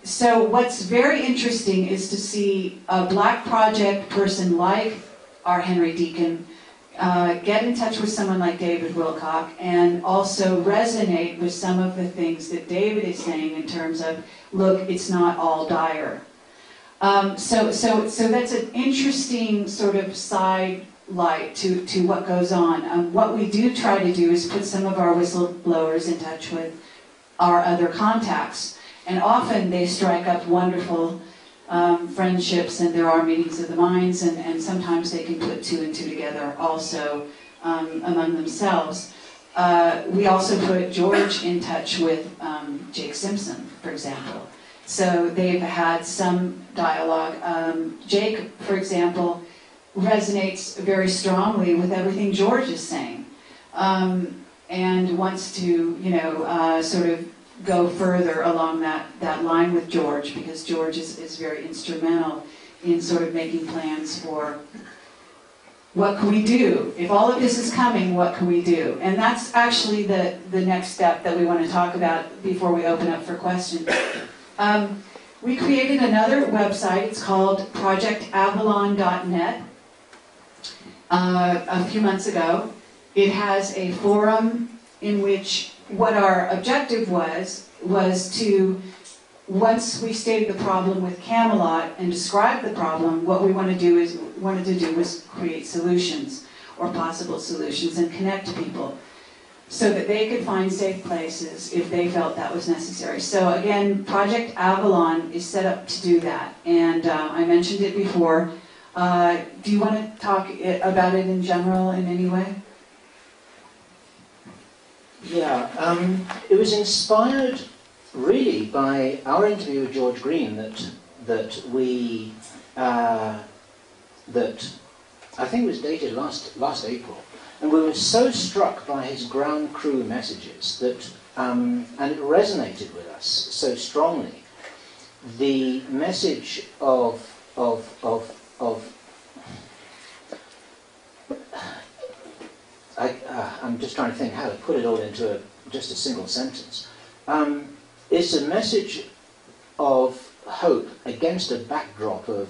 So what's very interesting is to see a Black Project person like our Henry Deacon get in touch with someone like David Wilcock and also resonate with some of the things that David is saying in terms of, look, it's not all dire. So that's an interesting sort of side light to what goes on. What we do try to do is put some of our whistleblowers in touch with our other contacts. And often they strike up wonderful friendships, and there are meetings of the minds, and sometimes they can put 2 and 2 together also among themselves. We also put George in touch with Jake Simpson, for example. So they've had some dialogue. Jake, for example, resonates very strongly with everything George is saying, and wants to, sort of go further along that line with George, because George is very instrumental in sort of making plans for what can we do? If all of this is coming, what can we do? And that's actually the next step that we want to talk about before we open up for questions. We created another website. It's called projectavalon.net a few months ago. It has a forum in which what our objective was to, once we stated the problem with Camelot and described the problem, what we wanted to do was create solutions, or possible solutions, and connect people so that they could find safe places if they felt that was necessary. So again, Project Avalon is set up to do that, and I mentioned it before. Do you want to talk about it in general in any way? Yeah, it was inspired really by our interview with George Green that I think was dated last April, and we were so struck by his ground crew messages that and it resonated with us so strongly. The message of I'm just trying to think how to put it all into just a single sentence. It's a message of hope against a backdrop of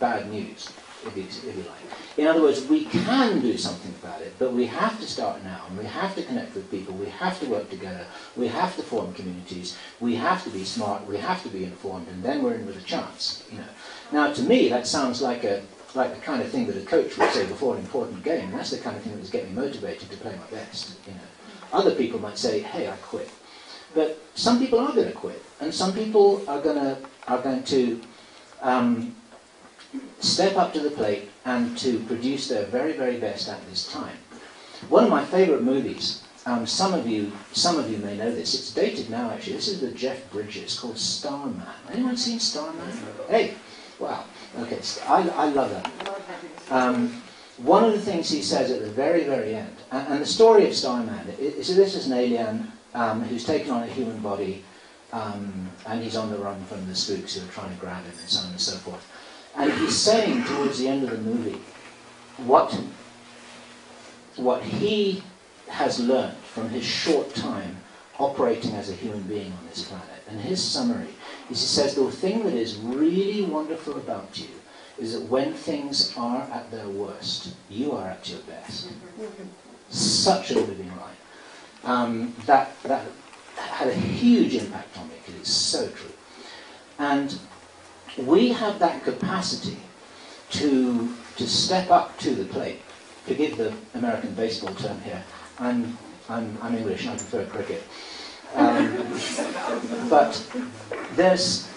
bad news, if you like. In other words, we can do something about it, but we have to start now, and we have to connect with people, we have to work together, we have to form communities, we have to be smart, we have to be informed, and then we're in with a chance. Now, to me, that sounds like the kind of thing that a coach would say before an important game. That's the kind of thing that would get me motivated to play my best. Other people might say, "Hey, I quit," but some people are going to quit, and some people are going to step up to the plate and to produce their very, very best at this time. One of my favourite movies. Some of you may know this. It's dated now, actually. This is with Jeff Bridges, called Starman. Anyone seen Starman? Hey, wow. Okay, I love that. One of the things he says at the very, very end, and the story of Starman, this is an alien who's taken on a human body, and he's on the run from the spooks who are trying to grab him, and so on and so forth. And he's saying towards the end of the movie what he has learned from his short time operating as a human being on this planet. And his summary is, he says, the thing that is really wonderful about you is that when things are at their worst, you are at your best. Such a living line. That had a huge impact on me, because it's so true. And we have that capacity to step up to the plate. Forgive the American baseball term here. I'm English and I prefer cricket. But there's,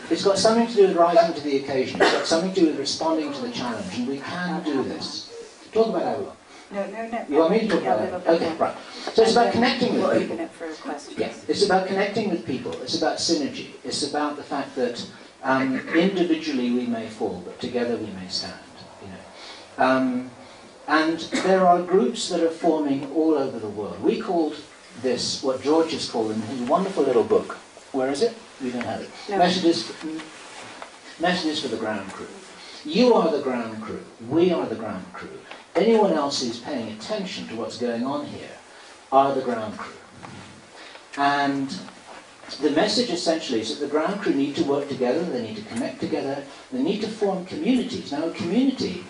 it's got something to do with rising to the occasion. It's got something to do with responding to the challenge, and we can do this. Talk about Avalon. No. You want me to talk about it? Okay, right. So it's about connecting with people. We'll open it for questions. Yeah, it's about connecting with people. It's about synergy. It's about the fact that individually we may fall, but together we may stand. You know, and there are groups that are forming all over the world. We called this what George has called in his wonderful little book. Where is it? We don't have it. No. Messages for the ground crew. You are the ground crew. We are the ground crew. Anyone else who's paying attention to what's going on here are the ground crew. And the message essentially is that the ground crew need to work together, they need to connect together, they need to form communities. Now, a community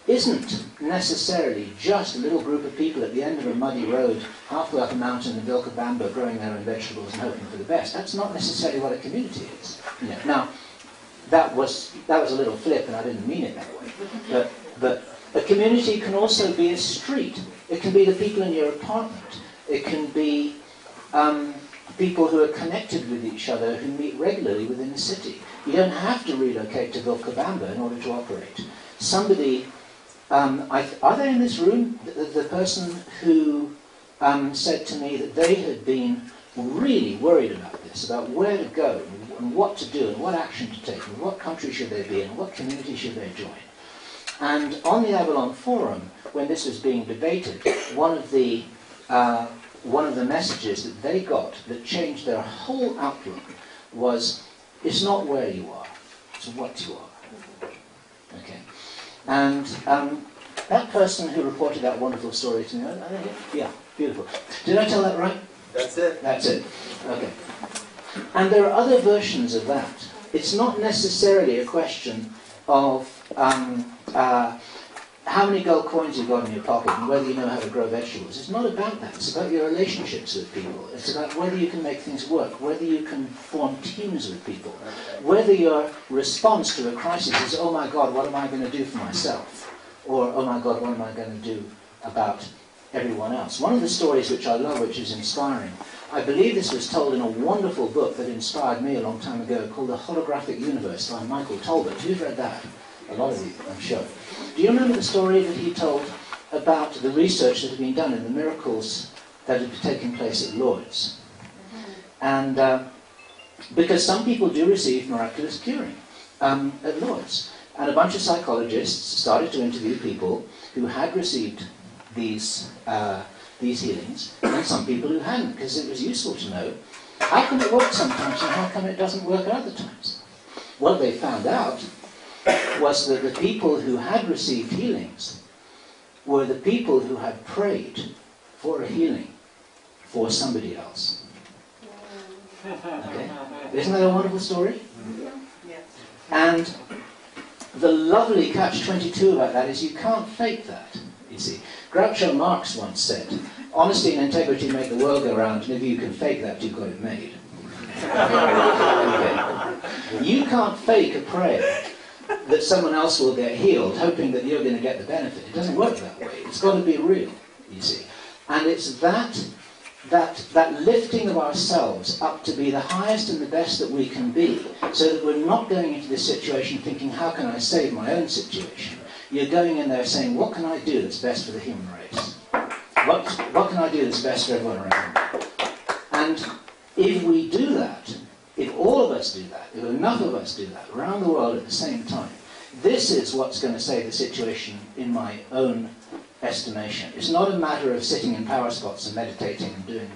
isn't necessarily just a little group of people at the end of a muddy road halfway up a mountain in Vilcabamba growing their own vegetables and hoping for the best. That's not necessarily what a community is. You know, now, that was a little flip, and I didn't mean it that way. But a community can also be a street. It can be the people in your apartment. It can be people who are connected with each other who meet regularly within the city. You don't have to relocate to Vilcabamba in order to operate. Somebody, are they in this room? The person who said to me that they had been really worried about this, about where to go and what to do and what action to take and what country should they be in and what community should they join. And on the Avalon Forum, when this was being debated, one of the messages that they got that changed their whole outlook was, it's not where you are, it's what you are. Okay. And that person who reported that wonderful story to me, yeah, beautiful. Did I tell that right? That's it. That's it. Okay. And there are other versions of that. It's not necessarily a question of how many gold coins you've got in your pocket and whether you know how to grow vegetables. It's not about that. It's about your relationships with people. It's about whether you can make things work, whether you can form teams with people, whether your response to a crisis is, oh my God, what am I going to do for myself? Or, oh my God, what am I going to do about everyone else? One of the stories which I love, which is inspiring, I believe this was told in a wonderful book that inspired me a long time ago called The Holographic Universe by Michael Talbot. Who's read that? A lot of you, I'm sure. Do you remember the story that he told about the research that had been done in the miracles that had taken place at Lourdes? And because some people do receive miraculous curing at Lourdes. And a bunch of psychologists started to interview people who had received these healings, and some people who hadn't, because it was useful to know how come it works sometimes and how come it doesn't work at other times. What they found out was that the people who had received healings were the people who had prayed for a healing for somebody else. Okay? Isn't that a wonderful story? And the lovely catch-22 about that is you can't fake that, you see. Groucho Marx once said, honesty and integrity make the world go round, and if you can fake that, you've got it made. Okay. You can't fake a prayer that someone else will get healed, hoping that you're going to get the benefit. It doesn't work that way. It's got to be real, you see. And it's that lifting of ourselves up to be the highest and the best that we can be, so that we're not going into this situation thinking, how can I save my own situation? You're going in there saying, what can I do that's best for the human race? What can I do that's best for everyone around me? And if we do that, if all of us do that, if enough of us do that around the world at the same time, this is what's going to save the situation in my own estimation. It's not a matter of sitting in power spots and meditating and doing,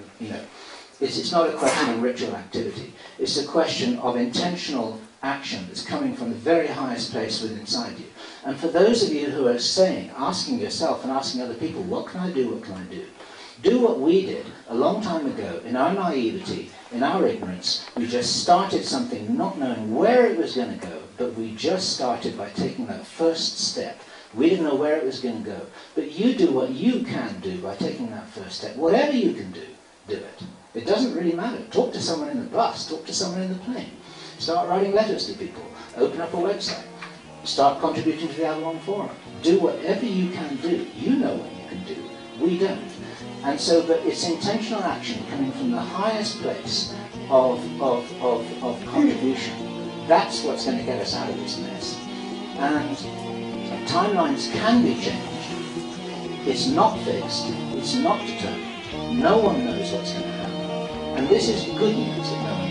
it's not a question of ritual activity. It's a question of intentional action that's coming from the very highest place within inside you. And for those of you who are asking yourself and asking other people, what can I do, what can I do? Do what we did a long time ago in our naivety, in our ignorance. We just started something not knowing where it was going to go, but we just started by taking that first step. We didn't know where it was going to go. But you do what you can do by taking that first step. Whatever you can do, do it. It doesn't really matter. Talk to someone in the bus, talk to someone in the plane. Start writing letters to people. Open up a website. Start contributing to the Avalon Forum. Do whatever you can do. You know what you can do. We don't. And so, but it's intentional action coming from the highest place of contribution. That's what's going to get us out of this mess. And timelines can be changed. It's not fixed. It's not determined. No one knows what's going to happen. And this is good news that no one